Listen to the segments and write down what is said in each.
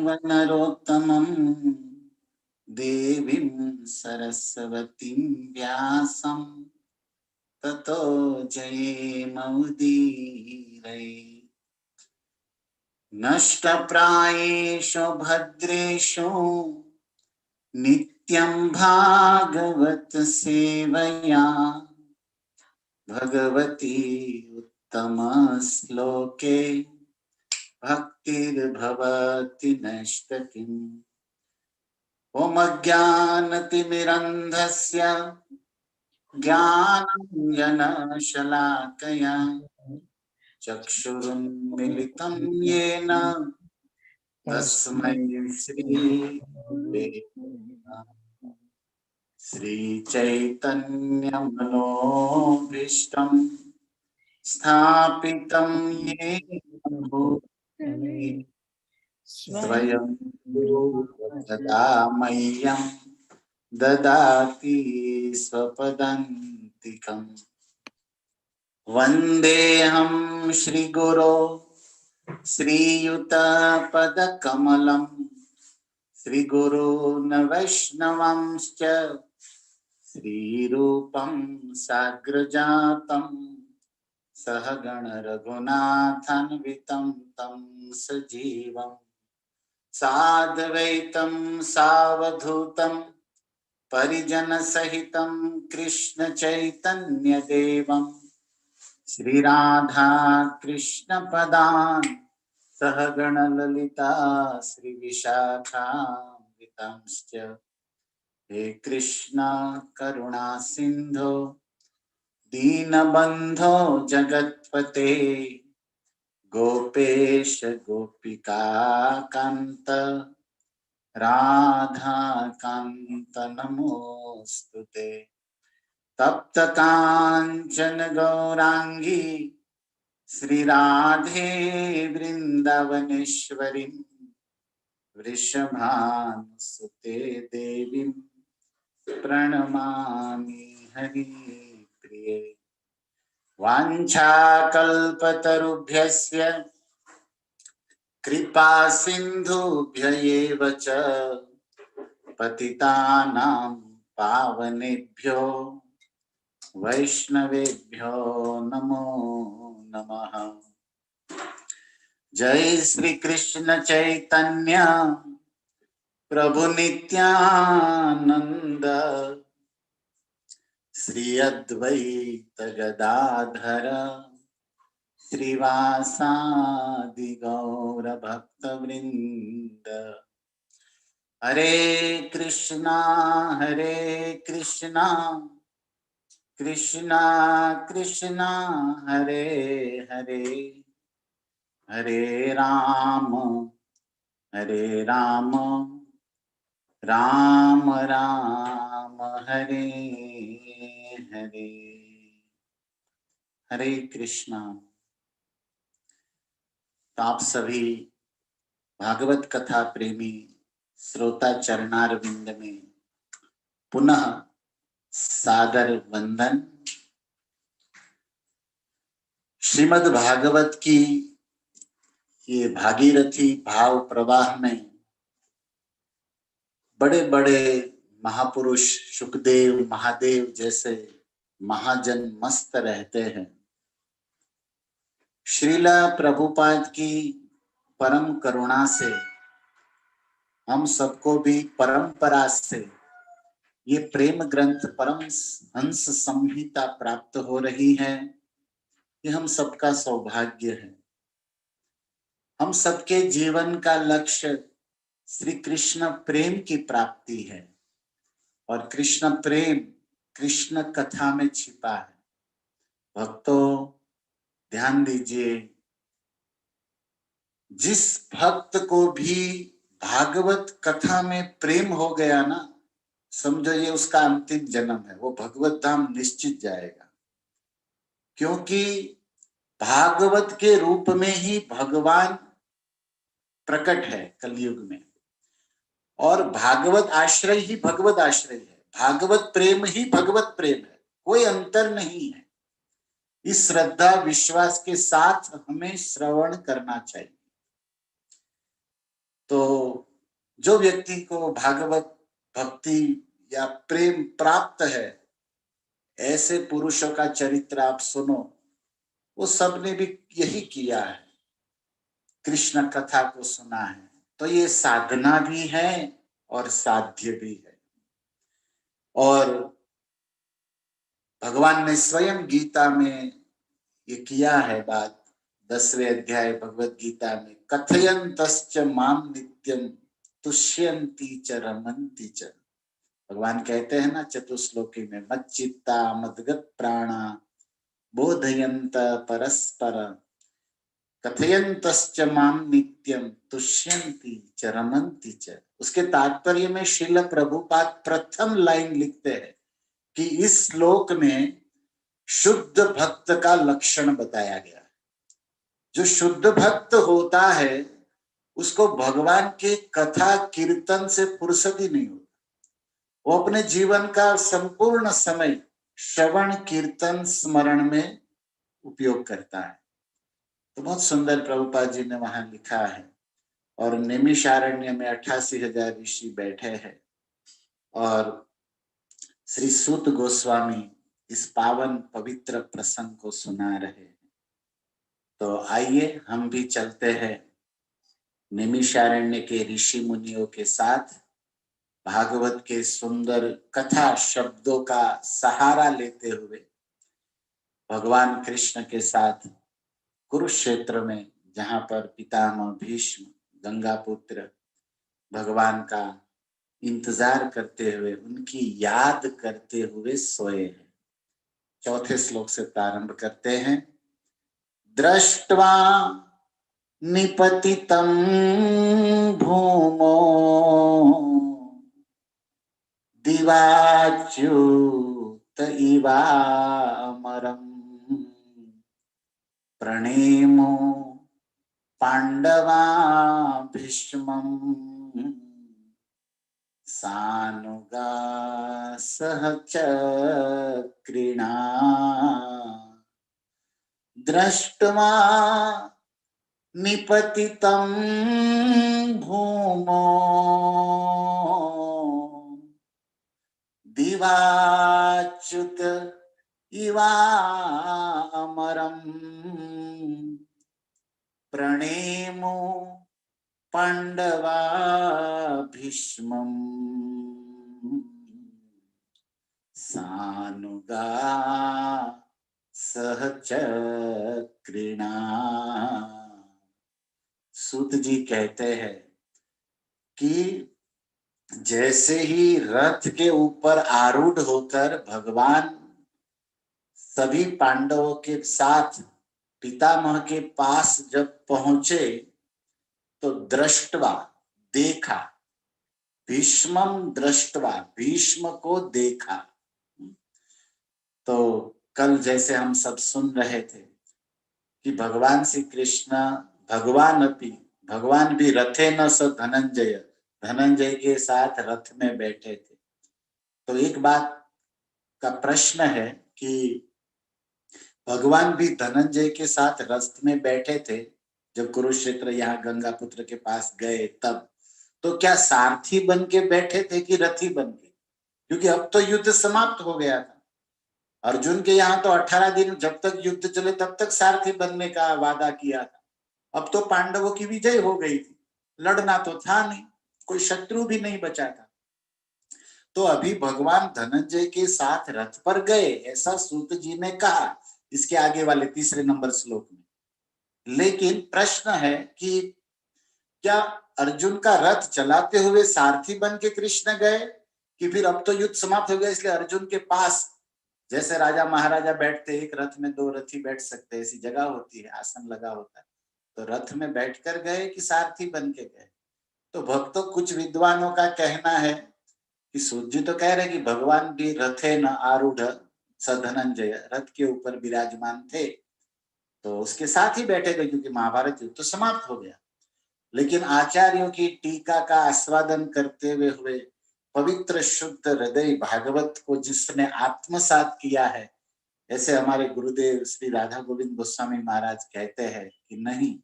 चैव नरोत्तमं देवीं सरस्वतीं व्यासं ततो जयेमुदीरये। नष्टप्रायेषु भद्रेषु नित्यं भागवत सेवया भगवती उत्तम श्लोके भक्तिर्भवति नष्टकिम्। ॐ अज्ञानतिमिरन्धस्य ज्ञानाञ्जनशलाकया चक्षुरुन्मिलितं येन तस्मै श्रीगुरवे नमः। श्रीचैतन्यमनोभीष्टं स्थापितं येन भूतले स्वयं सदा मह्यं ददाति स्वपदान्तिकम्। वन्देऽहं श्रीगुरो श्रीयुतपदकमलं श्रीगुरून् वैष्णवांश्च श्रीरूपं साग्रजातं सहगण रघुनाथान्वितं तं सजीवं साद्वैतं सावधूतं परिजनसहितं कृष्ण चैतन्यदेवं श्रीराधा कृष्ण पदान् सहगण ललिता श्रीविशाखान्वितांश्च। हे कृष्णा करुणा सिंधो दीनबंधो जगत्पते गोपेश गोपिका कांत राधा कांत नमोस्तुते। तप्त कांचन गौरांगी श्री राधे वृंदावनेश्वरी वृषभानुसुते देवी प्रणमामि हरिप्रिये। वाञ्छाकल्पतरुभ्यस्य कृपा सिन्धुभ्य एव च पतितानां पावनेभ्यो वैष्णवेभ्यो नमो नमः। जय श्री कृष्ण चैतन्य प्रभु नित्यानंद श्री अद्वैत गदाधर श्रीवासादि गौर भक्त वृंद। हरे कृष्णा कृष्णा कृष्णा हरे हरे हरे राम राम राम हरे हरे। हरे कृष्णा। तो आप सभी भागवत कथा प्रेमी श्रोता चरणारविंद में पुनः सादर वंदन। श्रीमद् भागवत की ये भागीरथी भाव प्रवाह में बड़े बड़े महापुरुष सुखदेव महादेव जैसे महाजन मस्त रहते हैं। श्रीला प्रभुपाद की परम करुणा से हम सबको भी परंपरा से ये प्रेम ग्रंथ परम हंस संहिता प्राप्त हो रही है। ये हम सबका सौभाग्य है। हम सबके जीवन का लक्ष्य श्री कृष्ण प्रेम की प्राप्ति है और कृष्ण प्रेम कृष्ण कथा में छिपा है। भक्तों ध्यान दीजिए, जिस भक्त को भी भागवत कथा में प्रेम हो गया ना, समझो ये उसका अंतिम जन्म है, वो भगवत धाम निश्चित जाएगा। क्योंकि भागवत के रूप में ही भगवान प्रकट है कलयुग में और भागवत आश्रय ही भगवत आश्रय है। भागवत प्रेम ही भगवत प्रेम है, कोई अंतर नहीं है। इस श्रद्धा विश्वास के साथ हमें श्रवण करना चाहिए। तो जो व्यक्ति को भागवत भक्ति या प्रेम प्राप्त है, ऐसे पुरुषों का चरित्र आप सुनो, वो सबने भी यही किया है, कृष्ण कथा को सुना है। तो ये साधना भी है और साध्य भी है। और भगवान ने स्वयं गीता में ये किया है बात, 10वें अध्याय भगवत गीता में, कथयन्तश्च माम नित्यम तुष्यन्ति च रमन्ति च। भगवान कहते हैं ना चतुश्लोकी में, मच्चित्ता मद्गत प्राणा बोधयन्त परस्पर कथयन्तश्च माम नित्यम तुष्यन्ति च रमन्ति च। उसके तात्पर्य में श्रील प्रभुपाद प्रथम लाइन लिखते हैं कि इस श्लोक में शुद्ध भक्त का लक्षण बताया गया है। जो शुद्ध भक्त होता है उसको भगवान के कथा कीर्तन से फुर्सत ही नहीं होती। वो अपने जीवन का संपूर्ण समय श्रवण कीर्तन स्मरण में उपयोग करता है। तो बहुत सुंदर प्रभुपाद जी ने वहां लिखा है। और नैमिषारण्य में 88,000 ऋषि बैठे हैं और श्री सूत गोस्वामी इस पावन पवित्र प्रसंग को सुना रहे हैं। तो आइए हम भी चलते हैं नैमिषारण्य के ऋषि मुनियों के साथ, भागवत के सुंदर कथा शब्दों का सहारा लेते हुए भगवान कृष्ण के साथ कुरुक्षेत्र में, जहां पर पितामह भीष्म गंगापुत्र भगवान का इंतजार करते हुए, उनकी याद करते हुए सोए हैं। चौथे श्लोक से प्रारंभ करते हैं। दृष्ट्वा निपतितं भूमो दिवाच्युत इवामरम् प्रणेमो पांडवा भीष्मम् सानुगा सहचक्रिणा दृष्ट्वा निपतितं भूमो दिवाच्युत इवामरम् प्रणेमो पांडवा भीष्मम् सानुगा सहचक्रिणा। सूत जी कहते हैं कि जैसे ही रथ के ऊपर आरूढ़ होकर भगवान सभी पांडवों के साथ पितामह के पास जब पहुंचे तो दृष्टवा देखा, भीष्मम दृष्टवा भीष्म को देखा। तो कल जैसे हम सब सुन रहे थे कि भगवान श्री कृष्ण भगवान भी रथे न स धनंजय, धनंजय के साथ रथ में बैठे थे। तो एक बात का प्रश्न है कि भगवान भी धनंजय के साथ रथ में बैठे थे जब कुरुक्षेत्र यहाँ गंगा पुत्र के पास गए तब, तो क्या सारथी बन के बैठे थे कि रथी बन के? क्योंकि अब तो युद्ध समाप्त हो गया था। अर्जुन के यहाँ तो 18 दिन जब तक युद्ध चले तब तक सारथी बनने का वादा किया था। अब तो पांडवों की विजय हो गई थी, लड़ना तो था नहीं, कोई शत्रु भी नहीं बचा था। तो अभी भगवान धनंजय के साथ रथ पर गए, ऐसा सूत जी ने कहा इसके आगे वाले तीसरे नंबर श्लोक में। लेकिन प्रश्न है कि क्या अर्जुन का रथ चलाते हुए सारथी बन के कृष्ण गए, कि फिर अब तो युद्ध समाप्त हो गया इसलिए अर्जुन के पास, जैसे राजा महाराजा बैठते एक रथ में 2 रथी बैठ सकते, ऐसी जगह होती है, आसन लगा होता है, तो रथ में बैठकर गए कि सारथी बन के गए? तो भक्तों कुछ विद्वानों का कहना है कि सूत जी तो कह रहे कि भगवान भी रथे न आरूढ़ स धनंजय, रथ के ऊपर विराजमान थे तो उसके साथ ही बैठे थे क्योंकि महाभारत युद्ध तो समाप्त हो गया। लेकिन आचार्यों की टीका का आस्वादन करते हुए पवित्र शुद्ध हृदय भागवत को जिसने आत्मसात किया है, ऐसे हमारे गुरुदेव श्री राधा गोविंद गोस्वामी महाराज कहते हैं कि नहीं,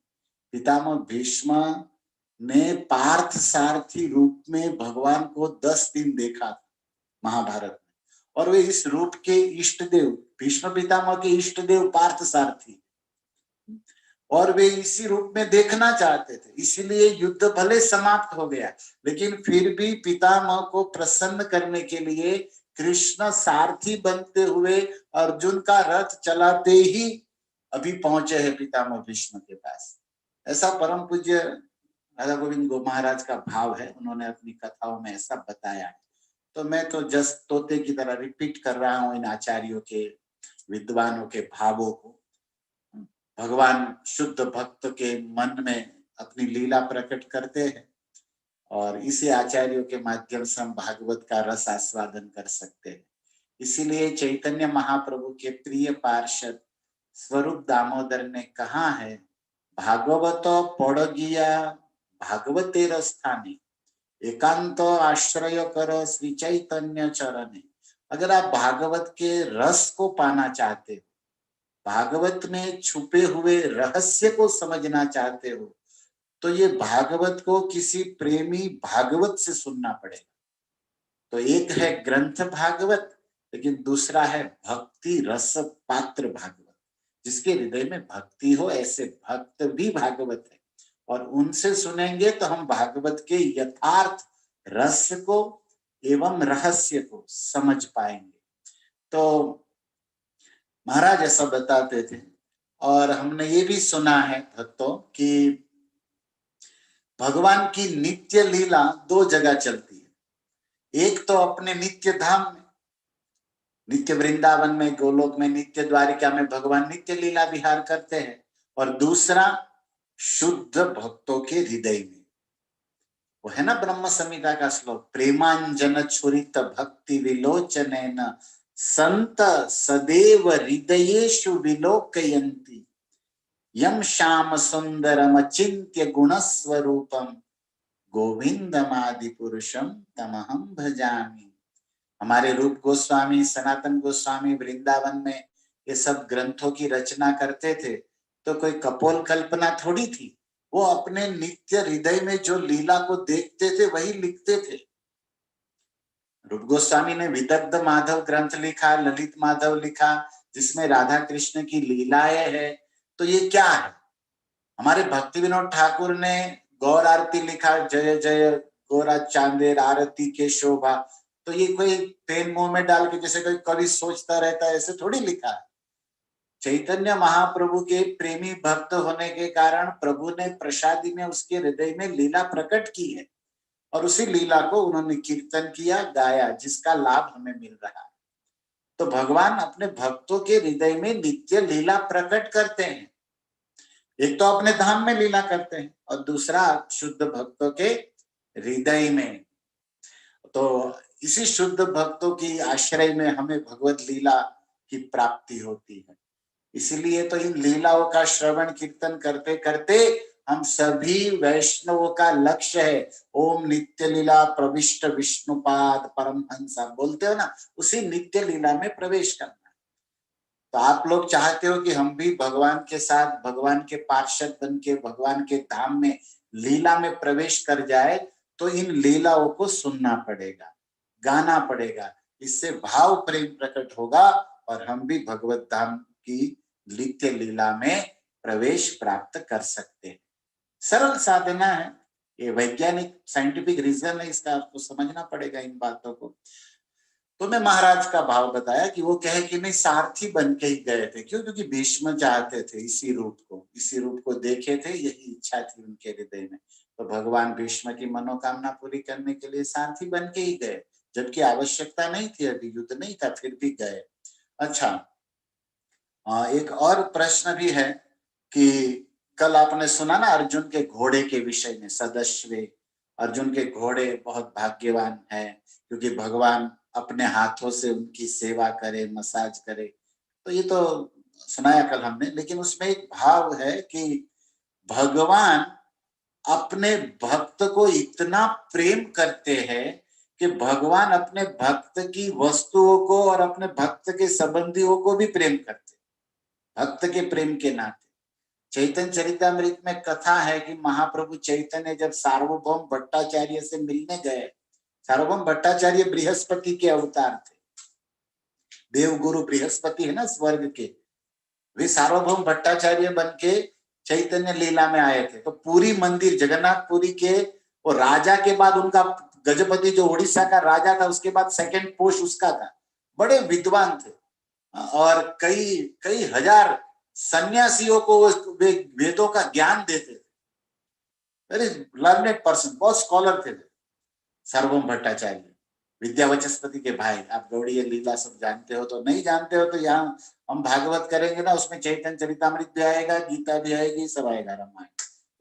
पितामह भीष्म ने पार्थ सारथी रूप में भगवान को 10 दिन देखा था महाभारत में, और वे इस रूप के इष्ट देव, भीष्म पितामह के इष्ट देव पार्थ सारथी, और वे इसी रूप में देखना चाहते थे। इसीलिए युद्ध भले समाप्त हो गया, लेकिन फिर भी पितामह को प्रसन्न करने के लिए कृष्ण सारथी बनते हुए अर्जुन का रथ चलाते ही अभी पहुंचे हैं पितामह भीष्म के पास। ऐसा परम पूज्य राधा गोविंद महाराज का भाव है, उन्होंने अपनी कथाओं में ऐसा बताया है। तो मैं तो जस्ट तोते की तरह रिपीट कर रहा हूं इन आचार्यों के, विद्वानों के भावों को। भगवान शुद्ध भक्त के मन में अपनी लीला प्रकट करते हैं, और इसी आचार्यों के माध्यम से हम भागवत का रस आस्वादन कर सकते हैं। इसीलिए चैतन्य महाप्रभु के प्रिय पार्षद स्वरूप दामोदर ने कहा है, भागवत पढ़ गिया भागवतेर स्थाने, एकांत आश्रय कर श्री चैतन्य चरणे। अगर आप भागवत के रस को पाना चाहते हो, भागवत में छुपे हुए रहस्य को समझना चाहते हो, तो ये भागवत को किसी प्रेमी भागवत से सुनना पड़ेगा। तो एक है ग्रंथ भागवत, लेकिन दूसरा है भक्ति रस पात्र भागवत, जिसके हृदय में भक्ति हो, ऐसे भक्त भी भागवत है। और उनसे सुनेंगे तो हम भागवत के यथार्थ रस को एवं रहस्य को समझ पाएंगे। तो महाराज ऐसा बताते थे, और हमने ये भी सुना है भक्तों कि भगवान की नित्य लीला 2 जगह चलती है। एक तो अपने नित्य धाम में, नित्य वृंदावन में, गोलोक में, नित्य द्वारिका में भगवान नित्य लीला विहार करते हैं, और दूसरा शुद्ध भक्तों के हृदय में। वो है ना ब्रह्म संहिता का श्लोक, प्रेमांजन छुरित भक्ति विलोचनेन संत सदैव हृदयेषु विलोकयन्ति, यम श्याम सुंदरम अचिंत्य गुण स्वरूपम गोविंदमादि पुरुषम तमहम भजामि। हमारे रूप गोस्वामी, सनातन गोस्वामी वृंदावन में ये सब ग्रंथों की रचना करते थे, तो कोई कपोल कल्पना थोड़ी थी। वो अपने नित्य हृदय में जो लीला को देखते थे वही लिखते थे। रूप गोस्वामी ने विदग्ध माधव ग्रंथ लिखा, ललित माधव लिखा, जिसमें राधा कृष्ण की लीलाएं है। तो ये क्या है? हमारे भक्ति विनोद ठाकुर ने गौर आरती लिखा, जय जय गौरा चांदेर आरती के शोभा। तो ये कोई पेन मुंह में डाल के जैसे कोई कवि सोचता रहता है, ऐसे थोड़ी लिखा है। चैतन्य महाप्रभु के प्रेमी भक्त होने के कारण प्रभु ने प्रसादी में उसके हृदय में लीला प्रकट की है, और उसी लीला को उन्होंने कीर्तन किया, गाया, जिसका लाभ हमें मिल रहा है। तो भगवान अपने भक्तों के हृदय में नित्य लीला प्रकट करते हैं। एक तो अपने धाम में लीला करते हैं, और दूसरा शुद्ध भक्तों के हृदय में। तो इसी शुद्ध भक्तों की आश्रय में हमें भगवत लीला की प्राप्ति होती है। इसीलिए तो इन लीलाओं का श्रवण कीर्तन करते करते हम सभी वैष्णवों का लक्ष्य है, ओम नित्य लीला प्रविष्ट विष्णुपाद परमहंसा, बोलते हो ना, उसी नित्य लीला में प्रवेश करना। तो आप लोग चाहते हो कि हम भी भगवान के साथ, भगवान के पार्षद बन के भगवान के धाम में लीला में प्रवेश कर जाए, तो इन लीलाओं को सुनना पड़ेगा, गाना पड़ेगा। इससे भाव प्रेम प्रकट होगा, और हम भी भगवत धाम की नित्य लीला में प्रवेश प्राप्त कर सकते हैं। सरल साधना है, ये वैज्ञानिक साइंटिफिक रीजन है इसका, आपको समझना पड़ेगा इन बातों को। तो मैं महाराज का भाव बताया कि वो कहे कि नहीं, सारथी बन के ही गए थे। क्यों? क्योंकि भीष्म चाहते थे इसी रूप को देखे थे, यही इच्छा थी उनके हृदय में। तो भगवान भीष्म की मनोकामना पूरी करने के लिए सारथी बन के ही गए, जबकि आवश्यकता नहीं थी, अभी युद्ध नहीं था, फिर भी गए। अच्छा, एक और प्रश्न भी है कि कल आपने सुना ना अर्जुन के घोड़े के विषय में, सदस्वे, अर्जुन के घोड़े बहुत भाग्यवान है, क्योंकि भगवान अपने हाथों से उनकी सेवा करे, मसाज करे। तो ये तो सुनाया कल हमने, लेकिन उसमें एक भाव है कि भगवान अपने भक्त को इतना प्रेम करते हैं कि भगवान अपने भक्त की वस्तुओं को और अपने भक्त के संबंधियों को भी प्रेम करते, भक्त के प्रेम के नाते। चैतन्य चरितामृत में कथा है कि महाप्रभु चैतन्य जब सार्वभौम भट्टाचार्य से मिलने गए, सार्वभौम भट्टाचार्य बृहस्पति के अवतार थे, देवगुरु बृहस्पति है ना स्वर्ग के, वे सार्वभौम भट्टाचार्य बन के चैतन्य लीला में आए थे। तो पूरी मंदिर जगन्नाथपुरी के वो राजा के बाद उनका गजपति जो उड़ीसा का राजा था, उसके बाद सेकंड पोस्ट उसका था। बड़े विद्वान थे और कई कई हजार सन्यासियों को वे वेदों का ज्ञान देते थे। वेरी लर्नेड पर्सन, बहुत स्कॉलर थे सार्वभौम भट्टाचार्य, विद्यावचस्पति के भाई। आप गौड़ीय लीला सब जानते हो, तो नहीं जानते हो तो यहाँ हम भागवत करेंगे ना, उसमें चैतन्य चरितामृत भी आएगा, गीता भी आएगी, सब आएगा, रामायण।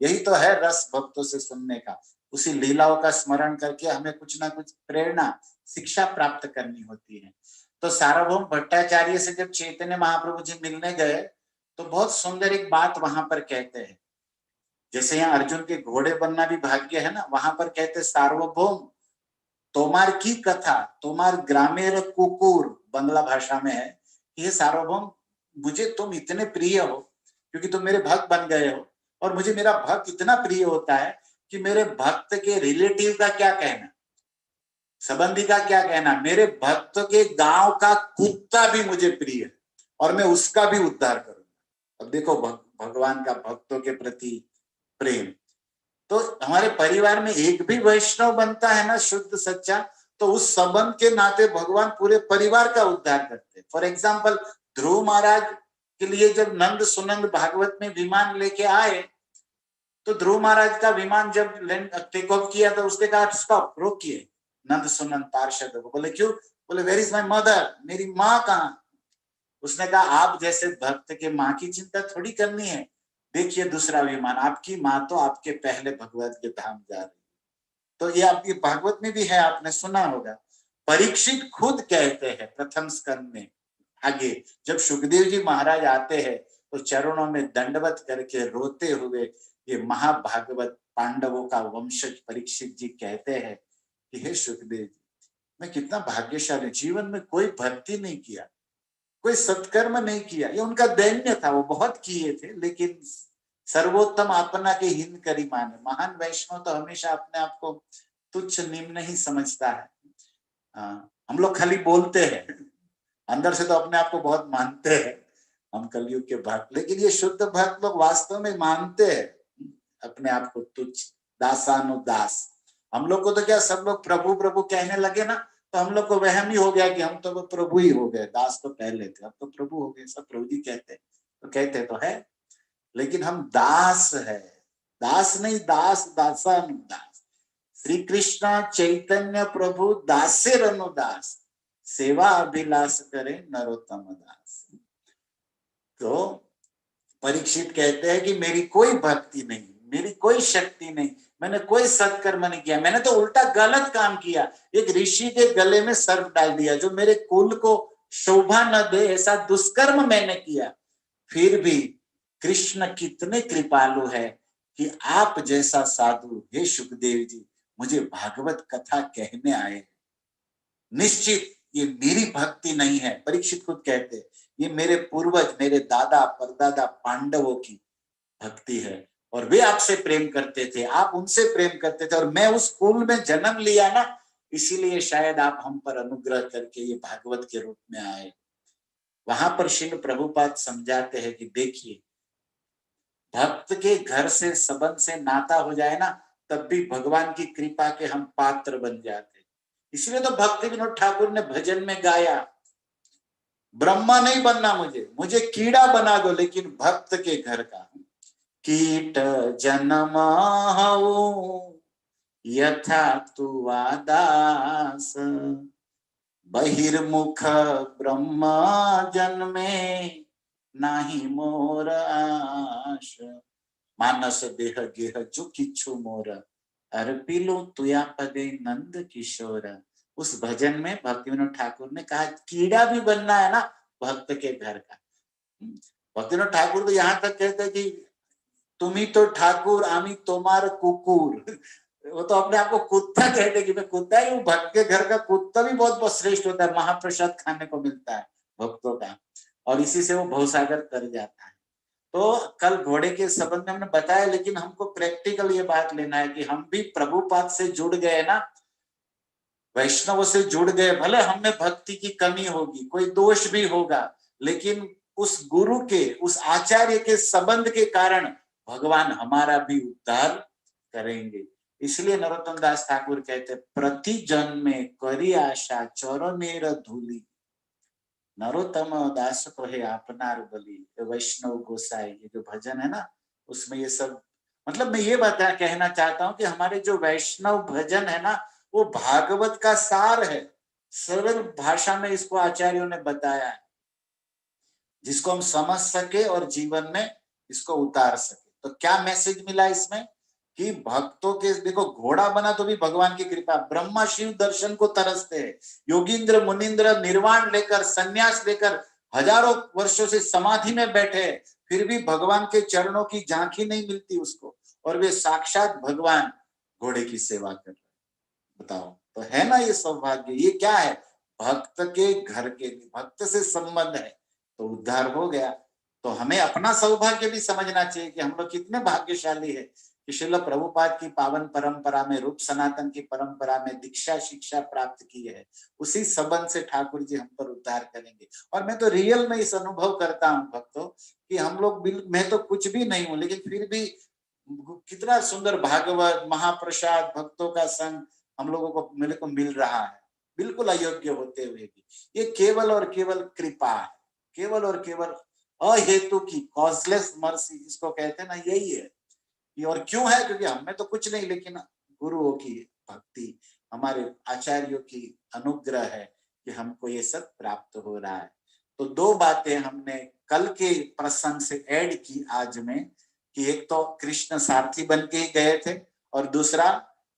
यही तो है रस भक्तों से सुनने का, उसी लीलाओं का स्मरण करके हमें कुछ ना कुछ प्रेरणा शिक्षा प्राप्त करनी होती है। तो सार्वभौम भट्टाचार्य से जब चैतन्य महाप्रभु जी मिलने गए तो बहुत सुंदर एक बात वहां पर कहते हैं, जैसे यहाँ अर्जुन के घोड़े बनना भी भाग्य है ना, वहां पर कहते सार्वभौम तोमार की कथा, तोमार ग्रामेर कुकुर, बांग्ला भाषा में है, ये सार्वभौम मुझे तुम इतने प्रिय हो क्योंकि तुम मेरे भक्त बन गए हो, और मुझे मेरा भक्त इतना प्रिय होता है कि मेरे भक्त के रिलेटिव का क्या कहना, संबंधी का क्या कहना, मेरे भक्त के गांव का कुत्ता भी मुझे प्रिय है और मैं उसका भी उद्धार करूंगा। अब देखो भगवान का भक्तों के प्रति प्रेम। तो हमारे परिवार में एक भी वैष्णव बनता है ना शुद्ध सच्चा, तो उस संबंध के नाते भगवान पूरे परिवार का उद्धार करते हैं। फॉर एग्जाम्पल ध्रुव महाराज के लिए जब नंद सुनंद भागवत में विमान लेके आए, तो ध्रुव महाराज का विमान जब टेक ऑफ किया तो उसने कहा स्टॉप, रोकिए। नंद सुनंद पार्षद को बोले क्यों? बोले वेर इज माई मदर, मेरी माँ कहाँ? उसने कहा आप जैसे भक्त के माँ की चिंता थोड़ी करनी है, देखिए दूसरा विमान, आपकी माँ तो आपके पहले भगवत के धाम जा रही। तो ये आपकी भागवत में भी है, आपने सुना होगा। परीक्षित खुद कहते हैं प्रथम स्कंद में आगे, जब सुखदेव जी महाराज आते हैं तो चरणों में दंडवत करके रोते हुए ये महाभागवत पांडवों का वंशज परीक्षित जी कहते हैं कि हे सुखदेव जी, मैं कितना भाग्यशाली, जीवन में कोई भक्ति नहीं किया, कोई सत्कर्म नहीं किया, ये उनका दैन्य था, वो बहुत किए थे लेकिन सर्वोत्तम अपना के हिंद करी माने। महान वैष्णव तो हमेशा अपने आप को तुच्छ निम्न ही समझता है। हम लोग खाली बोलते हैं, अंदर से तो अपने आप को बहुत मानते हैं हम कलयुग के भक्त, लेकिन ये शुद्ध भक्त लोग वास्तव में मानते हैं अपने आप को तुच्छ, दासानुदास। हम लोग को तो क्या, सब लोग प्रभु प्रभु कहने लगे ना, तो हम लोग को वहम ही हो गया कि हम तो प्रभु ही हो गए, दास तो पहले थे, अब तो प्रभु हो गए, सब प्रभु जी कहते, तो कहते तो है, लेकिन हम दास है, दास नहीं दास, दासानुदास। श्री कृष्ण चैतन्य प्रभु दासेर अनुदास, सेवा अभिलाष करे नरोत्तम दास। तो परीक्षित कहते हैं कि मेरी कोई भक्ति नहीं, मेरी कोई शक्ति नहीं, मैंने कोई सत्कर्म नहीं किया, मैंने तो उल्टा गलत काम किया, एक ऋषि के गले में सर्प डाल दिया, जो मेरे कुल को शोभा न दे ऐसा दुष्कर्म मैंने किया। फिर भी कृष्ण कितने कृपालु है कि आप जैसा साधु हे सुखदेव जी मुझे भागवत कथा कहने आए। निश्चित ये मेरी भक्ति नहीं है, परीक्षित खुद कहते, ये मेरे पूर्वज, मेरे दादा परदादा पांडवों की भक्ति है, और वे आपसे प्रेम करते थे, आप उनसे प्रेम करते थे, और मैं उस कुल में जन्म लिया ना, इसीलिए शायद आप हम पर अनुग्रह करके ये भागवत के रूप में आए। वहां पर श्रील प्रभुपाद समझाते हैं कि देखिए, भक्त के घर से संबंध से नाता हो जाए ना, तब भी भगवान की कृपा के हम पात्र बन जाते। इसलिए तो भक्ति विनोद ठाकुर ने भजन में गाया, ब्रह्मा नहीं बनना मुझे, मुझे कीड़ा बना दो लेकिन भक्त के घर का। कीट जन्म यथा तु दास, बहिर्मुख ब्रह्मा जन्मे नाही मोर आश, मानस देह गेह जो किच्छु मोर, अर्पिलो तुया पदे नंद किशोर। उस भजन में भक्ति विनोद ठाकुर ने कहा कीड़ा भी बनना है ना भक्त के घर का। भक्ति विनोद ठाकुर तो यहाँ तक कहते कि तुम ही तो ठाकुर आमी तोमार कुकुर, वो तो अपने आप को कुत्ता कहते कि मैं कुत्ता ही हूँ। भक्त के घर का कुत्ता भी बहुत बहुत श्रेष्ठ होता है, महाप्रसाद खाने को मिलता है भक्तों का, और इसी से वो भवसागर तर जाता है। तो कल घोड़े के संबंध में हमने बताया, लेकिन हमको प्रैक्टिकल ये बात लेना है कि हम भी प्रभुपाद से जुड़ गए ना, वैष्णवों से जुड़ गए। भले हमें भक्ति की कमी होगी, कोई दोष भी होगा, लेकिन उस गुरु के, उस आचार्य के संबंध के कारण भगवान हमारा भी उद्धार करेंगे। इसलिए नरोत्तम दास ठाकुर कहते, प्रति जन्मे करी आशा चरणेर धूली, नरोत्तम दास कहे आपनार बलि। वैष्णव गोसाई, ये जो भजन है ना, उसमें ये सब, मतलब मैं ये कहना चाहता हूँ कि हमारे जो वैष्णव भजन है ना, वो भागवत का सार है। सरल भाषा में इसको आचार्यों ने बताया है, जिसको हम समझ सके और जीवन में इसको उतार सके। तो क्या मैसेज मिला इसमें कि भक्तों के, देखो घोड़ा बना तो भी भगवान की कृपा, ब्रह्मा शिव दर्शन को तरसते हैं, योगींद्र मुनिंद्र निर्वाण लेकर, संन्यास लेकर हजारों वर्षों से समाधि में बैठे, फिर भी भगवान के चरणों की झांकी नहीं मिलती उसको, और वे साक्षात भगवान घोड़े की सेवा कर रहे। बताओ, तो है ना ये सौभाग्य। ये क्या है? भक्त के घर के, भक्त से संबंध है तो उद्धार हो गया। तो हमें अपना सौभाग्य भी समझना चाहिए कि हम लोग कितने भाग्यशाली है कि श्रील प्रभुपाद की पावन परंपरा में, रूप सनातन की परंपरा में दीक्षा शिक्षा प्राप्त की है। उसी संबंध से ठाकुर जी हम पर उद्धार करेंगे। और मैं तो रियल में इस अनुभव करता हूँ भक्तों कि हम लोग, मैं तो कुछ भी नहीं हूँ, लेकिन फिर भी कितना सुंदर भागवत महाप्रसाद भक्तों का संग हम लोगों को मेरे को मिल रहा है, बिल्कुल अयोग्य होते हुए भी। ये केवल और केवल कृपा है, केवल और केवल अहेतु की, कॉजलेस मर्सी जिसको कहते हैं ना, यही है। ये और क्यों है? क्योंकि हमें तो कुछ नहीं, लेकिन गुरुओं की भक्ति, हमारे आचार्यों की अनुग्रह है कि हमको ये सब प्राप्त हो रहा है। तो दो बातें हमने कल के प्रसंग से ऐड की आज में, कि एक तो कृष्ण सारथी बन के ही गए थे, और दूसरा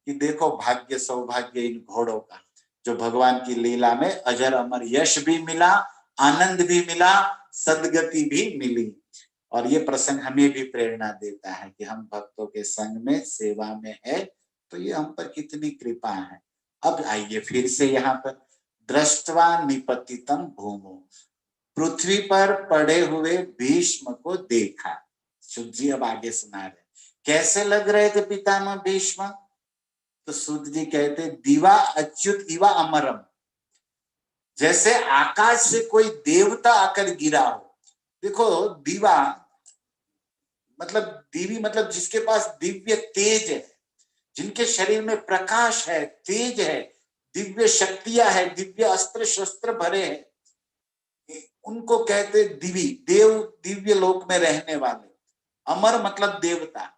कि देखो भाग्य सौभाग्य इन घोड़ों का, जो भगवान की लीला में अजर अमर यश भी मिला, आनंद भी मिला, सदगति भी मिली। और ये प्रसंग हमें भी प्रेरणा देता है कि हम भक्तों के संग में, सेवा में है, तो ये हम पर कितनी कृपा है। अब आइए फिर से यहाँ पर, दृष्टवा निपतितम भूमो, पृथ्वी पर पड़े हुए भीष्म को देखा। शुद्ध जी अब आगे सुना रहे, कैसे लग रहे थे पितामह भीष्म? तो सूत जी कहते, दिवा अच्युत इवा अमरम, जैसे आकाश से कोई देवता आकर गिरा हो। देखो दीवा मतलब, दीवी मतलब जिसके पास दिव्य तेज है, जिनके शरीर में प्रकाश है, तेज है, दिव्य शक्तियां है, दिव्य अस्त्र शस्त्र भरे हैं, उनको कहते दिवी, देव, दिव्य लोक में रहने वाले। अमर मतलब देवता।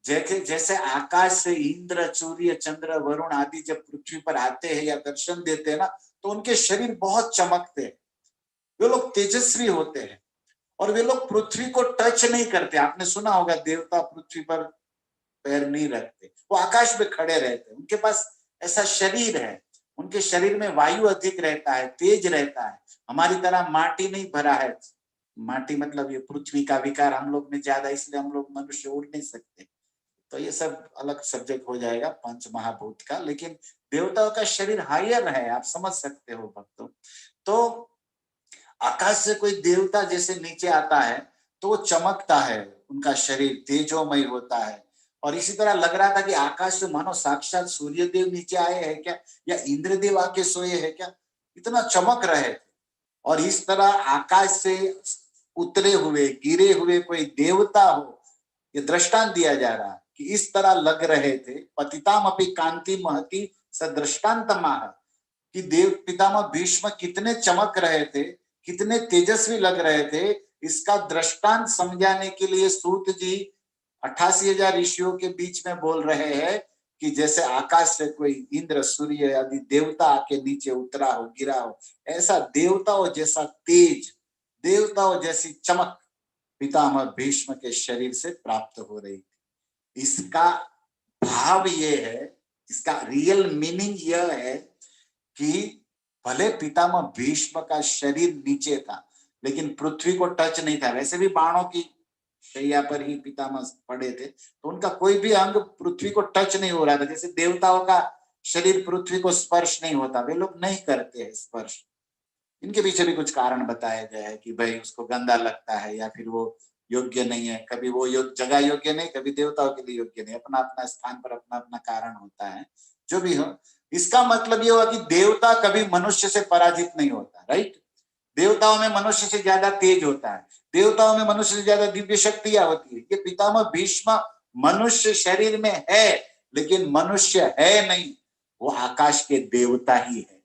जैसे जैसे आकाश से इंद्र, सूर्य, चंद्र, वरुण आदि जब पृथ्वी पर आते हैं या दर्शन देते हैं ना, तो उनके शरीर बहुत चमकते हैं, वे लोग तेजस्वी होते हैं, और वे लोग पृथ्वी को टच नहीं करते। आपने सुना होगा देवता पृथ्वी पर पैर नहीं रखते, वो आकाश में खड़े रहते हैं। उनके पास ऐसा शरीर है, उनके शरीर में वायु अधिक रहता है, तेज रहता है। हमारी तरह माटी नहीं भरा है। माटी मतलब ये पृथ्वी का विकार हम लोग में ज्यादा, इसलिए हम लोग मनुष्य उड़ नहीं सकते। तो ये सब अलग सब्जेक्ट हो जाएगा पंच महाभूत का, लेकिन देवताओं का शरीर हायर है, आप समझ सकते हो भक्तों। तो आकाश से कोई देवता जैसे नीचे आता है तो वो चमकता है, उनका शरीर तेजोमय होता है। और इसी तरह लग रहा था कि आकाश से मानो साक्षात सूर्य देव नीचे आए हैं क्या, या इंद्रदेव आके सोए हैं क्या, इतना चमक रहे थे। और इस तरह आकाश से उतरे हुए, गिरे हुए कोई देवता हो, ये दृष्टांत दिया जा रहा है कि इस तरह लग रहे थे। पतिताम अपि कांति महति सदृष्टांतमाह, कि देव पितामह भीष्म कितने चमक रहे थे, कितने तेजस्वी लग रहे थे, इसका दृष्टांत समझाने के लिए सूत जी 88,000 ऋषियों के बीच में बोल रहे हैं कि जैसे आकाश से कोई इंद्र, सूर्य आदि देवता आके नीचे उतरा हो, गिरा हो, ऐसा देवताओं जैसा तेज, देवताओं जैसी चमक पितामह भीष्म के शरीर से प्राप्त हो रही थी। इसका भाव ये है, इसका रियल मीनिंग यह है कि भले पितामह भीष्म का शरीर नीचे था, लेकिन पृथ्वी को टच नहीं था। वैसे भी बाणों की शैया पर ही पितामह पड़े थे, तो उनका कोई भी अंग पृथ्वी को टच नहीं हो रहा था। जैसे देवताओं का शरीर पृथ्वी को स्पर्श नहीं होता, वे लोग नहीं करते हैं स्पर्श। इनके पीछे भी कुछ कारण बताए गए हैं कि भाई उसको गंदा लगता है, या फिर वो योग्य नहीं है, कभी वो जगह योग्य नहीं, कभी देवताओं के लिए योग्य नहीं, अपना अपना स्थान पर अपना अपना कारण होता है। जो भी हो, इसका मतलब ये हुआ कि देवता कभी मनुष्य से पराजित नहीं होता, राइट। देवताओं में मनुष्य से ज्यादा तेज होता है, देवताओं में मनुष्य से ज्यादा दिव्य शक्तियां होती है। ये पितामह भीष्म मनुष्य शरीर में है, लेकिन मनुष्य है नहीं, वो आकाश के देवता ही है।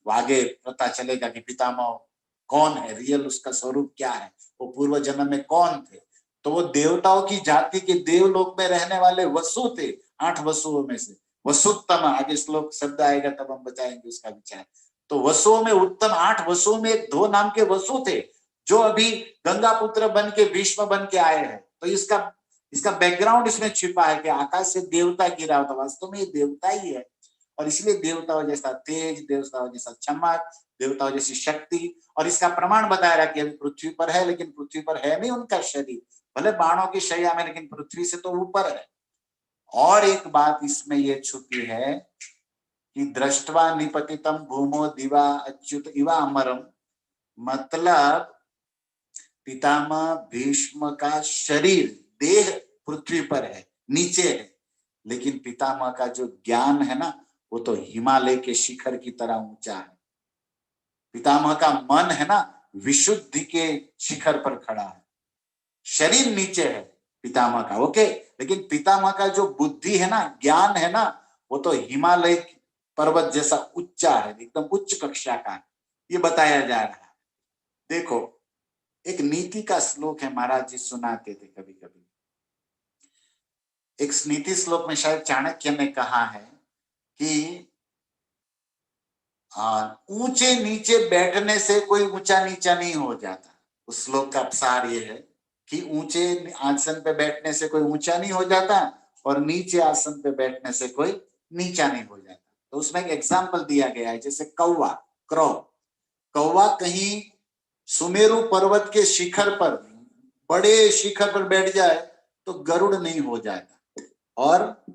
वो आगे पता चलेगा कि पितामह कौन है, रियल उसका स्वरूप क्या है, वो पूर्व जन्म में कौन थे। तो वो देवताओं की जाति के देवलोक में रहने वाले वसु थे, 8 वसुओं में से वसुत्तम, आगे श्लोक शब्द आएगा तब हम बताएंगे उसका विचार। तो वसुओं में उत्तम 8 वसुओं में 2 नाम के वसु थे, जो अभी गंगा पुत्र बन के भीष्म बन के आए हैं। तो इसका बैकग्राउंड इसमें छिपा है कि आकाश से देवता गिरा होता, वास्तव में ये देवता ही है। और इसलिए देवताओं जैसा तेज, देवताओं जैसा चमक, देवताओं जैसी शक्ति। और इसका प्रमाण बताया रहा कि अभी पृथ्वी पर है, लेकिन पृथ्वी पर है नहीं उनका शरीर, भले बाणों की शैया में, लेकिन पृथ्वी से तो ऊपर है। और एक बात इसमें ये छुपी है कि दृष्टवा निपतितम भूमो दिवा अच्युत इवा अमरम, मतलब पितामह भीष्म का शरीर, देह पृथ्वी पर है, नीचे है, लेकिन पितामह का जो ज्ञान है ना, वो तो हिमालय के शिखर की तरह ऊंचा है। पितामह का मन है ना, विशुद्धि के शिखर पर खड़ा है। शरीर नीचे है पितामह का, ओके, लेकिन पितामह का जो बुद्धि है ना, ज्ञान है ना, वो तो हिमालय पर्वत जैसा उच्चा है, एकदम उच्च कक्षा का है। ये बताया जा रहा है। देखो, एक नीति का श्लोक है, महाराज जी सुनाते थे कभी कभी। एक नीति श्लोक में शायद चाणक्य ने कहा है कि ऊंचे नीचे बैठने से कोई ऊंचा नीचा नहीं हो जाता। उस श्लोक का सार ये है कि ऊंचे आसन पे बैठने से कोई ऊंचा नहीं हो जाता, और नीचे आसन पे बैठने से कोई नीचा नहीं हो जाता। तो उसमें एक एग्जाम्पल दिया गया है, जैसे कौवा, क्रो, कौवा कहीं सुमेरु पर्वत के शिखर पर, बड़े शिखर पर बैठ जाए तो गरुड़ नहीं हो जाता, और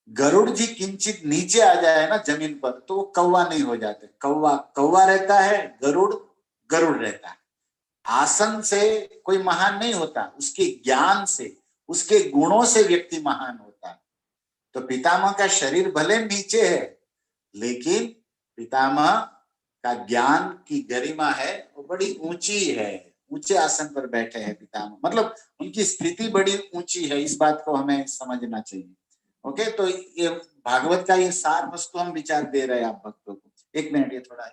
गरुड़ जी किंचित नीचे आ जाए ना जमीन पर तो वो कौवा नहीं हो जाते। कौवा कौवा रहता है, गरुड़ गरुड़ रहता है। आसन से कोई महान नहीं होता, उसके ज्ञान से, उसके गुणों से व्यक्ति महान होता है। तो पितामह का शरीर भले नीचे है, लेकिन पितामह का ज्ञान की गरिमा है, वो बड़ी ऊंची है, ऊंचे आसन पर बैठे हैं पितामह, मतलब उनकी स्थिति बड़ी ऊंची है। इस बात को हमें समझना चाहिए। ओके, तो ये भागवत का ये सार वस्तु हम विचार दे रहे हैं आप भक्तों को। एक मिनट, ये थोड़ा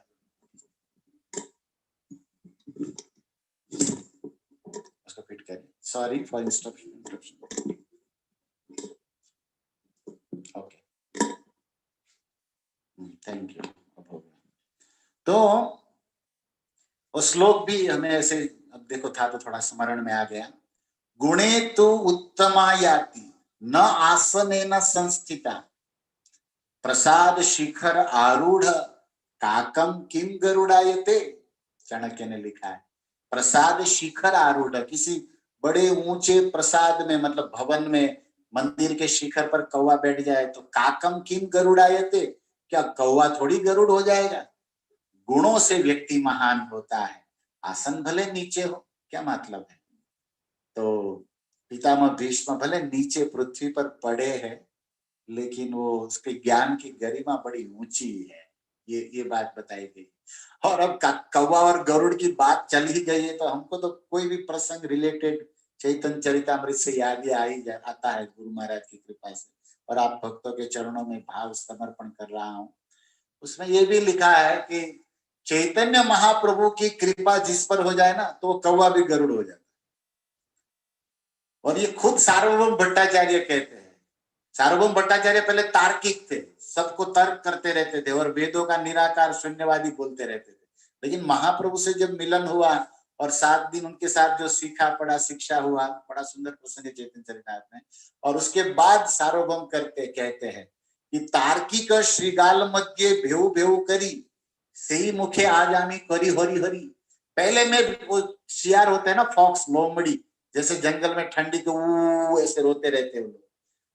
उसको फिट करें। Sorry for interruption. Okay, thank you. तो वो श्लोक भी हमें ऐसे, अब देखो था तो थोड़ा स्मरण में आ गया। गुणे तो उत्तमायाति न आसनेन संस्थिता, प्रसाद शिखर आरूढ़ काकम किम गरुड़ायते। चाणक्य ने लिखा है, प्रसाद शिखर आरूढ़, किसी बड़े ऊंचे प्रसाद में, मतलब भवन में, मंदिर के शिखर पर कौवा बैठ जाए तो काकम किम गरुड़ायते, क्या कौवा थोड़ी गरुड़ हो जाएगा। गुणों से व्यक्ति महान होता है, आसन भले नीचे हो, क्या मतलब है। तो पितामह भीष्म भले नीचे पृथ्वी पर पड़े हैं, लेकिन वो उसके ज्ञान की गरिमा बड़ी ऊंची है, ये बात बताई गई। और अब कौवा और गरुड़ की बात चल ही गई है, तो हमको तो कोई भी प्रसंग रिलेटेड चैतन्य चरितामृत से याद आता है गुरु महाराज की कृपा से, और आप भक्तों के चरणों में भाव समर्पण कर रहा हूँ। उसमें ये भी लिखा है कि चैतन्य महाप्रभु की कृपा जिस पर हो जाए ना, तो वो कौवा भी गरुड़ हो जाता। और ये खुद सार्वभौम भट्टाचार्य कहते हैं। सार्वभौम भट्टाचार्य पहले तार्किक थे, सबको तर्क करते रहते थे, और वेदों का निराकार शून्यवादी बोलते रहते थे। लेकिन महाप्रभु से जब मिलन हुआ और 7 दिन उनके साथ जो सीखा पढ़ा, शिक्षा हुआ, बड़ा सुंदर प्रसंग है चैतन्य चरितामृत में। और उसके बाद सार्वभौम कहते हैं कि तार्किक श्रीगाल मध्य भेऊ भेऊ करी, सही मुखे आज आमी करी हरी हरी। पहले में वो शियार होते हैं ना, फॉक्स, लोमड़ी, जैसे जंगल में ठंडी को ऐसे रोते रहते हैं।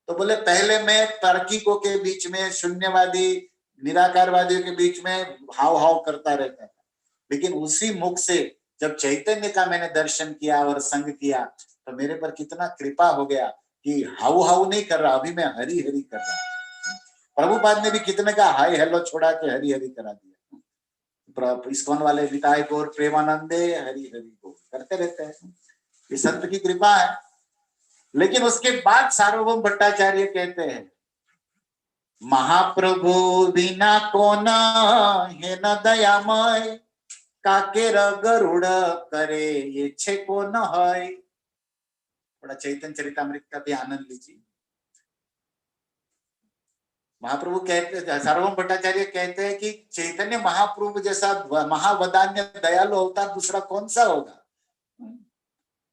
तो बोले पहले मैं तार्किकों के बीच में, शून्यवादी निराकारवादियों के बीच में हाव हाव करता रहता था, लेकिन उसी मुख से जब चैतन्य का मैंने दर्शन किया और संग किया तो मेरे पर कितना कृपा हो गया कि हाउ हाउ नहीं कर रहा, अभी मैं हरी हरी कर रहा हूँ। प्रभुपाद ने भी कितने का हाय हेलो छोड़ा के हरी हरी करा दिया। इस्कॉन वाले विताय गौर प्रेमानंदे हरी हरी गौर करते रहते हैं, ये संत की कृपा है। लेकिन उसके बाद सार्वभौम भट्टाचार्य कहते हैं, महाप्रभु बिना कौन है न दयामय, काकेर गरुड़ करे ये छे कौन है। थोड़ा चैतन्य चरितामृत का भी आनंद लीजिए। महाप्रभु कहते, सार्वभौम भट्टाचार्य कहते हैं कि चैतन्य महाप्रभु जैसा महावदान्य दयालु अवतार दूसरा कौन सा होगा।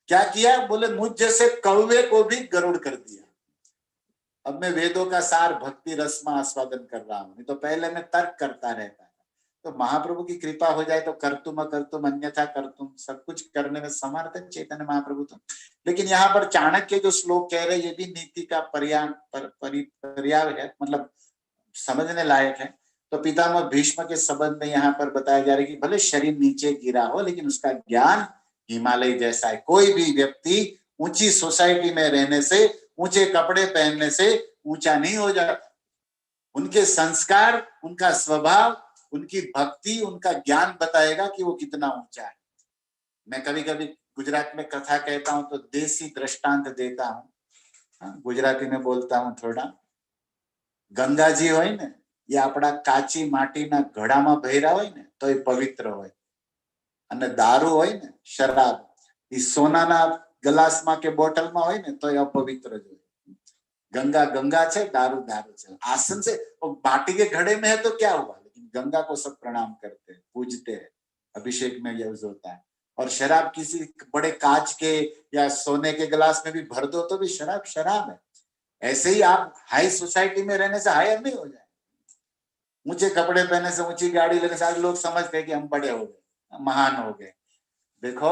क्या किया, बोले मुझ जैसे कौवे को भी गरुड़ कर दिया। अब मैं वेदों का सार भक्ति रस में आस्वादन कर रहा हूं, नहीं तो पहले मैं तर्क करता रहता था। तो महाप्रभु की कृपा हो जाए तो कर्तुम अकर्तुम अन्यथा कर्तुम, सब कुछ करने में समर्थ है चैतन्य महाप्रभु तो। लेकिन यहाँ पर चाणक्य जो श्लोक कह रहे ये भी नीति का पर्याय है, मतलब समझने लायक है। तो पितामह भीष्म के संबंध में यहाँ पर बताया जा रहा है कि भले शरीर नीचे गिरा हो लेकिन उसका ज्ञान हिमालय जैसा है। कोई भी व्यक्ति ऊंची सोसाइटी में रहने से, ऊंचे कपड़े पहनने से ऊंचा नहीं हो जाता। उनके संस्कार, उनका स्वभाव, उनकी भक्ति, उनका ज्ञान बताएगा कि वो कितना ऊंचा है। मैं कभी कभी गुजरात में कथा कहता हूं तो देसी दृष्टांत देता हूं, गुजराती में बोलता हूं थोड़ा। गंगाजी होय ने ये आपड़ा काची माटीना घड़ामां भर्या होय ने तो ये पवित्र होय, अने दारू होय ने शराब ई सोनाना ग्लासमां के बोटलमां होय ने तो ये अपवित्र ज होय। गंगा गंगा छे, दारू दारू छे। आसन से माटी के घड़े में है तो क्या हुआ, लेकिन गंगा को सब प्रणाम करते हैं, पूजते हैं, अभिषेक में यूज होता है। और शराब किसी बड़े कांच के या सोने के गिलास में भी भर दो तो भी शराब शराब है। ऐसे ही आप हाई सोसाइटी में रहने से हायर नहीं हो जाए, ऊंचे कपड़े पहने से, ऊंची गाड़ी लेने से आज लोग समझते हैं कि हम बड़े हो गए, महान हो गए। देखो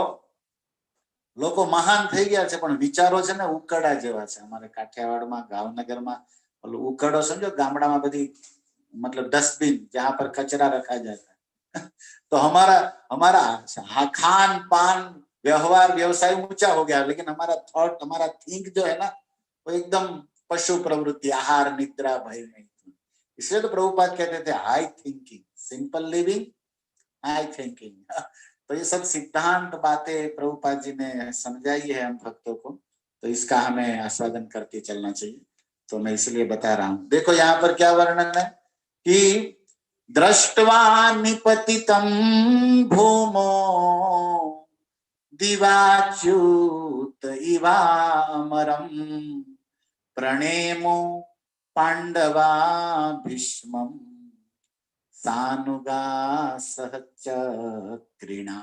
लोग महान થઈ ગયા છે પણ વિચારો છે ને ઉકરડા જેવા છે। અમારે કાઠિયાવાડમાં ભાવનગરમાં ઓલું ઉકરડો સમજો, ગામડામાં બધી मतलब डस्टबिन जहां पर कचरा रखा जाता है तो हमारा हमारा खान पान व्यवहार व्यवसाय ऊंचा हो गया, लेकिन हमारा थॉट, हमारा थिंक जो है ना वो एकदम पशु प्रवृत्ति, आहार निद्रा भय नहीं। इसलिए तो प्रभुपाद कहते थे high thinking simple living high thinking. तो ये सब सिद्धांत बातें प्रभुपाद जी ने समझाई है हम भक्तों को, तो इसका हमें आस्वादन करके चलना चाहिए। तो मैं इसलिए बता रहा हूं। देखो यहाँ पर क्या वर्णन है कि दृष्ट्वा निपतितं भूमो दिवाच्युत इवामरं प्रणेमो पांडवा भीष्मं सानुगा सहचक्रिणा।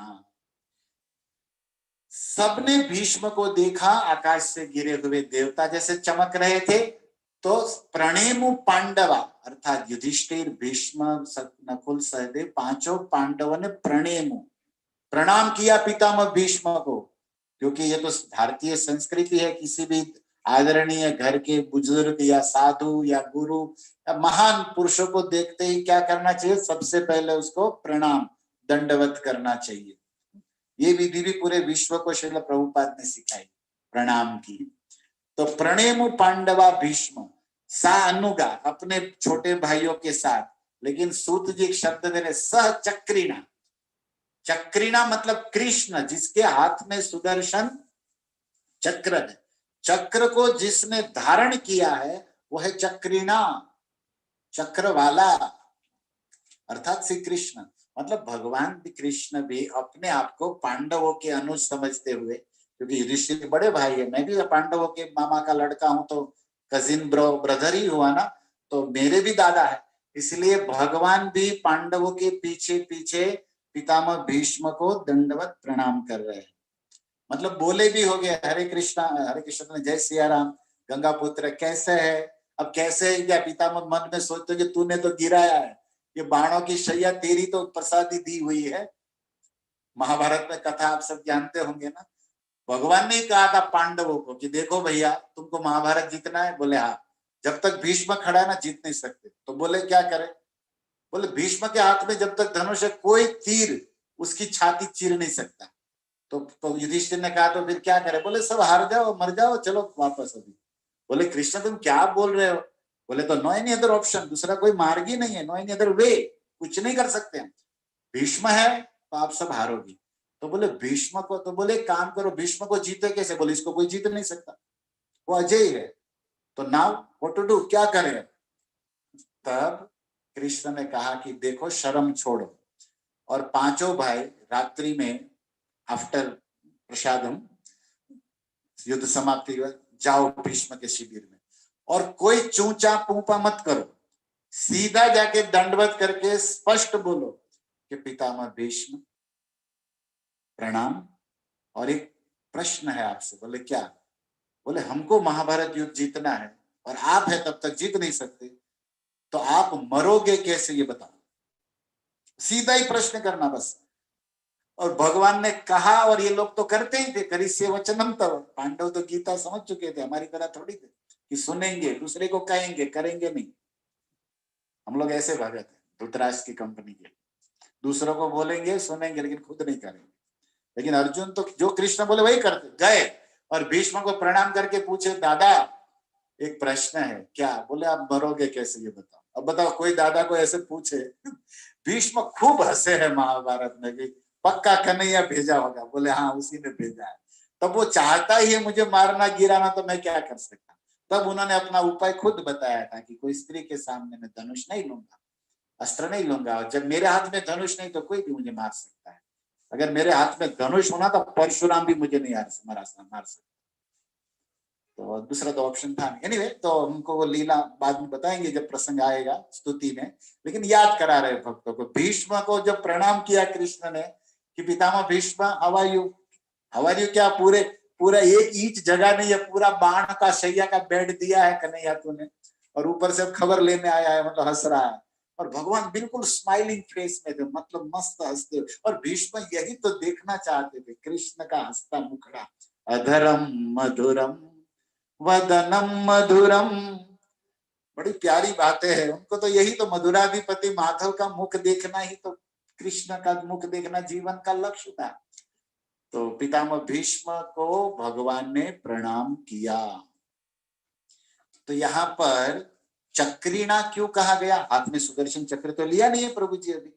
सबने भीष्म को देखा, आकाश से गिरे हुए देवता जैसे चमक रहे थे। तो प्रणेमु पांडवा अर्थात युधिष्ठिर, भीष्म, नकुल, सहदेव पांचों पांडवों ने प्रणेमु प्रणाम किया पितामह भीष्म को, क्योंकि ये तो भारतीय संस्कृति है। किसी भी आदरणीय घर के बुजुर्ग या साधु या गुरु या महान पुरुषों को देखते ही क्या करना चाहिए, सबसे पहले उसको प्रणाम दंडवत करना चाहिए। ये विधि भी पूरे विश्व को श्रील प्रभुपाद ने सिखाई, प्रणाम की। तो प्रणेमु पांडवा भीष्म, सा अनुगा अपने छोटे भाइयों के साथ। लेकिन सूत जी एक शब्द दे रहे सह चक्रिणा। चक्रिणा मतलब कृष्ण, जिसके हाथ में सुदर्शन चक्र है। चक्र को जिसने धारण किया है वो है चक्रिणा, चक्र वाला, अर्थात श्री कृष्ण। मतलब भगवान कृष्ण भी अपने आप को पांडवों के अनुज समझते हुए, क्योंकि युधिष्ठिर बड़े भाई है, मैं भी पांडवों के मामा का लड़का हूं तो कजिन ब्रदर ही हुआ ना, तो मेरे भी दादा है। इसलिए भगवान भी पांडवों के पीछे पीछे पितामह भीष्म को दंडवत प्रणाम कर रहे हैं। मतलब बोले भी हो गए हरे कृष्ण जय सिया राम, गंगा पुत्र कैसे है। अब कैसे है क्या, पितामह मन में सोचते कि तूने तो गिराया है, ये बाणों की शैया तेरी तो प्रसादी दी हुई है। महाभारत में कथा आप सब जानते होंगे ना। भगवान ने कहा था पांडवों को कि देखो भैया तुमको महाभारत जीतना है, बोले हाँ, जब तक भीष्म खड़ा है ना जीत नहीं सकते। तो बोले क्या करें, बोले भीष्म के हाथ में जब तक धनुष है कोई तीर उसकी छाती चीर नहीं सकता। तो युधिष्ठिर ने कहा तो फिर क्या करे? बोले सब हार जाओ, मर जाओ, चलो वापस अभी। बोले कृष्ण तुम क्या बोल रहे हो? बोले तो नो एनी अदर ऑप्शन, दूसरा कोई मार्ग ही नहीं है, नो एनी अदर वे, कुछ नहीं कर सकते हम। भीष्म है तो आप सब हारोगे। तो बोले भीष्म को, तो बोले काम करो, भीष्म को जीते कैसे? बोले इसको कोई जीत नहीं सकता, वो अजय है। तो नाउ व्हाट टू डू, क्या करें? तब कृष्ण ने कहा कि देखो शर्म छोड़ो, और पांचों भाई रात्रि में आफ्टर प्रसादम, युद्ध समाप्ति हुआ, जाओ भीष्म के शिविर में, और कोई चूचा पूपा मत करो, सीधा जाके दंडवत करके स्पष्ट बोलो कि पितामह भीष्म प्रणाम, और एक प्रश्न है आपसे। बोले क्या? बोले हमको महाभारत युद्ध जीतना है और आप है तब तक जीत नहीं सकते, तो आप मरोगे कैसे ये बताओ। सीधा ही प्रश्न करना बस। और भगवान ने कहा, और ये लोग तो करते ही थे, करिष्ये वचनम तव। पांडव तो गीता समझ चुके थे, हमारी तरह थोड़ी थे कि सुनेंगे, दूसरे को कहेंगे, करेंगे नहीं। हम लोग ऐसे भगत हैं धृतराष्ट्र की कंपनी के, दूसरों को बोलेंगे सुनेंगे लेकिन खुद नहीं करेंगे। लेकिन अर्जुन तो जो कृष्ण बोले वही करते गए, और भीष्म को प्रणाम करके पूछे दादा एक प्रश्न है। क्या? बोले आप मरोगे कैसे ये बताओ। अब बताओ कोई दादा को ऐसे पूछे। भीष्म खूब हंसे हैं महाभारत में कि पक्का कन्हैया भेजा होगा। बोले हाँ उसी ने भेजा है। तब वो चाहता ही है मुझे मारना गिराना, तो मैं क्या कर सकता। तब उन्होंने अपना उपाय खुद बताया था कि कोई स्त्री के सामने मैं धनुष नहीं लूंगा, अस्त्र नहीं लूंगा, और जब मेरे हाथ में धनुष नहीं तो कोई भी मुझे मार सकता है। अगर मेरे हाथ में धनुष होना तो परशुराम भी मुझे नहीं मार सकता। तो दूसरा तो ऑप्शन था नहीं। एनीवे, तो हमको वो लीला बाद में बताएंगे जब प्रसंग आएगा स्तुति में। लेकिन याद करा रहे भक्तों को, भीष्म को जब प्रणाम किया कृष्ण ने कि Pitamah Bhishma how are you, how are you, क्या पूरे पूरा एक ईंच जगह नहीं है, पूरा बाण का शैया का बेड दिया है कन्हैया तूने, और ऊपर से खबर लेने आया है, मतलब हंस रहा है। और भगवान बिल्कुल स्माइलिंग फेस में थे, मतलब मस्त हंसते। और भीष्म यही तो देखना चाहते थे, कृष्ण का हंसता मुखड़ा, अधरम मधुरम वदनम मधुरम। बड़ी प्यारी बातें हैं, उनको तो यही तो मधुराधिपति माधव का मुख देखना ही तो, कृष्ण का मुख देखना जीवन का लक्ष्य था। तो पितामह भीष्म को भगवान ने प्रणाम किया। तो यहाँ पर चक्रिणा क्यों कहा गया? हाथ में सुदर्शन चक्र तो लिया नहीं है प्रभु जी अभी,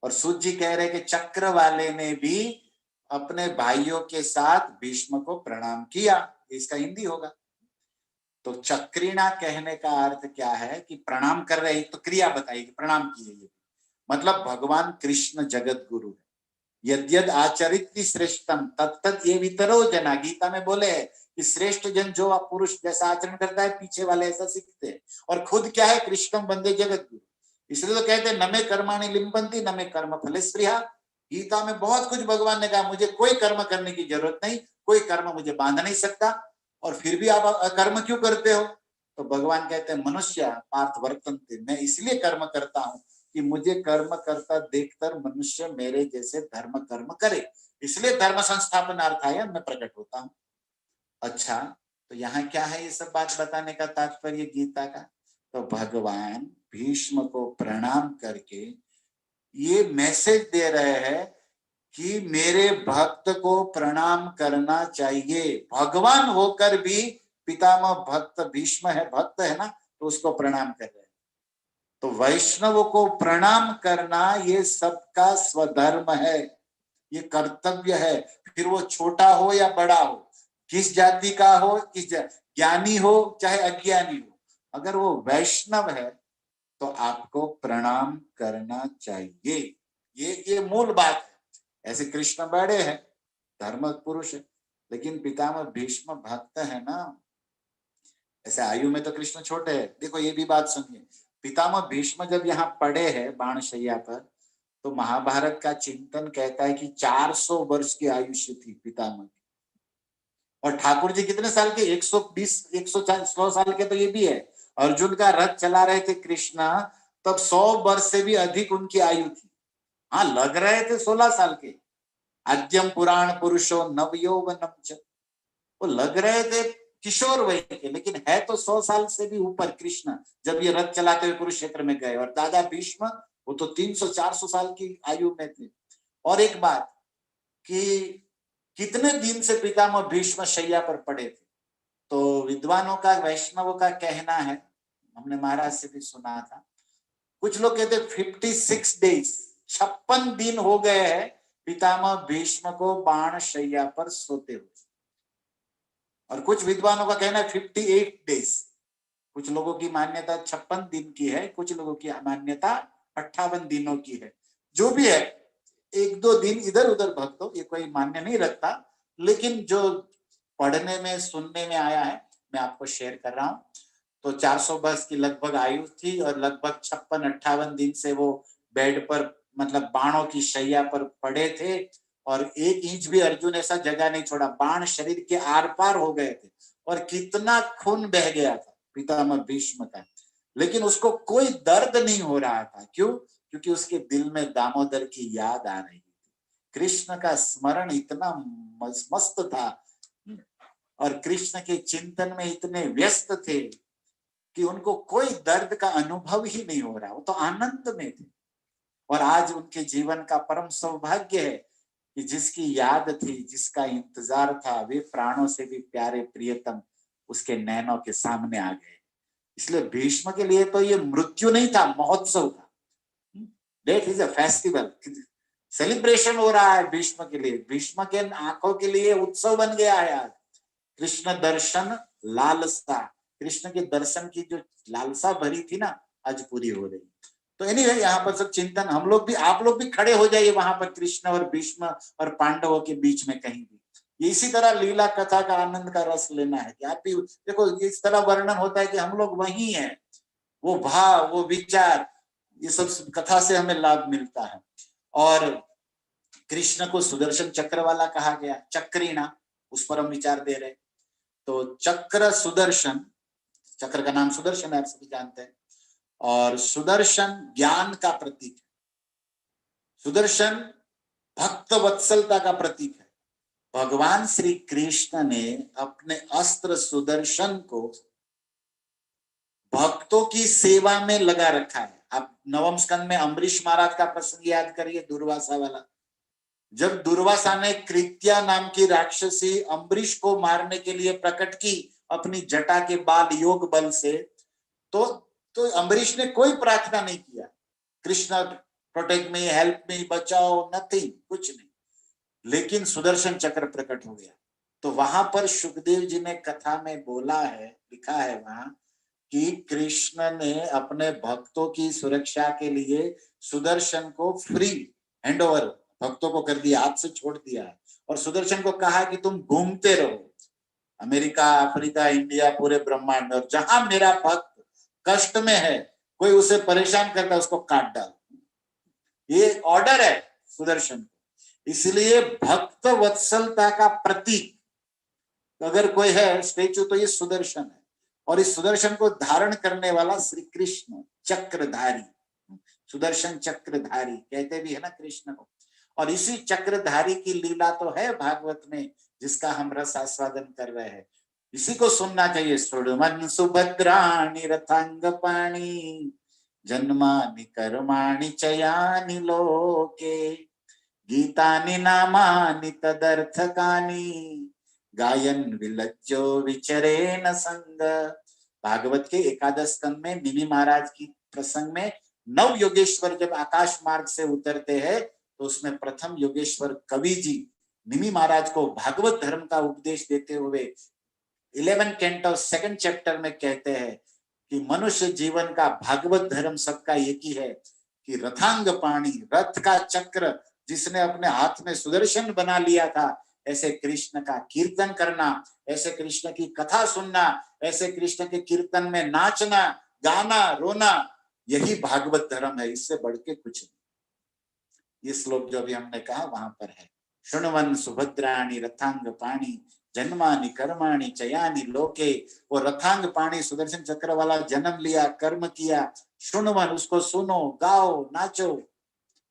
और सूत जी कह रहे कि चक्र वाले ने भी अपने भाइयों के साथ भीष्म को प्रणाम किया, इसका हिंदी होगा। तो चक्रिणा कहने का अर्थ क्या है कि प्रणाम कर रहे, तो क्रिया बताइए कि प्रणाम किए, ये मतलब भगवान कृष्ण जगत गुरु है। यद्यद आचरित श्रेष्ठम तत्तद ये वितरो जना, गीता में बोले कि श्रेष्ठ जन जो पुरुष जैसा आचरण करता है पीछे वाले ऐसा सीखते हैं। और खुद क्या है? कृष्णम बंदे जगत गुरु। इसलिए तो कहते हैं न मे कर्माणि लिम्पन्ति न मे कर्म फले स्पृहा। गीता में बहुत कुछ भगवान ने कहा, मुझे कोई कर्म करने की जरूरत नहीं, कोई कर्म मुझे बांध नहीं सकता, और फिर भी आप कर्म क्यों करते हो? तो भगवान कहते हैं मनुष्य पार्थ वर्तन्ते, मैं इसलिए कर्म करता हूं कि मुझे कर्म करता देखकर मनुष्य मेरे जैसे धर्म कर्म करे, इसलिए धर्म संस्थापनार्थाय मैं प्रकट होता हूं। अच्छा, तो यहाँ क्या है ये सब बात बताने का तात्पर्य गीता का? तो भगवान भीष्म को प्रणाम करके ये मैसेज दे रहे हैं कि मेरे भक्त को प्रणाम करना चाहिए। भगवान होकर भी पितामह भक्त भीष्म है, भक्त है ना, तो उसको प्रणाम कर रहे हैं। तो वैष्णव को प्रणाम करना ये सबका स्वधर्म है, ये कर्तव्य है। फिर वो छोटा हो या बड़ा हो, किस जाति का हो, ज्ञानी हो चाहे अज्ञानी हो, अगर वो वैष्णव है तो आपको प्रणाम करना चाहिए। ये मूल बात है। ऐसे कृष्ण बड़े हैं, धर्म पुरुष है, लेकिन पितामह भीष्म भक्त है ना। ऐसे आयु में तो कृष्ण छोटे हैं। देखो ये भी बात सुनिए, पितामह भीष्म जब यहाँ पड़े हैं बाणशैया पर, तो महाभारत का चिंतन कहता है कि 400 वर्ष की आयुष्य थी पितामह की। और ठाकुर जी कितने साल के? 120 100 साल के तो ये भी है। अर्जुन का रथ चला रहे थे कृष्णा, तब 100 वर्ष से भी अधिक उनकी आयु थी। हाँ लग रहे थे 16 साल के। आद्यम पुराण पुरुषो नव यौवनम च, वो लग रहे थे किशोर वय के, लेकिन है तो 100 साल से भी ऊपर कृष्ण जब ये रथ चलाते हुए कुरुक्षेत्र में गए। और दादा भीष्म वो तो 300 400 साल की आयु में थे। और एक बात कि कितने दिन से पितामह भीष्म शैया पर पड़े थे। तो विद्वानों का, वैष्णवों का कहना है, हमने महाराज से भी सुना था, कुछ लोग कहते 56 डेज, 56 दिन हो गए हैं पितामह भीष्म को बाण शैया पर सोते हुए। और कुछ विद्वानों का कहना है 58 डेज। कुछ लोगों की मान्यता 56 दिन की है, कुछ लोगों की मान्यता 58 दिनों की है। जो भी है, एक दो दिन इधर उधर भक्तों, ये कोई मान्य नहीं रखता, लेकिन जो पढ़ने में सुनने में आया है मैं आपको शेयर कर रहा हूं। तो 400 वर्ष की लगभग आयु थी और लगभग 56-58 दिन से वो बेड पर, मतलब बाणों की शैया पर पड़े थे, और 1 इंच भी अर्जुन ऐसा जगह नहीं छोड़ा, बाण शरीर के आर पार हो गए थे और कितना खून बह गया था पितामह भीष्म का, लेकिन उसको कोई दर्द नहीं हो रहा था। क्यों? क्योंकि उसके दिल में दामोदर की याद आ रही थी, कृष्ण का स्मरण इतना मस्त था और कृष्ण के चिंतन में इतने व्यस्त थे कि उनको कोई दर्द का अनुभव ही नहीं हो रहा, वो तो आनंद में थे। और आज उनके जीवन का परम सौभाग्य है कि जिसकी याद थी, जिसका इंतजार था, वे प्राणों से भी प्यारे प्रियतम उसके नैनों के सामने आ गए। इसलिए भीष्म के लिए तो ये मृत्यु नहीं था, महोत्सव था। Death is a festival, celebration हो रहा है भीष्म के लिए, भीष्म के आंखों के लिए उत्सव बन गया है आज। कृष्ण दर्शन लालसा, कृष्ण के दर्शन की जो लालसा भरी थी ना, आज पूरी हो रही। तो एनीवे, यहाँ पर सब चिंतन, हम लोग भी, आप लोग भी खड़े हो जाइए वहां पर कृष्ण और भीष्म और पांडवों के बीच में कहीं भी। ये इसी तरह लीला कथा का आनंद का रस लेना है कि आप भी देखो, इस तरह वर्णन होता है कि हम लोग वही हैं, वो भाव, वो विचार, ये सब कथा से हमें लाभ मिलता है। और कृष्ण को सुदर्शन चक्र वाला कहा गया, चक्रीणा, उस पर हम विचार दे रहे। तो चक्र सुदर्शन, चक्र का नाम सुदर्शन है, आप सभी जानते हैं, और सुदर्शन ज्ञान का प्रतीक है, सुदर्शन भक्त वत्सलता का प्रतीक है। भगवान श्री कृष्ण ने अपने अस्त्र सुदर्शन को भक्तों की सेवा में लगा रखा है। आप नवम स्कंद में अम्बरीश महाराज का प्रसंग याद करिए, दुर्वासा वाला। जब दुर्वासा ने कृत्या नाम की राक्षसी अम्बरीश को मारने के लिए प्रकट की अपनी जटा के बाल योग बल से, तो अम्बरीश ने कोई प्रार्थना नहीं किया, Krishna protect me, help me, बचाओ, नथिंग, कुछ नहीं, लेकिन सुदर्शन चक्र प्रकट हो गया। तो वहां पर सुखदेव जी ने कथा में बोला है, लिखा है वहां, कि कृष्ण ने अपने भक्तों की सुरक्षा के लिए सुदर्शन को फ्री हैंड ओवर भक्तों को कर दिया, हाथ से छोड़ दिया है, और सुदर्शन को कहा कि तुम घूमते रहो अमेरिका, अफ्रीका, इंडिया, पूरे ब्रह्मांड, और जहां मेरा भक्त कष्ट में है, कोई उसे परेशान करता है, उसको काट डाल। ये ऑर्डर है सुदर्शन। इसलिए भक्त वत्सलता का प्रतीक अगर कोई है स्टेचू, तो ये सुदर्शन है, और इस सुदर्शन को धारण करने वाला श्री कृष्ण चक्रधारी, सुदर्शन चक्रधारी कहते भी है ना कृष्ण को। और इसी चक्रधारी की लीला तो है भागवत में, जिसका हम रस आस्वादन कर रहे हैं, इसी को सुनना चाहिए। सुडमन सुभद्राणि रथांग पाणी, जन्मानि कर्माणि चयानि लोके, गीतानि नामानि तदर्थकानि, गायन विलज्जो विचरेण संग। भागवत के एकादश स्कंद में निमि महाराज की प्रसंग में 9 योगेश्वर जब आकाश मार्ग से उतरते हैं, तो उसमें प्रथम योगेश्वर कवि जी निमि महाराज को भागवत धर्म का उपदेश देते हुए 11 कैंटो 2nd चैप्टर में कहते हैं कि मनुष्य जीवन का भागवत धर्म सबका एक ही है कि रथांग पाणी, रथ का चक्र जिसने अपने हाथ में सुदर्शन बना लिया था, ऐसे कृष्ण का कीर्तन करना, ऐसे कृष्ण की कथा सुनना, ऐसे कृष्ण के कीर्तन में नाचना, गाना, रोना, यही भागवत धर्म है, इससे बढ़ के कुछ नहीं। ये श्लोक जो अभी हमने कहा वहां पर है, शुण्वन सुभद्राणि रथांग पाणी, जन्मानि कर्माणि चयानि लोके। वो रथांग पाणी सुदर्शन चक्र वाला जन्म लिया, कर्म किया, शुण्वन, उसको सुनो, गाओ, नाचो,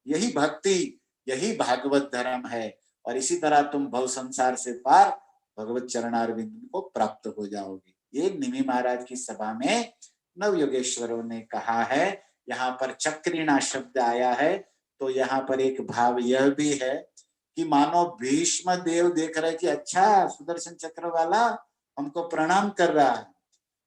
यही भक्ति, यही भागवत धर्म है। और इसी तरह तुम भव संसार से पार भगवत चरणारविंद को प्राप्त हो जाओगे। ये निमि महाराज की सभा में नव योगेश्वरों ने कहा है। यहाँ पर चक्रीणा शब्द आया है, तो यहाँ पर एक भाव यह भी है कि मानो भीष्म देव देख रहे कि अच्छा सुदर्शन चक्र वाला हमको प्रणाम कर रहा है,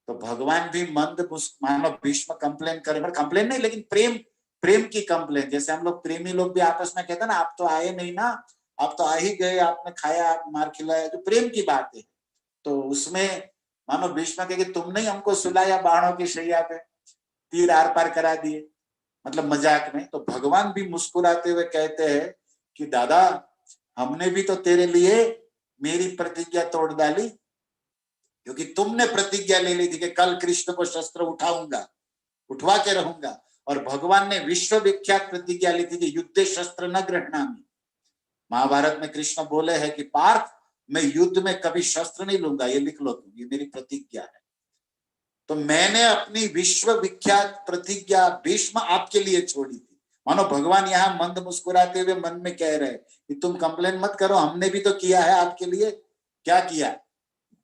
तो भगवान भी मंद मानो भीष्म कंप्लेन करे, पर कंप्लेन नहीं लेकिन प्रेम प्रेम की कंप्लेन, जैसे हम लोग प्रेमी लोग भी आपस में कहते हैं ना, आप तो आए नहीं ना, आप तो आ ही गए, आपने खाया, आप मार खिलाया, जो प्रेम की बात है। तो उसमें मानो भीष्म कहे कि तुमने ही हमको सुलाया बाणों की शैया पे, तीर आर पार करा दिए, मतलब मजाक में। तो भगवान भी मुस्कुराते हुए कहते हैं कि दादा हमने भी तो तेरे लिए मेरी प्रतिज्ञा तोड़ डाली, क्योंकि तुमने प्रतिज्ञा ले ली थी कि कल कृष्ण को शस्त्र उठाऊंगा, उठवा के रहूंगा, और भगवान ने विश्व विख्यात प्रतिज्ञा ली थी कि युद्ध शस्त्र न गृह्णामि। महाभारत में कृष्ण बोले हैं कि पार्थ मैं युद्ध में कभी शस्त्र नहीं लूंगा, ये लिख लो तुम, ये मेरी प्रतिज्ञा है। तो मैंने अपनी विश्व विख्यात प्रतिज्ञा भीष्म आपके लिए छोड़ी थी। मानो भगवान यहाँ मंद मुस्कुराते हुए मन में कह रहे कि तुम कंप्लेन मत करो, हमने भी तो किया है आपके लिए। क्या किया?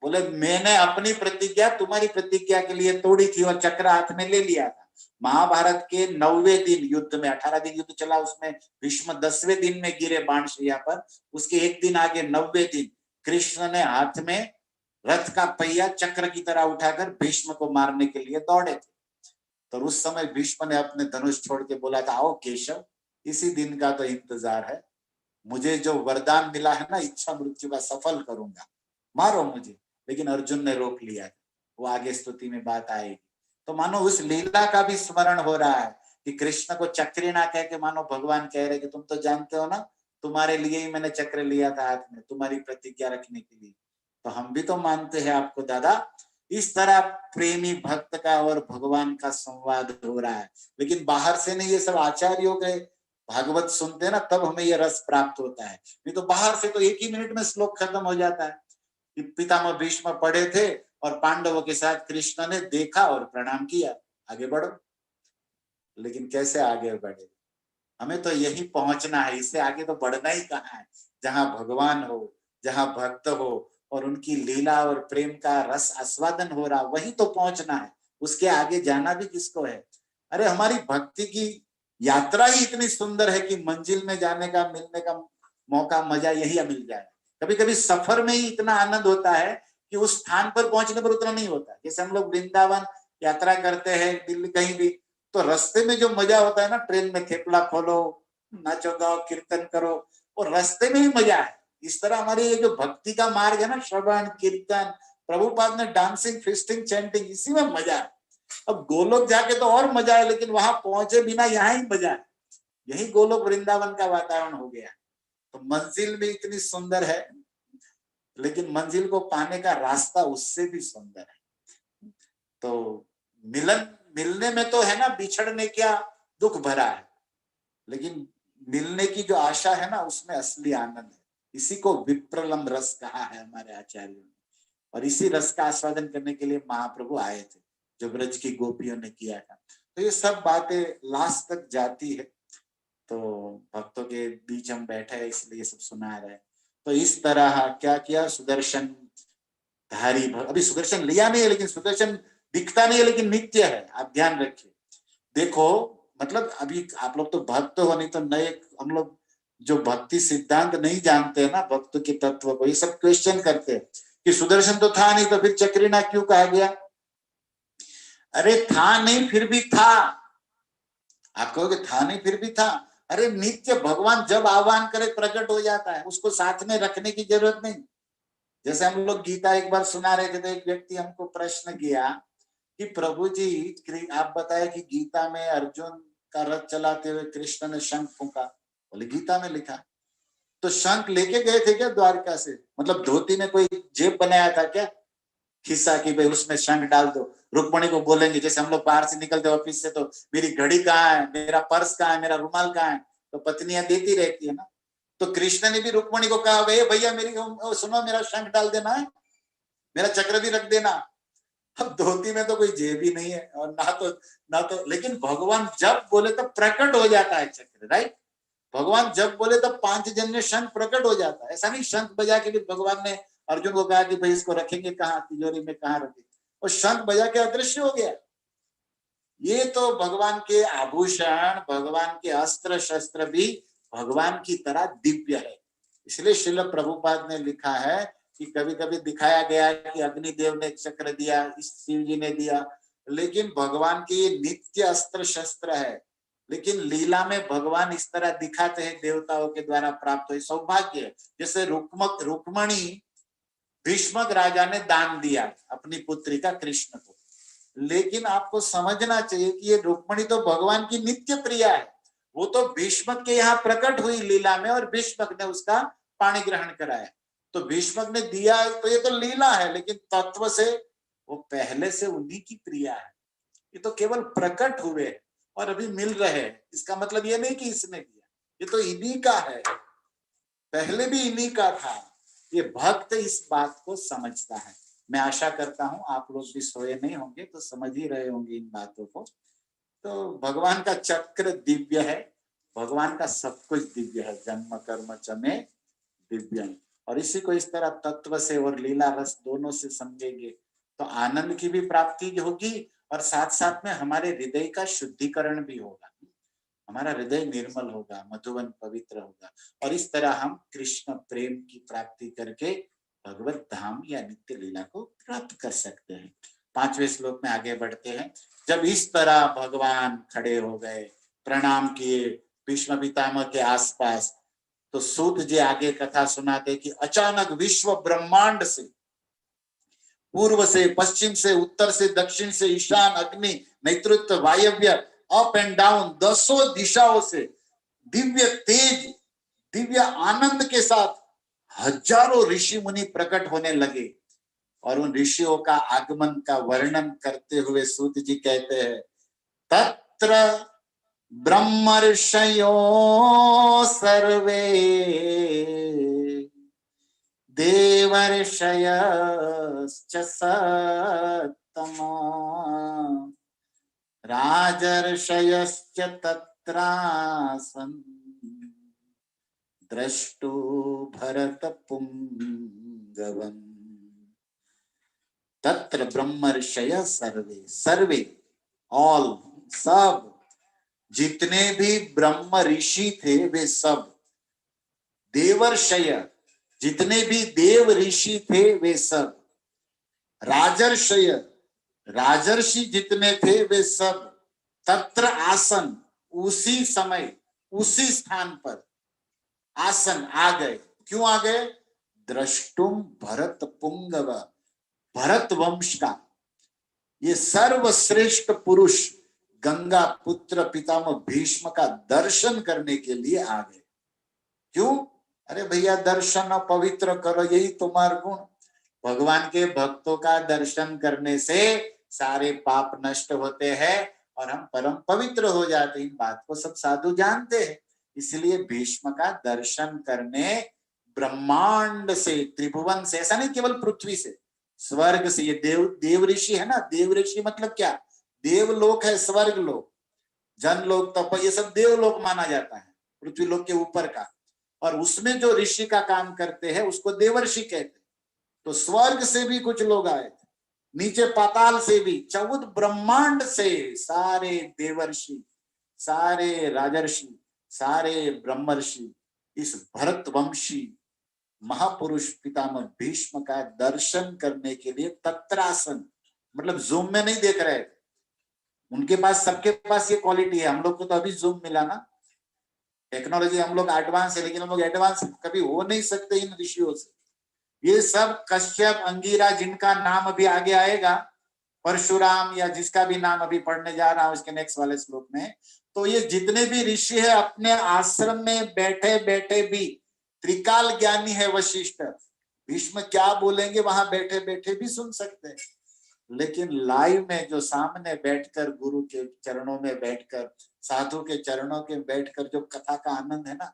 बोले मैंने अपनी प्रतिज्ञा तुम्हारी प्रतिज्ञा के लिए तोड़ी थी और चक्र हाथ में ले लिया था। महाभारत के 9वें दिन युद्ध में, 18 दिन युद्ध चला, उसमें भीष्म 10वें दिन में गिरे बाणशैया पर, उसके एक दिन आगे 9वें दिन कृष्ण ने हाथ में रथ का पहिया चक्र की तरह उठाकर भीष्म को मारने के लिए दौड़े थे। तो उस समय भीष्म ने अपने धनुष छोड़ के बोला था, आओ केशव, इसी दिन का तो इंतजार है, मुझे जो वरदान मिला है ना इच्छा मृत्यु का, सफल करूंगा, मारो मुझे। लेकिन अर्जुन ने रोक लिया, वो आगे स्तुति में बात आएगी। तो मानो उस लीला का भी स्मरण हो रहा है कि कृष्ण को चक्री ना कह के मानो भगवान कह रहे कि तुम तो जानते हो ना, तुम्हारे लिए ही मैंने चक्र लिया था हाथ में, तुम्हारी प्रतिज्ञा रखने के लिए। तो हम भी तो मानते हैं आपको दादा। इस तरह प्रेमी भक्त का और भगवान का संवाद हो रहा है। लेकिन बाहर से नहीं, ये सब आचार्यों के भागवत सुनते हैं ना, तब हमें ये रस प्राप्त होता है। नहीं तो बाहर से तो एक ही मिनट में श्लोक खत्म हो जाता है कि पितामह भीष्म पढ़े थे और पांडवों के साथ कृष्ण ने देखा और प्रणाम किया, आगे बढ़ो। लेकिन कैसे आगे बढ़े? हमें तो यही पहुंचना है, इससे आगे तो बढ़ना ही कहाँ है। जहां भगवान हो, जहां भक्त हो और उनकी लीला और प्रेम का रस आस्वादन हो रहा, वही तो पहुंचना है। उसके आगे जाना भी किसको है? अरे हमारी भक्ति की यात्रा ही इतनी सुंदर है कि मंजिल में जाने का, मिलने का मौका, मजा यही मिल जाए। कभी कभी सफर में ही इतना आनंद होता है कि उस स्थान पर पहुंचने पर उतना नहीं होता। जैसे हम लोग वृंदावन यात्रा करते हैं, दिल्ली कहीं भी, तो रास्ते में जो मजा होता है ना, ट्रेन में थेपला खोलो, नाचो गाओ कीर्तन करो, और रास्ते में ही मजा है। इस तरह हमारी ये जो भक्ति का मार्ग है ना, श्रवण कीर्तन, प्रभुपाद ने डांसिंग फिस्टिंग चैंटिंग, इसी में मजा है। अब गोलोक जाके तो और मजा है, लेकिन वहां पहुंचे बिना यहाँ ही मजा है। यही गोलोक वृंदावन का वातावरण हो गया। तो मंजिल भी इतनी सुंदर है, लेकिन मंजिल को पाने का रास्ता उससे भी सुंदर है। तो मिलन, मिलने में तो है ना, बिछड़ने क्या दुख भरा है, लेकिन मिलने की जो आशा है ना, उसमें असली आनंद है। इसी को विप्रलम रस कहा है हमारे आचार्यों ने, और इसी रस का आस्वादन करने के लिए महाप्रभु आए थे, जो ब्रज की गोपियों ने किया था। तो ये सब बातें लास्ट तक जाती है। तो भक्तों के बीच हम बैठे हैं, इसलिए सब सुना रहे। तो इस तरह क्या किया सुदर्शन धारी, अभी सुदर्शन लिया नहीं है, लेकिन सुदर्शन दिखता नहीं है, लेकिन नित्य है, आप ध्यान रखिए। देखो, मतलब अभी आप लोग तो भक्त हो, नहीं तो नए हम लोग जो भक्ति सिद्धांत नहीं जानते हैं ना, भक्त के तत्व को, ये सब क्वेश्चन करते हैं कि सुदर्शन तो था नहीं, तो फिर चक्रीना क्यों कहा गया? अरे था नहीं फिर भी था। आप कहोगे था नहीं फिर भी था, अरे नित्य भगवान जब आह्वान करे प्रकट हो जाता है, उसको साथ में रखने की जरूरत नहीं। जैसे हम लोग गीता एक बार सुना रहे थे, तो एक व्यक्ति हमको प्रश्न किया कि प्रभु जी आप बताए कि गीता में अर्जुन का रथ चलाते हुए कृष्ण ने शंख फूंका। बोले गीता में लिखा। तो शंख लेके गए थे क्या द्वारका से? मतलब धोती में कोई जेब बनाया था क्या, खिस्सा कि भाई उसमें शंख डाल दो? रुक्मणी को बोलेंगे, जैसे हम लोग बाहर से निकलते ऑफिस से, तो मेरी घड़ी कहाँ है, मेरा पर्स कहाँ है, मेरा रुमाल कहाँ है, तो पत्नियां देती रहती है ना। तो कृष्ण ने भी रुक्मणी को कहा, भैया मेरी सुनो, मेरा शंख डाल देना है, मेरा चक्र भी रख देना। अब धोती में तो कोई जेब ही नहीं है, और ना तो लेकिन भगवान जब बोले तब प्रकट हो जाता है चक्र, राइट? भगवान जब बोले तब 5 जन्य शंख प्रकट हो जाता है। ऐसा नहीं शंख बजा के भी भगवान ने अर्जुन को कहा कि भाई इसको रखेंगे कहाँ, तिजोरी में कहाँ रखेंगे, और शंख बजा के अदृश्य हो गया। ये तो भगवान के आभूषण, भगवान के अस्त्र शस्त्र भी भगवान की तरह दिव्य है। इसलिए श्रील प्रभुपाद ने लिखा है कि कभी कभी दिखाया गया है कि अग्निदेव ने चक्र दिया, इस शिव जी ने दिया, लेकिन भगवान के ये नित्य अस्त्र शस्त्र है। लेकिन लीला में भगवान इस तरह दिखाते हैं, देवताओं के द्वारा प्राप्त हुए सौभाग्य है। जैसे रुक्मणी भीष्मक राजा ने दान दिया अपनी पुत्री का कृष्ण को, लेकिन आपको समझना चाहिए कि ये रुक्मणी तो भगवान की नित्य प्रिया है। वो तो भीष्मक के यहाँ प्रकट हुई लीला में और भीष्मक ने उसका पाणी ग्रहण कराया। तो भीष्मक ने दिया तो ये तो लीला है, लेकिन तत्व से वो पहले से उन्हीं की प्रिया है। ये तो केवल प्रकट हुए और अभी मिल रहे हैं। इसका मतलब ये नहीं कि इसने दिया, ये तो इन्हीं का है, पहले भी इन्हीं का था। ये भक्त इस बात को समझता है। मैं आशा करता हूं आप लोग भी सोए नहीं होंगे तो समझ ही रहे होंगे इन बातों को। तो भगवान का चक्र दिव्य है, भगवान का सब कुछ दिव्य है। जन्म कर्म चमे दिव्य, और इसी को इस तरह तत्व से और लीला रस दोनों से समझेंगे तो आनंद की भी प्राप्ति होगी और साथ साथ में हमारे हृदय का शुद्धिकरण भी होगा। हमारा हृदय निर्मल होगा, मधुवन पवित्र होगा, और इस तरह हम कृष्ण प्रेम की प्राप्ति करके भगवत धाम या नित्य लीला को प्राप्त कर सकते हैं। 5वें श्लोक में आगे बढ़ते हैं। जब इस तरह भगवान खड़े हो गए, प्रणाम किए भीष्म पितामह के आसपास, तो सूत जी आगे कथा सुनाते कि अचानक विश्व ब्रह्मांड से, पूर्व से, पश्चिम से, उत्तर से, दक्षिण से, ईशान, अग्नि, नेतृत्व, वायव्य, अप एंड डाउन, 10 दिशाओं से दिव्य तेज, दिव्य आनंद के साथ हजारों ऋषि मुनि प्रकट होने लगे। और उन ऋषियों का आगमन का वर्णन करते हुए सूत जी कहते हैं, तत्र ब्रह्मर्षयो सर्वे देवर्षयश्च सत्तमा राजर्षयश्च तत्रासन् द्रष्टु भरतपुंगवम्। तत्र ब्रह्मर्षय सर्वे, सर्वे ऑल, सब, जितने भी ब्रह्म ऋषि थे वे सब, देवर्षय, जितने भी देव ऋषि थे वे सब, राजर्षय, राजर्षि जितने थे वे सब, तत्र आसन, उसी समय उसी स्थान पर आसन आ गए। क्यों आ गए? द्रष्टुम भरत पुंगव, भरत वंश का ये सर्वश्रेष्ठ पुरुष गंगा पुत्र पितामह भीष्म का दर्शन करने के लिए आ गए। क्यों? अरे भैया दर्शन पवित्र करो, यही तुम्हारा गुण। भगवान के भक्तों का दर्शन करने से सारे पाप नष्ट होते हैं और हम परम पवित्र हो जाते हैं। इन बात को सब साधु जानते हैं। इसलिए भीष्म का दर्शन करने ब्रह्मांड से, त्रिभुवन से, ऐसा नहीं केवल पृथ्वी से, स्वर्ग से, ये देव ऋषि है ना। देव ऋषि मतलब क्या? देवलोक है, स्वर्ग लोक, जन लोक, तप, ये सब देवलोक माना जाता है, पृथ्वी लोक के ऊपर का। और उसमें जो ऋषि का काम करते हैं उसको देवर्षि कहते हैं। तो स्वर्ग से भी कुछ लोग आए थे, नीचे पाताल से भी, 14 ब्रह्मांड से सारे देवर्षि, सारे राजर्षि, सारे ब्रह्मर्षि इस भरतवंशी महापुरुष पितामह भीष्म का दर्शन करने के लिए तत्रासन, मतलब जूम में नहीं देख रहे थे। उनके पास, सबके पास ये क्वालिटी है। हम लोग को तो अभी जूम मिला ना, टेक्नोलॉजी हम लोग एडवांस है, लेकिन हम लोग एडवांस कभी हो नहीं सकते इन ऋषियों से। ये सब कश्यप, अंगिरा, जिनका नाम अभी आगे आएगा, परशुराम या जिसका भी नाम अभी पढ़ने जा रहा हूं उसके नेक्स्ट वाले श्लोक में, तो ये जितने भी ऋषि है अपने आश्रम में बैठे बैठे भी, त्रिकाल ज्ञानी है वशिष्ठ, भीष्म क्या बोलेंगे वहां बैठे बैठे भी सुन सकते हैं। लेकिन लाइव में जो सामने बैठकर गुरु के चरणों में बैठकर, साधु के चरणों के बैठकर जो कथा का आनंद है ना,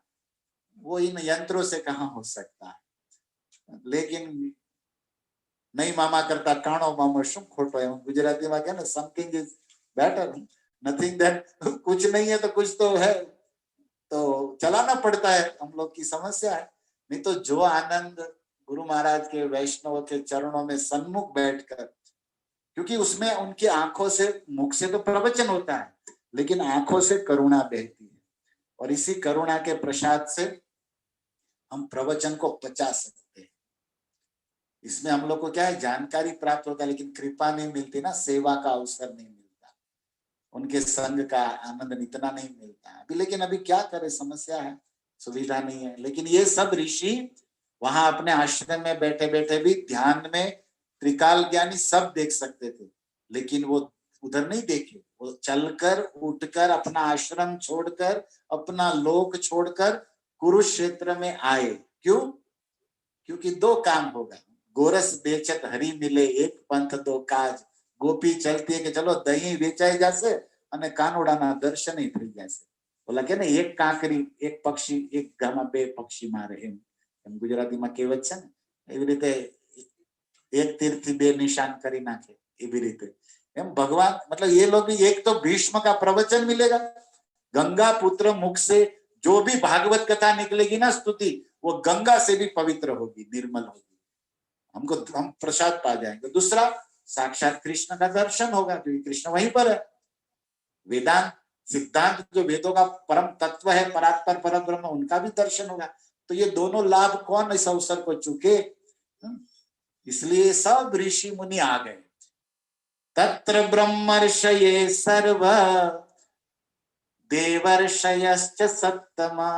वो इन यंत्रों से कहाँ हो सकता है। लेकिन नहीं मामा करता काणो मामो શું ખોટો है, गुजराती में क्या ना, something is better, nothing that, कुछ नहीं है तो कुछ तो है, तो चलाना पड़ता है, हम लोग की समस्या है। नहीं तो जो आनंद गुरु महाराज के, वैष्णव के चरणों में सन्मुख बैठकर, क्योंकि उसमें उनकी आंखों से, मुख से तो प्रवचन होता है लेकिन आंखों से करुणा बहती है, और इसी करुणा के प्रसाद से हम प्रवचन को पचा सकते हैं। इसमें हम लोग को क्या है, जानकारी प्राप्त होता है, लेकिन कृपा नहीं मिलती ना, सेवा का अवसर नहीं मिलता, उनके संग का आनंद इतना नहीं मिलता अभी। लेकिन अभी क्या करे, समस्या है, सुविधा नहीं है। लेकिन ये सब ऋषि वहां अपने आश्रम में बैठे बैठे भी ध्यान में त्रिकाल ज्ञानी सब देख सकते थे, लेकिन वो उधर नहीं देखे, वो चलकर उठकर अपना आश्रम छोड़कर अपना लोक छोड़कर कुरुक्षेत्र में आए। क्यों? क्योंकि दो काम होगा, गोरस बेचत हरी मिले, एक पंथ दो काज। गोपी चलती है कि चलो दही वेचाई जासे અને કાનોડાના દર્શન થઈ જશે। બોલા કે ને એક કાંકરી એક પક્ષી એક ગામાં બે પક્ષી મારે એમ ગુજરાતીમાં કહેવત છે ને, એવી રીતે એક તીરથી બે નિશાન કરી નાખે એવી રીતે એમ भगवान, मतलब ये लोग भी, एक तो भीष्म का प्रवचन मिलेगा, गंगा पुत्र मुख से जो भी भागवत कथा निकलेगी ना स्तुति, वो गंगा से भी पवित्र होगी, निर्मल होगी, हमको हम प्रसाद पा जाएंगे। दूसरा, साक्षात कृष्ण का दर्शन होगा क्योंकि कृष्ण वहीं पर है। वेदांत सिद्धांत जो वेदों का परम तत्व है, परात्पर परम ब्रह्म, उनका भी दर्शन होगा। तो ये दोनों लाभ कौन इस अवसर को चूके? इसलिए सब ऋषि मुनि आ गए। तत्र ब्रह्मर्षये सर्व देवर्षयश्च सप्तमा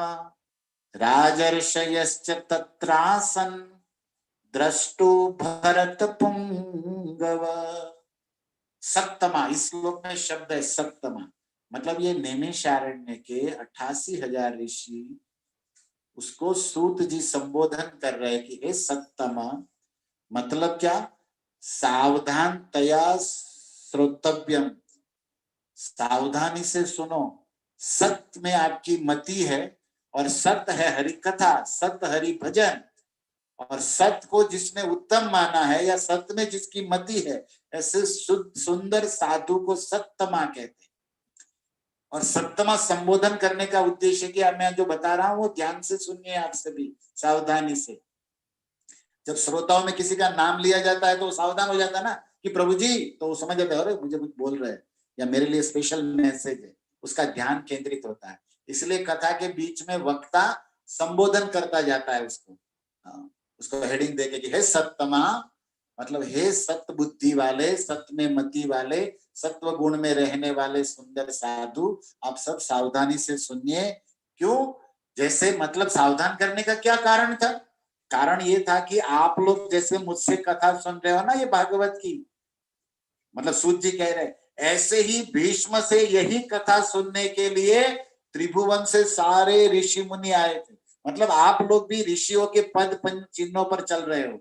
राजर्षयश्च तत्रासन द्रष्टु भरत पुंगव। सप्तमा, इस श्लोक में शब्द है सप्तमा, मतलब ये नैमिषारण्य के 88,000 ऋषि उसको सूत जी संबोधन कर रहे हैं कि हे सप्तमा, मतलब क्या? सावधान तया श्रोतव्यम, सावधानी से सुनो, सत्य में आपकी मति है और सत्य है हरि कथा, सत्य हरि भजन, और सत्य को जिसने उत्तम माना है या सत्य में जिसकी मति है, ऐसे शुद्ध सुंदर साधु को सप्तमा कहते हैं। और सप्तमा संबोधन करने का उद्देश्य क्या मैं जो बता रहा हूं वो ध्यान से सुनिए आप सभी, सावधानी से। जब श्रोताओं में किसी का नाम लिया जाता है तो वो सावधान हो जाता है ना कि प्रभु जी, तो वो समझ जाते हैं अरे मुझे कुछ बोल रहे हैं या मेरे लिए स्पेशल मैसेज है, उसका ध्यान केंद्रित होता है। इसलिए कथा के बीच में वक्ता संबोधन करता जाता है उसको, उसको हेडिंग देके कि हे सप्तमा, मतलब हे सत्य बुद्धि वाले, सत्य में मति वाले, सत्व गुण में रहने वाले सुंदर साधु, आप सब सावधानी से सुनिए। क्यों? जैसे मतलब सावधान करने का क्या कारण था? कारण ये था कि आप लोग जैसे मुझसे कथा सुन रहे हो ना ये भागवत की, मतलब सूत जी कह रहे ऐसे ही भीष्म से यही कथा सुनने के लिए त्रिभुवन से सारे ऋषि मुनि आए थे। मतलब आप लोग भी ऋषियों के पद चिन्हों पर चल रहे हो,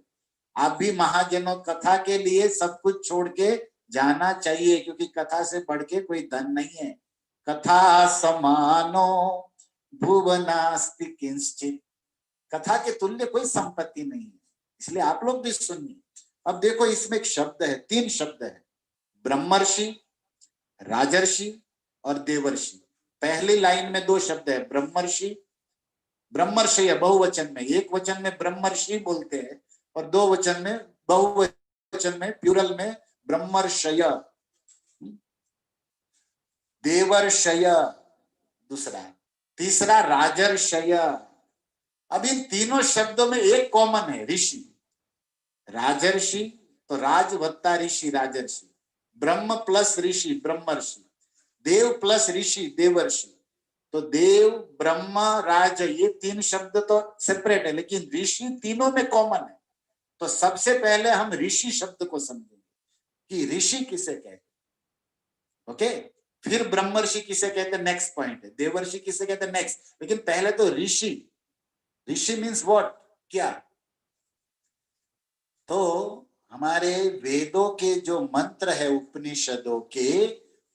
आप भी महाजनों कथा के लिए सब कुछ छोड़ के जाना चाहिए, क्योंकि कथा से बढ़ के कोई धन नहीं है। कथा समानो भुवनास्ति किंचित, कथा के तुल्य कोई संपत्ति नहीं है, इसलिए आप लोग भी सुनिए। अब देखो इसमें एक शब्द है, 3 शब्द है, ब्रह्मर्षि, राजर्षि और देवर्षि। पहली लाइन में 2 शब्द है, ब्रह्मर्षि, ब्रह्मर्षय बहुवचन में, एक वचन में ब्रह्मर्षि बोलते हैं और 2 वचन में बहुवचन में प्लूरल में ब्रह्मर्षय, देवर्षय दूसरा, तीसरा राजर्षय। अब इन तीनों शब्दों में एक कॉमन है, ऋषि। राजर्षि तो राज वत्ता ऋषि राजर्षि, ब्रह्म प्लस ऋषि ब्रह्मर्षि, देव प्लस ऋषि देवर्षि। तो देव ब्रह्म राज ये 3 शब्द तो सेपरेट है, लेकिन ऋषि तीनों में कॉमन है। तो सबसे पहले हम ऋषि शब्द को समझेंगे कि ऋषि किसे कहते, ओके। फिर ब्रह्मर्षि किसे कहते, नेक्स्ट पॉइंट है, देवर्षि किसे कहते नेक्स्ट, लेकिन पहले तो ऋषि। ऋषि मीन्स व्हाट, क्या? तो हमारे वेदों के जो मंत्र है उपनिषदों के,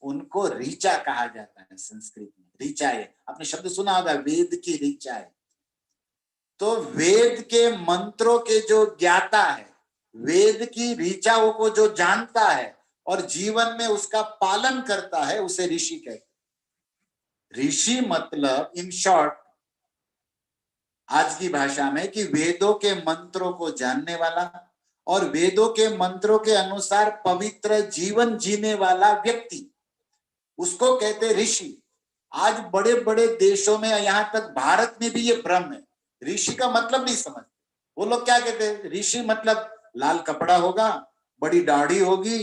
उनको ऋचा कहा जाता है संस्कृत में, ऋचा है, आपने शब्द सुना होगा वेद की ऋचा है। तो वेद के मंत्रों के जो ज्ञाता है, वेद की ऋचाओं को जो जानता है और जीवन में उसका पालन करता है, उसे ऋषि कहते हैं। ऋषि मतलब इन शॉर्ट आज की भाषा में कि वेदों के मंत्रों को जानने वाला और वेदों के मंत्रों के अनुसार पवित्र जीवन जीने वाला व्यक्ति, उसको कहते ऋषि। आज बड़े बड़े देशों में, यहां तक भारत में भी ये भ्रम है, ऋषि का मतलब नहीं समझ। वो लोग क्या कहते हैं, ऋषि मतलब लाल कपड़ा होगा, बड़ी दाढ़ी होगी,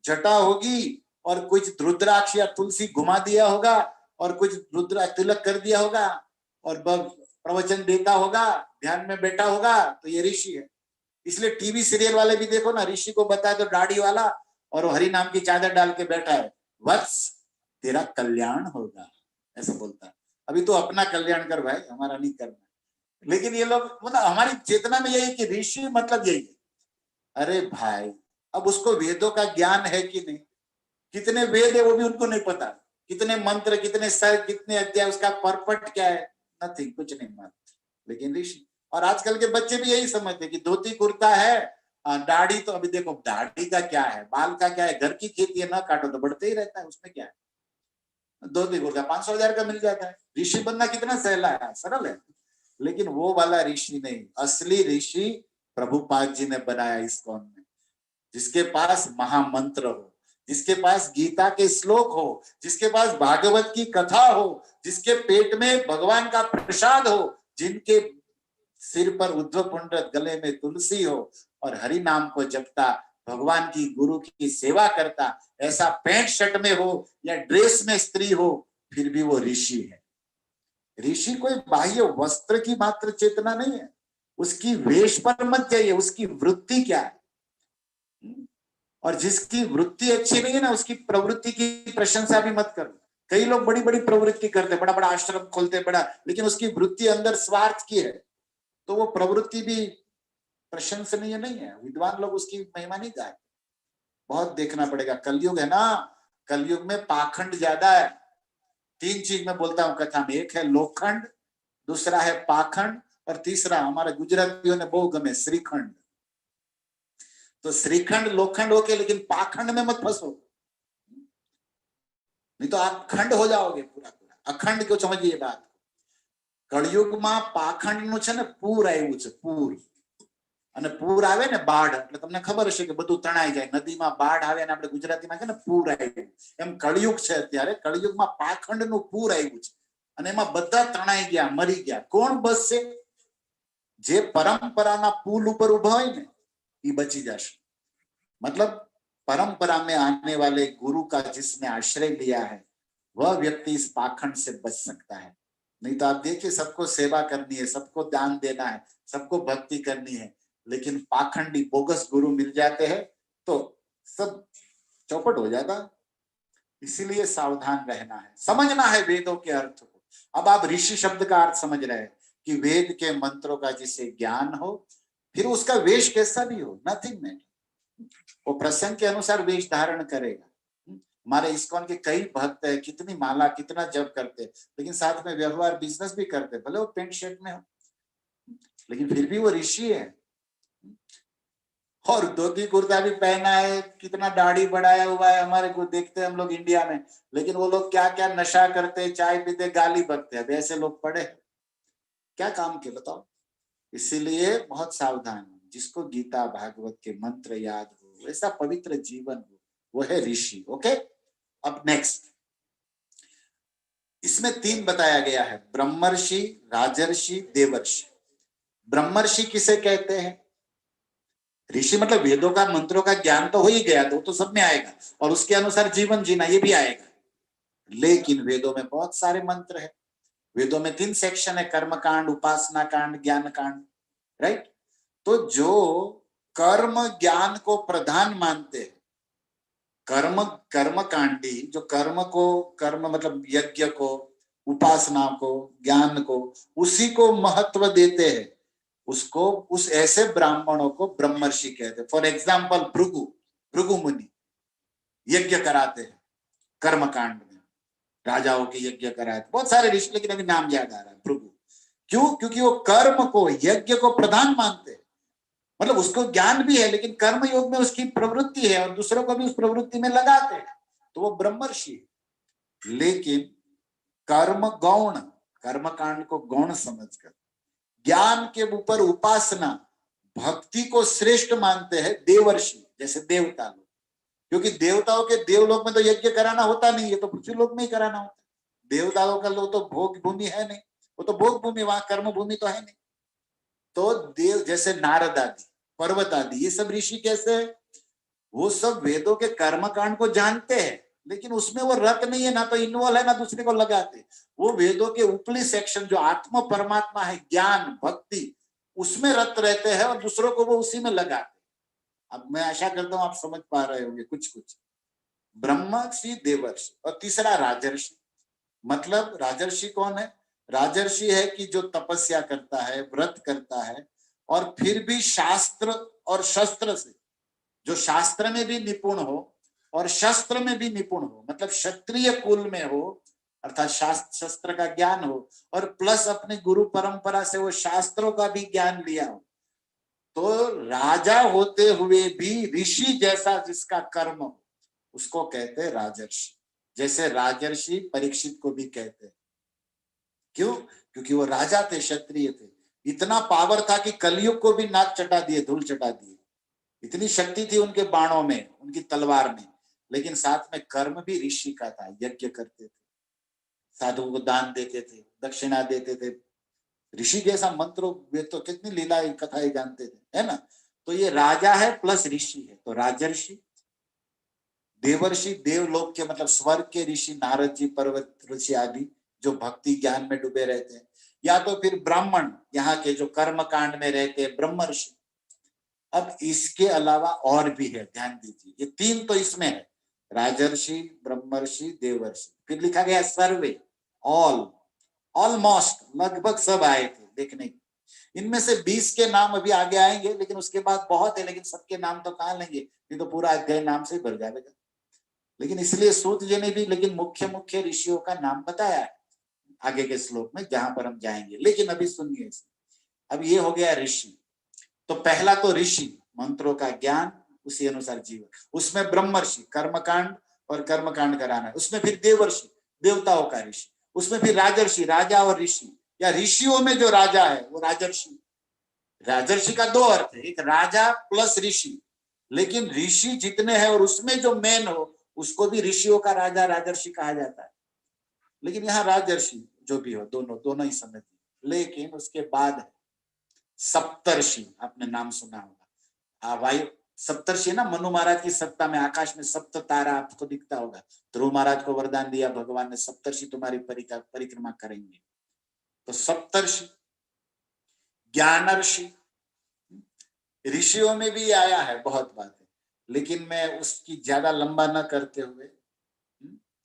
जटा होगी, और कुछ रुद्राक्ष या तुलसी घुमा दिया होगा, और कुछ रुद्र तिलक कर दिया होगा, और प्रवचन देता होगा, ध्यान में बैठा होगा, तो ये ऋषि है। इसलिए टीवी सीरियल वाले भी देखो ना, ऋषि को बताए तो दाढ़ी वाला और हरि नाम की चादर डाल के बैठा है, वत्स तेरा कल्याण होगा, ऐसा बोलता है। अभी तो अपना कल्याण कर भाई, हमारा नहीं करना। लेकिन ये लोग मतलब हमारी चेतना में यही कि ऋषि मतलब यही है। अरे भाई, अब उसको वेदों का ज्ञान है कि नहीं, कितने वेद है वो भी उनको नहीं पता, कितने मंत्र, कितने सर, कितने अध्याय, उसका परपट क्या है, नथिंग, कुछ नहीं मालूम। लेकिन ऋषि, और आजकल के बच्चे भी यही समझते कि धोती कुर्ता है, दाढ़ी, तो अभी देखो दाढ़ी का क्या है, बाल का क्या है, घर की खेती है, ना काटो तो बढ़ते ही रहता है, उसमें क्या है। धोती कुर्ता 500,000 का मिल जाता है। ऋषि बनना कितना सहला है, सरल है। लेकिन वो वाला ऋषि नहीं, असली ऋषि प्रभुपाद जी ने बनाया इस्कॉन में, जिसके पास महामंत्र हो, जिसके पास गीता के श्लोक हो, जिसके पास भागवत की कथा हो, जिसके पेट में भगवान का प्रसाद हो, जिनके सिर पर उद्धव पुंड, गले में तुलसी हो, और हरि नाम को जपता, भगवान की गुरु की सेवा करता, ऐसा पैंट शर्ट में हो या ड्रेस में स्त्री हो, फिर भी वो ऋषि है। ऋषि कोई बाह्य वस्त्र की मात्र चेतना नहीं है, उसकी वेश पर मत जाइए, उसकी वृत्ति क्या है। और जिसकी वृत्ति अच्छी नहीं है ना, उसकी प्रवृत्ति की प्रशंसा भी मत करो। कई लोग बड़ी बड़ी प्रवृत्ति करते, बड़ा बड़ा आश्रम खोलते, बड़ा, लेकिन उसकी वृत्ति अंदर स्वार्थ की है, तो वो प्रवृत्ति भी प्रशंसनीय नहीं है। विद्वान लोग उसकी महिमा नहीं गाए। बहुत देखना पड़ेगा, कलयुग है ना, कलयुग में पाखंड ज्यादा है। 3 चीज मैं बोलता हूँ कथा में, एक है लोखंड, दूसरा है पाखंड, और तीसरा हमारे गुजरातियों ने बहुत गमे, श्रीखंड। तो श्रीखंड लोखंड होके, लेकिन पाखंड में मत फंसो, नहीं तो आप खंड हो जाओगे पूरा पूरा। अखंड क्यों, समझिए बात। कलयुग में पाखंड નું છે ને પૂર આવ્યું છે, પૂર। અને પૂર આવે ને, બાઢ, એટલે તમને ખબર હશે કે બધું તણાઈ જાય, નદીમાં બાઢ આવે ને આપણે ગુજરાતીમાં કે ને પૂર આવ્યું, એમ કળિયુગ છે અત્યારે। કળિયુગમાં પાખંડનું પૂર આવ્યું છે, અને એમાં બધા તણાઈ ગયા, મરી ગયા। કોણ બચશે? જે પરંપરાના પુલ ઉપર ઉભા હોય ને, એ બચી જશે। मतलब परंपरा में आने वाले गुरु का जिसने आश्रय लिया है, वह व्यक्ति इस पाखंड से बच सकता है। नहीं तो आप देखिए, सबको सेवा करनी है, सबको दान देना है, सबको भक्ति करनी है, लेकिन पाखंडी बोगस गुरु मिल जाते हैं तो सब चौपट हो जाता। इसीलिए सावधान रहना है, समझना है वेदों के अर्थ को। अब आप ऋषि शब्द का अर्थ समझ रहे हैं कि वेद के मंत्रों का जिसे ज्ञान हो, फिर उसका वेश कैसा भी हो, नथिंग मैटर, वो प्रसंग के अनुसार वेश धारण करेगा। हमारे इस्कॉन के कई भक्त है, कितनी माला, कितना जप करते, लेकिन साथ में व्यवहार, बिजनेस भी करते, भले वो पेंट शर्ट में हो, लेकिन फिर भी वो ऋषि है। और धोती कुर्ता भी पहना है, कितना दाढ़ी बढ़ाया हुआ है, हमारे को देखते हैं हम लोग इंडिया में, लेकिन वो लोग क्या क्या नशा करते, चाय पीते, गाली बकते हैं। ऐसे लोग पढ़े क्या काम के, बताओ। इसीलिए बहुत सावधान, जिसको गीता भागवत के मंत्र याद हो, ऐसा पवित्र जीवन हो, वो है ऋषि। ओके, अब नेक्स्ट, इसमें 3 बताया गया है, ब्रह्मर्षि, राजर्षि, देवर्षि। ब्रह्मर्षि किसे कहते हैं? ऋषि मतलब वेदों का, मंत्रों का ज्ञान तो हो ही गया, तो सब में आएगा, और उसके अनुसार जीवन जीना, ये भी आएगा। लेकिन वेदों में बहुत सारे मंत्र है। वेदों में 3 सेक्शन है, कर्म कांड, उपासना कांड, ज्ञान कांड, राइट। तो जो कर्म ज्ञान को प्रधान मानते हैं, कर्म कांडी, जो कर्म को, कर्म मतलब यज्ञ को, उपासना को, ज्ञान को, उसी को महत्व देते हैं, उसको, उस ऐसे ब्राह्मणों को ब्रह्मर्षि कहते हैं। फॉर एग्जाम्पल भृगु मुनि यज्ञ कराते हैं कर्म कांड में, राजाओं के यज्ञ कराते, बहुत सारे ऋषि, लेकिन अभी नाम याद आ रहा है भृगु। क्यों? क्योंकि वो कर्म को, यज्ञ को प्रधान मानते हैं। मतलब उसको ज्ञान भी है, लेकिन कर्म योग में उसकी प्रवृत्ति है, और दूसरों को भी उस प्रवृत्ति में लगाते हैं, तो वो ब्रह्मर्षि। लेकिन कर्म गौण, कर्म कांड को गौण समझकर, ज्ञान के ऊपर उपासना, भक्ति को श्रेष्ठ मानते हैं देवर्षि, जैसे देवता लोग। क्योंकि देवताओं के देवलोक में तो यज्ञ कराना होता नहीं है, तो पृथ्वी लोक में ही कराना होता है। देवताओं का लोग तो भोग भूमि है नहीं, वो तो भोग भूमि, वहां कर्म भूमि तो है नहीं। तो देव जैसे नारद आदि, पर्वत आदि, ये सब ऋषि कैसे है? वो सब वेदों के कर्म कांड को जानते हैं, लेकिन उसमें वो रत नहीं है, ना तो इन्वॉल्व है, ना दूसरे को लगाते। वो वेदों के ऊपरी सेक्शन जो आत्मा परमात्मा है, ज्ञान भक्ति, उसमें रत रहते हैं और दूसरों को वो उसी में लगाते। अब मैं आशा करता हूं आप समझ पा रहे होंगे कुछ कुछ। ब्रह्मर्षि, देवर्षि और तीसरा राजर्षि। मतलब राजर्षि कौन है? राजर्षि है कि जो तपस्या करता है, व्रत करता है, और फिर भी शास्त्र और शस्त्र से, जो शास्त्र में भी निपुण हो और शस्त्र में भी निपुण हो, मतलब क्षत्रिय कुल में हो, अर्थात शास्त्र शस्त्र का ज्ञान हो, और प्लस अपने गुरु परंपरा से वो शास्त्रों का भी ज्ञान लिया हो। तो राजा होते हुए भी ऋषि जैसा जिसका कर्म हो, उसको कहते हैं राजर्षि। जैसे राजर्षि परीक्षित को भी कहते हैं। क्यों? क्योंकि वो राजा थे, क्षत्रिय थे, इतना पावर था कि कलयुग को भी नाक चटा दिए, धूल चटा दिए। इतनी शक्ति थी उनके बाणों में, उनकी तलवार में। लेकिन साथ में कर्म भी ऋषि का था, यज्ञ करते थे, साधुओं को दान देते थे, दक्षिणा देते थे। ऋषि जैसा मंत्र, वे तो कितनी लीलाएं कथाएं जानते थे, है ना। तो ये राजा है प्लस ऋषि है, तो राजर्षि। देवर्षि, देवलोक के मतलब स्वर्ग के ऋषि, नारद जी, पर्वत ऋषि आदि, जो भक्ति ज्ञान में डूबे रहते हैं। या तो फिर ब्राह्मण, यहाँ के जो कर्म कांड में रहते हैं, ब्रह्मर्षि। अब इसके अलावा और भी है, ध्यान दीजिए, ये तीन तो इसमें है, राजर्षि, ब्रह्मर्षि, देवर्षि। फिर लिखा गया सर्वे, ऑल, ऑलमोस्ट, लगभग सब आए थे देखने। इनमें से 20 के नाम अभी आगे आएंगे, लेकिन उसके बाद बहुत है, लेकिन सबके नाम तो कहाँ लेंगे, नहीं तो पूरा अध्याय नाम से ही भर जाएगा। लेकिन इसलिए सूत जी ने भी लेकिन मुख्य मुख्य ऋषियों का नाम बताया है आगे के श्लोक में, जहां पर हम जाएंगे। लेकिन अभी सुनिए, अब ये हो गया ऋषि। तो पहला तो ऋषि, मंत्रों का ज्ञान, उसी अनुसार जीवन। उसमें ब्रह्मर्षि, कर्मकांड और कर्मकांड कराना है। उसमें फिर देवर्षि, देवताओं का ऋषि। उसमें फिर राजर्षि, राजा और ऋषि, या ऋषियों में जो राजा है वो राजर्षि। राजर्षि का दो अर्थ है, एक राजा प्लस ऋषि। लेकिन ऋषि जितने हैं और उसमें जो मेन हो, उसको भी ऋषियों का राजा राजर्षि कहा जाता है। लेकिन यहाँ राजर्षि जो भी हो, दोनों दोनों ही समझिए। लेकिन उसके बाद है सप्तर्षि, आपने नाम सुना होगा। वायु सप्तर्षि ना, मनु महाराज की सत्ता में आकाश में सप्त तारा आपको दिखता होगा। ध्रुव महाराज को वरदान दिया भगवान ने, सप्तर्षि तुम्हारी परिक्रमा करेंगे। तो सप्तर्षि, ज्ञानर्षि, ऋषियों में भी आया है, बहुत बात है, लेकिन मैं उसकी ज्यादा लंबा न करते हुए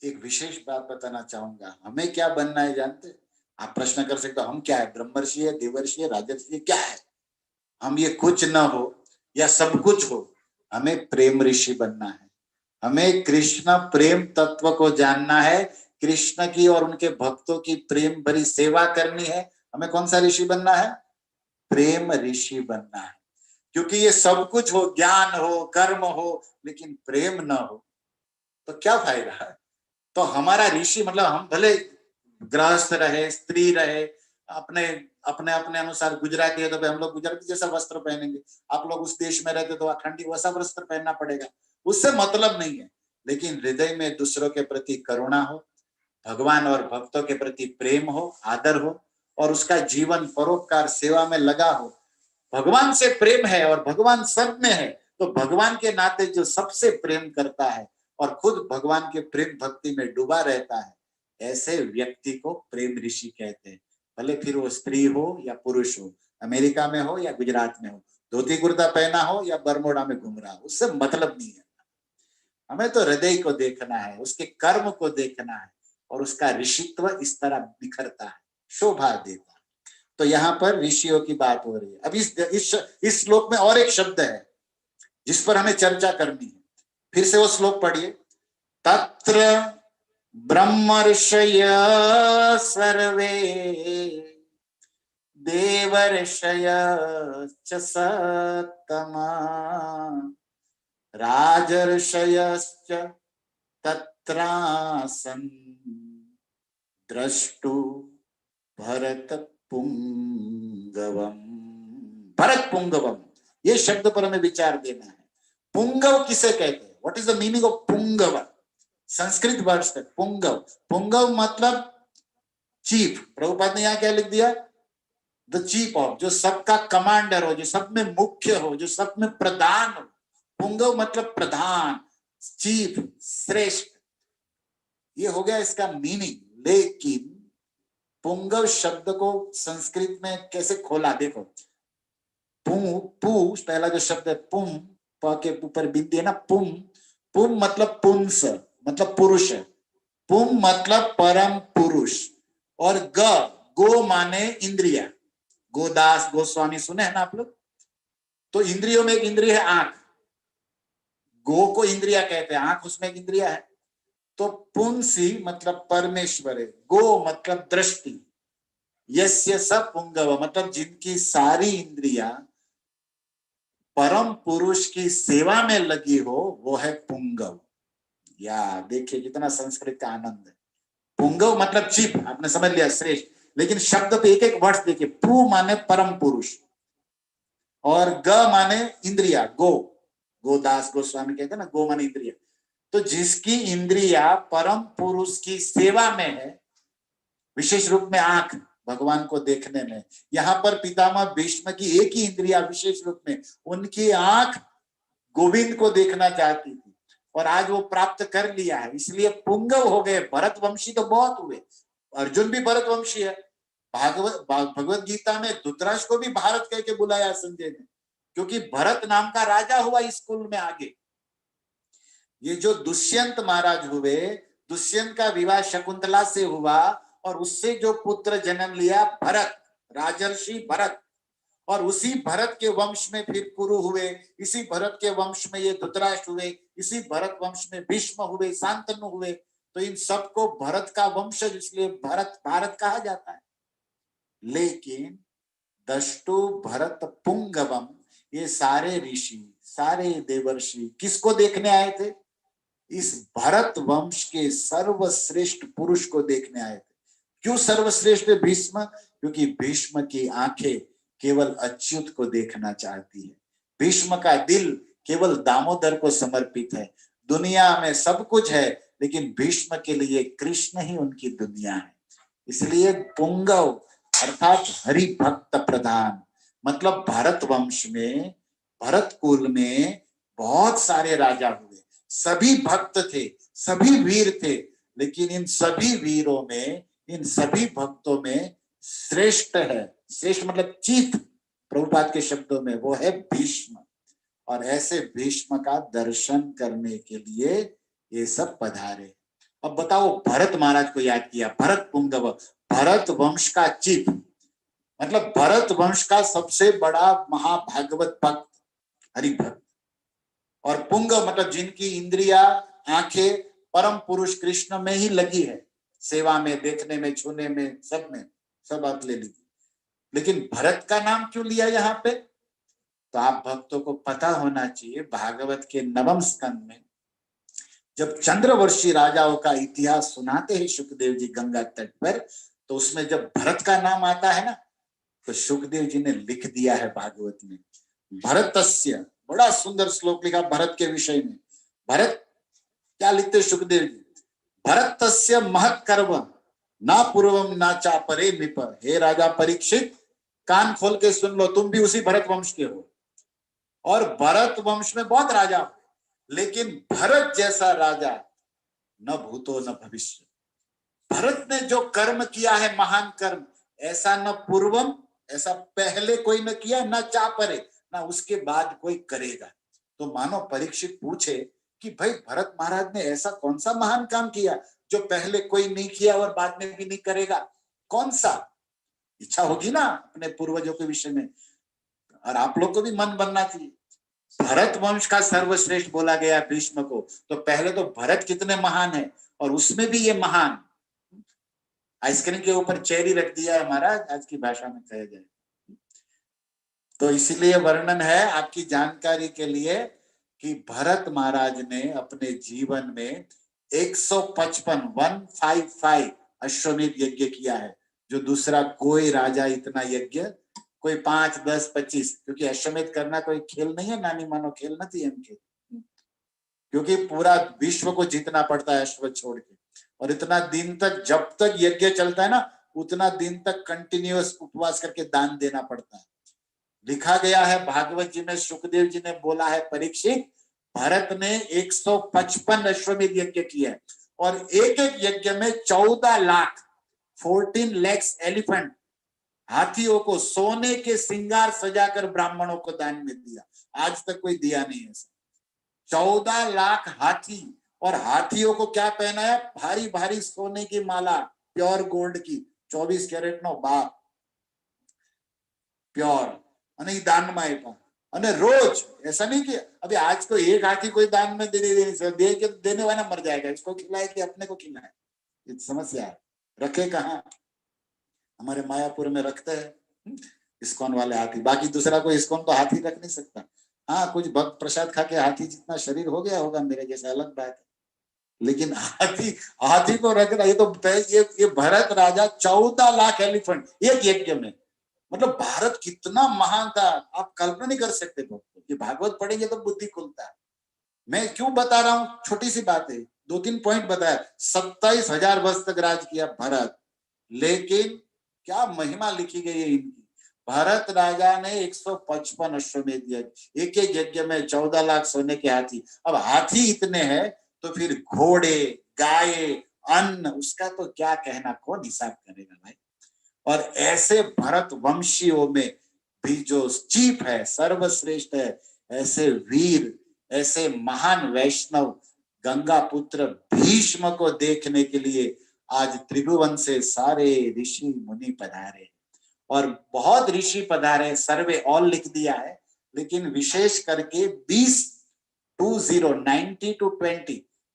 एक विशेष बात बताना चाहूंगा। हमें क्या बनना है जानते? आप प्रश्न कर सकते हो, हम क्या है, ब्रह्मर्षि है, देवर्षि है, राजर्षि है, क्या है? हम ये कुछ न हो या सब कुछ हो, हमें प्रेम ऋषि बनना है। हमें कृष्ण प्रेम तत्व को जानना है, कृष्ण की और उनके भक्तों की प्रेम भरी सेवा करनी है। हमें कौन सा ऋषि बनना है? प्रेम ऋषि बनना है। क्योंकि ये सब कुछ हो, ज्ञान हो, कर्म हो, लेकिन प्रेम न हो तो क्या फायदा है? तो हमारा ऋषि मतलब, हम भले गृहस्थ रहे, स्त्री रहे, अपने अपने अपने अनुसार, गुजराती है तो हम लोग गुजराती जैसा वस्त्र पहनेंगे, आप लोग उस देश में रहते तो अखंडी वैसा वस्त्र पहनना पड़ेगा, उससे मतलब नहीं है। लेकिन हृदय में दूसरों के प्रति करुणा हो, भगवान और भक्तों के प्रति प्रेम हो, आदर हो, और उसका जीवन परोपकार सेवा में लगा हो। भगवान से प्रेम है और भगवान सब में है, तो भगवान के नाते जो सबसे प्रेम करता है और खुद भगवान के प्रेम भक्ति में डूबा रहता है, ऐसे व्यक्ति को प्रेम ऋषि कहते हैं। भले फिर वो स्त्री हो या पुरुष हो, अमेरिका में हो या गुजरात में हो, धोती कुर्ता पहना हो या बरमोडा में घूम रहा हो, उससे मतलब नहीं है। हमें तो हृदय को देखना है, उसके कर्म को देखना है, और उसका ऋषित्व इस तरह बिखरता है, शोभा देता है। तो यहाँ पर ऋषियों की बात हो रही है। अब इस श्लोक में और एक शब्द है जिस पर हमें चर्चा करनी है। फिर से वो श्लोक पढ़िए। तत्र ब्रह्मर्षय सर्वे देवर्षयश्च सत्तमा राजर्षयश्च तत्रासन् द्रष्टु भरत पुंगवम। भरत पुंगवम, ये शब्द पर हमें विचार देना है। पुंगव किसे कहते हैं? What is the meaning of पुंगव? संस्कृत वर्ड है पुंगव। पुंगव मतलब चीफ। प्रभुपाद ने यहाँ क्या लिख दिया? द चीफ ऑफ, जो सबका कमांडर हो, जो सब में मुख्य हो, जो सब में प्रधान हो। पुंगव मतलब प्रधान, चीफ, श्रेष्ठ, ये हो गया इसका मीनिंग। लेकिन पुंगव शब्द को संस्कृत में कैसे खोला, देखो। पू पहला जो शब्द है पुम, प के ऊपर बिंदी है ना, पुम। पुम मतलब पुंस, मतलब पुरुष है। पुम मतलब परम पुरुष। और गो माने इंद्रिया। गोदास गोस्वामी सुने हैं ना आप लोग। तो इंद्रियों में एक इंद्रिय है आंख, गो को इंद्रिया कहते हैं, आंख उसमें एक इंद्रिया है। तो पुंसी मतलब परमेश्वर है, गो मतलब दृष्टि, यस्य स पुंगव मतलब जिनकी सारी इंद्रिया परम पुरुष की सेवा में लगी हो, वो है पुंगव। या देखिए कितना संस्कृत का आनंद है। पुंगव मतलब चीफ, आपने समझ लिया, श्रेष्ठ। लेकिन शब्द पे एक एक वर्ड देखिए। पू माने परम पुरुष, और ग माने इंद्रिया, गोदास गोस्वामी कहते हैं ना, गो माने इंद्रिया। तो जिसकी इंद्रिया परम पुरुष की सेवा में है, विशेष रूप में आंख, भगवान को देखने में। यहाँ पर पितामह भीष्म की एक ही इंद्रिया विशेष रूप में, उनकी आंख गोविंद को देखना चाहती थी, और आज वो प्राप्त कर लिया है, इसलिए पुंगव हो गए। भरत वंशी तो बहुत हुए, अर्जुन भी भरत वंशी है। भगवत गीता में धृतराष्ट्र को भी भारत कह के बुलाया संजय ने, क्योंकि भरत नाम का राजा हुआ इस कुल में आगे। ये जो दुष्यंत महाराज हुए, दुष्यंत का विवाह शकुंतला से हुआ, और उससे जो पुत्र जन्म लिया भरत, राजर्षि भरत। और उसी भरत के वंश में फिर कुरु हुए, इसी भरत के वंश में ये धृतराष्ट्र हुए, इसी भरत वंश में भीष्म हुए, शांतनु हुए। तो इन सबको भरत का वंशज इसलिए भारत कहा जाता है। लेकिन दष्टो भरत पुंगवम, ये सारे ऋषि, सारे देवर्षि किसको देखने आए थे? इस भरत वंश के सर्वश्रेष्ठ पुरुष को देखने आए थे। क्यों सर्वश्रेष्ठ भीष्म? क्योंकि भीष्म की आंखें केवल अच्युत को देखना चाहती है। भीष्म का दिल केवल दामोदर को समर्पित है। दुनिया में सब कुछ है, लेकिन भीष्म के लिए कृष्ण ही उनकी दुनिया है। इसलिए पुंगव अर्थात हरि भक्त प्रधान, मतलब भारत वंश में, भरत कुल में बहुत सारे राजा हुए, सभी भक्त थे, सभी वीर थे। लेकिन इन सभी वीरों में, इन सभी भक्तों में श्रेष्ठ है, श्रेष्ठ मतलब चीफ, प्रभुपाद के शब्दों में, वो है भीष्म। और ऐसे भीष्म का दर्शन करने के लिए ये सब पधारे। अब बताओ, भरत महाराज को याद किया, भरत पुंगव, भरत वंश का चीफ, मतलब भरत वंश का सबसे बड़ा महाभागवत भक्त, हरिभक्त। और पुंग मतलब जिनकी इंद्रिया, आंखें परम पुरुष कृष्ण में ही लगी है, सेवा में, देखने में, छूने में, सब में, सब बात ले ली। लेकिन भरत का नाम क्यों लिया यहाँ पे? तो आप भक्तों को पता होना चाहिए, भागवत के 9वें स्कंद में जब चंद्रवर्षी राजाओं का इतिहास सुनाते हैं सुखदेव जी गंगा तट पर, तो उसमें जब भरत का नाम आता है ना, तो सुखदेव जी ने लिख दिया है भागवत में, भरतस्य, बड़ा सुंदर श्लोक लिखा भरत के विषय में। भरत क्या लिखते सुखदेव जी? भरतस्य महत् कर्म ना पूर्वम ना चापरे निप। हे राजा परीक्षित, कान खोल के सुन लो, तुम भी उसी भरत वंश के हो। और भरत वंश में बहुत राजा, लेकिन भरत जैसा राजा न भूतो न भविष्य। भरत ने जो कर्म किया है, महान कर्म, ऐसा न पूर्वम, ऐसा पहले कोई न किया, न चापरे, ना उसके बाद कोई करेगा। तो मानो परीक्षित पूछे कि भाई भरत महाराज ने ऐसा कौन सा महान काम किया जो पहले कोई नहीं किया और बाद में भी नहीं करेगा? कौन सा? इच्छा होगी ना अपने पूर्वजों के विषय में, और आप लोग को भी मन बनना चाहिए। भरत वंश का सर्वश्रेष्ठ बोला गया भीष्म को, तो पहले तो भरत कितने महान है, और उसमें भी ये महान। आइसक्रीम के ऊपर चेरी रख दिया है महाराज, आज की भाषा में कहा जाए तो। इसीलिए वर्णन है आपकी जानकारी के लिए कि भरत महाराज ने अपने जीवन में 155 अश्वमेध यज्ञ किया है, जो दूसरा कोई राजा इतना यज्ञ, कोई 5, 10, 25, क्योंकि अश्वमेध करना कोई खेल नहीं है, नानी मानो खेल नहीं इनके, क्योंकि पूरा विश्व को जीतना पड़ता है अश्व छोड़ के। और इतना दिन तक, जब तक यज्ञ चलता है ना, उतना दिन तक कंटिन्यूअस उपवास करके दान देना पड़ता है। लिखा गया है भागवत जी में, सुखदेव जी ने बोला है, परीक्षित, भरत ने 155 अश्वमेध यज्ञ किया है और एक एक यज्ञ में 14 लाख 14 lakhs एलिफेंट, हाथियों को सोने के श्रृंगार सजाकर ब्राह्मणों को दान में दिया। आज तक कोई दिया नहीं है। 14 लाख हाथी, और हाथियों को क्या पहनाया? भारी भारी सोने की माला, प्योर गोल्ड की, 24 कैरेट नो बाप प्योर, અને ઈ દાનમાં આપ્યા। અને રોજ ऐसा नहीं कि अभी आज को एक हाथी कोई दान में दे के देने वाला मर जाएगा, इसको खिलाए कि अपने को खिलाए, ये समस्या है। रखे कहाँ? हमारे मायापुर में रखते हैं इस्कॉन वाले हाथी, बाकी दूसरा कोई इस्कॉन तो हाथी रख नहीं सकता। हाँ, कुछ भक्त प्रसाद खा के हाथी जितना शरीर हो गया होगा मेरे जैसा, अलग बात है, लेकिन हाथी को रखना, ये तो ये भरत राजा 14 लाख एलिफेंट एक यज्ञ में, मतलब भारत कितना महान था, आप कल्पना नहीं कर सकते। ये भागवत पढ़ेंगे तो बुद्धि खुलता है। मैं क्यों बता रहा हूँ, छोटी सी बात है, 2-3 पॉइंट बताया। 27,000 वर्ष तक राज किया भरत, लेकिन क्या महिमा लिखी गई है इनकी। भरत राजा ने 155 अश्वमेध यज्ञ, एक एक यज्ञ में 14 लाख सोने के हाथी। अब हाथी इतने हैं तो फिर घोड़े, गाय, अन्न, उसका तो क्या कहना, कौन हिसाब करेगा भाई। और ऐसे भरत वंशियों में भी जो चीफ है, सर्वश्रेष्ठ है, ऐसे वीर, ऐसे महान वैष्णव गंगा पुत्र भीष्म को देखने के लिए आज त्रिभुवन से सारे ऋषि मुनि पधारे, और बहुत ऋषि पधारे, सर्वे ऑल लिख दिया है, लेकिन विशेष करके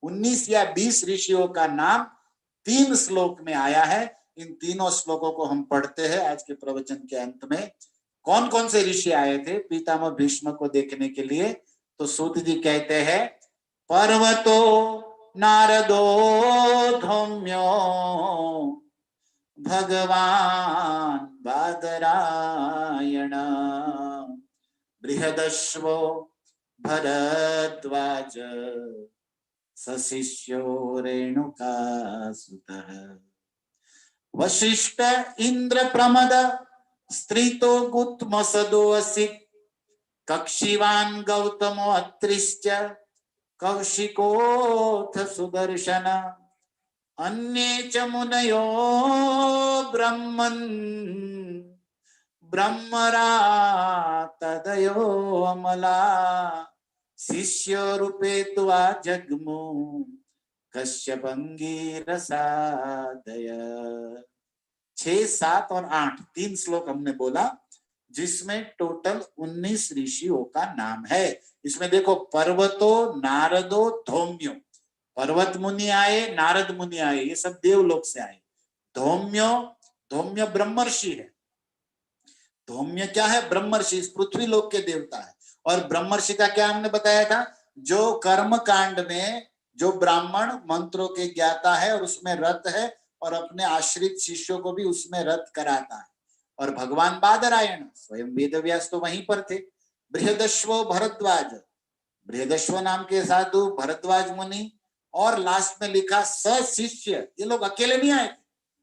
19 या 20 ऋषियों का नाम 3 श्लोक में आया है। इन तीनों श्लोकों को हम पढ़ते हैं आज के प्रवचन के अंत में। कौन कौन से ऋषि आए थे पितामह भीष्म को देखने के लिए? तो सूत जी कहते हैं, पर्वतो नारदो धौम्यो भगवान बादरायण बृहदश्वो भरद्वाज सशिष्यो रेणुकासुतः वशिष्ठ इंद्र प्रमद स्त्रीतो गुत्मसदो असित कक्षिवान गौतमो अत्रिश्च कौशिकोऽथ सुदर्शन अन्ये च मुनयो ब्रह्मन् ब्रह्मरा तदयो अमला शिष्य रूपे त्वा जग्मु कश्यप अंगीरसादय। 6, 7 और 8 3 श्लोक हमने बोला, जिसमें टोटल 19 ऋषियों का नाम है। इसमें देखो, पर्वतो नारदो धौम्यो, पर्वत मुनि आए, नारद मुनि आए, ये सब देवलोक से आए। धौम्य ब्रह्मर्षि है। धौम्य क्या है? ब्रह्मर्षि, इस पृथ्वी लोक के देवता है। और ब्रह्मर्षि का क्या हमने बताया था? जो कर्म कांड में जो ब्राह्मण मंत्रों के ज्ञाता है और उसमें रत है, और अपने आश्रित शिष्यों को भी उसमें रत कराता है। और भगवान बादरायण स्वयं वेदव्यास तो वहीं पर थे। बृहदश्व भरद्वाज, बृहदश्व नाम के साधु भरद्वाज मुनि, और लास्ट में लिखा सशिष्य, ये लोग अकेले नहीं आए,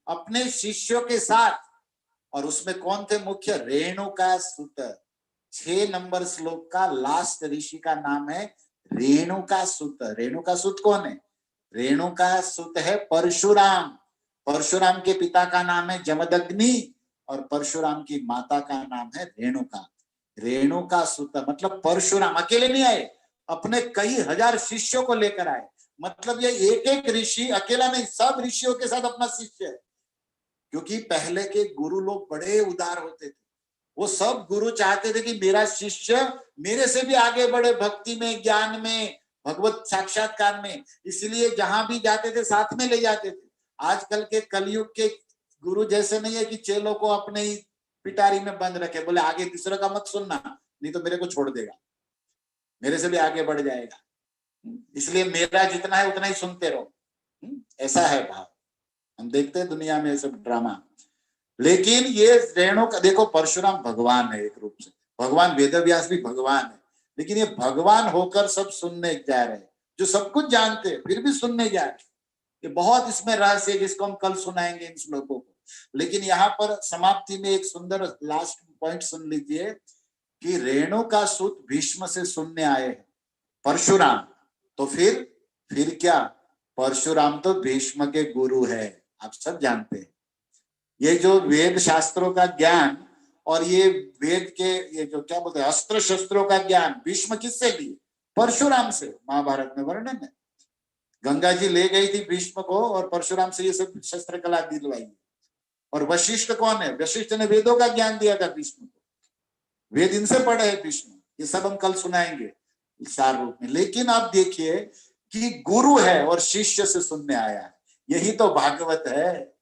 अपने शिष्यों के साथ। और उसमें कौन थे मुख्य? रेणुकासुत। 6 नंबर श्लोक का लास्ट ऋषि का नाम है रेणुकासुत। रेणुकासुत कौन है? रेणुकासुत है परशुराम। परशुराम के पिता का नाम है जमदग्नि, और परशुराम की माता का नाम है रेणुका। रेणुकासुत मतलब परशुराम अकेले नहीं आए, अपने कई हजार शिष्यों को लेकर आए। मतलब ये एक एक ऋषि अकेला नहीं, सब ऋषियों के साथ अपना शिष्य है। क्योंकि पहले के गुरु लोग बड़े उदार होते थे, वो सब गुरु चाहते थे कि मेरा शिष्य मेरे से भी आगे बढ़े भक्ति में, ज्ञान में, भगवत साक्षात्कार में, इसलिए जहां भी जाते थे साथ में ले जाते थे। आजकल के कलयुग के गुरु जैसे नहीं है कि चेलों को अपने ही पिटारी में बंद रखे, बोले आगे दूसरे का मत सुनना, नहीं तो मेरे को छोड़ देगा, मेरे से भी आगे बढ़ जाएगा, इसलिए मेरा जितना है उतना ही सुनते रहो। ऐसा है भाव। हम देखते हैं दुनिया में सब ड्रामा। लेकिन ये रेणु का देखो, परशुराम भगवान है एक रूप से, भगवान वेदव्यास भी भगवान है, लेकिन ये भगवान होकर सब सुनने जा रहे हैं, जो सब कुछ जानते हैं फिर भी सुनने जा रहे हैं। ये बहुत इसमें रहस्य है, जिसको हम कल सुनाएंगे इन श्लोकों को। लेकिन यहाँ पर समाप्ति में एक सुंदर लास्ट पॉइंट सुन लीजिए कि रेणुका सूत भीष्म से सुनने आए हैं परशुराम, तो फिर क्या, परशुराम तो भीष्म के गुरु है, आप सब जानते हैं। ये जो वेद शास्त्रों का ज्ञान और ये वेद के ये जो क्या बोलते हैं अस्त्र शस्त्रों का ज्ञान भीष्म किससे लिए, परशुराम से। महाभारत में वर्णन है, गंगा जी ले गई थी भीष्म को और परशुराम से ये सब शस्त्र कला दिलवाई। और वशिष्ठ कौन है, वशिष्ठ ने वेदों का ज्ञान दिया था भीष्म को, वेद इनसे पढ़े है भीष्म, ये सब हम कल सुनाएंगे सार रूप में। लेकिन आप देखिए कि गुरु है और शिष्य से सुनने आया है, यही तो भागवत है।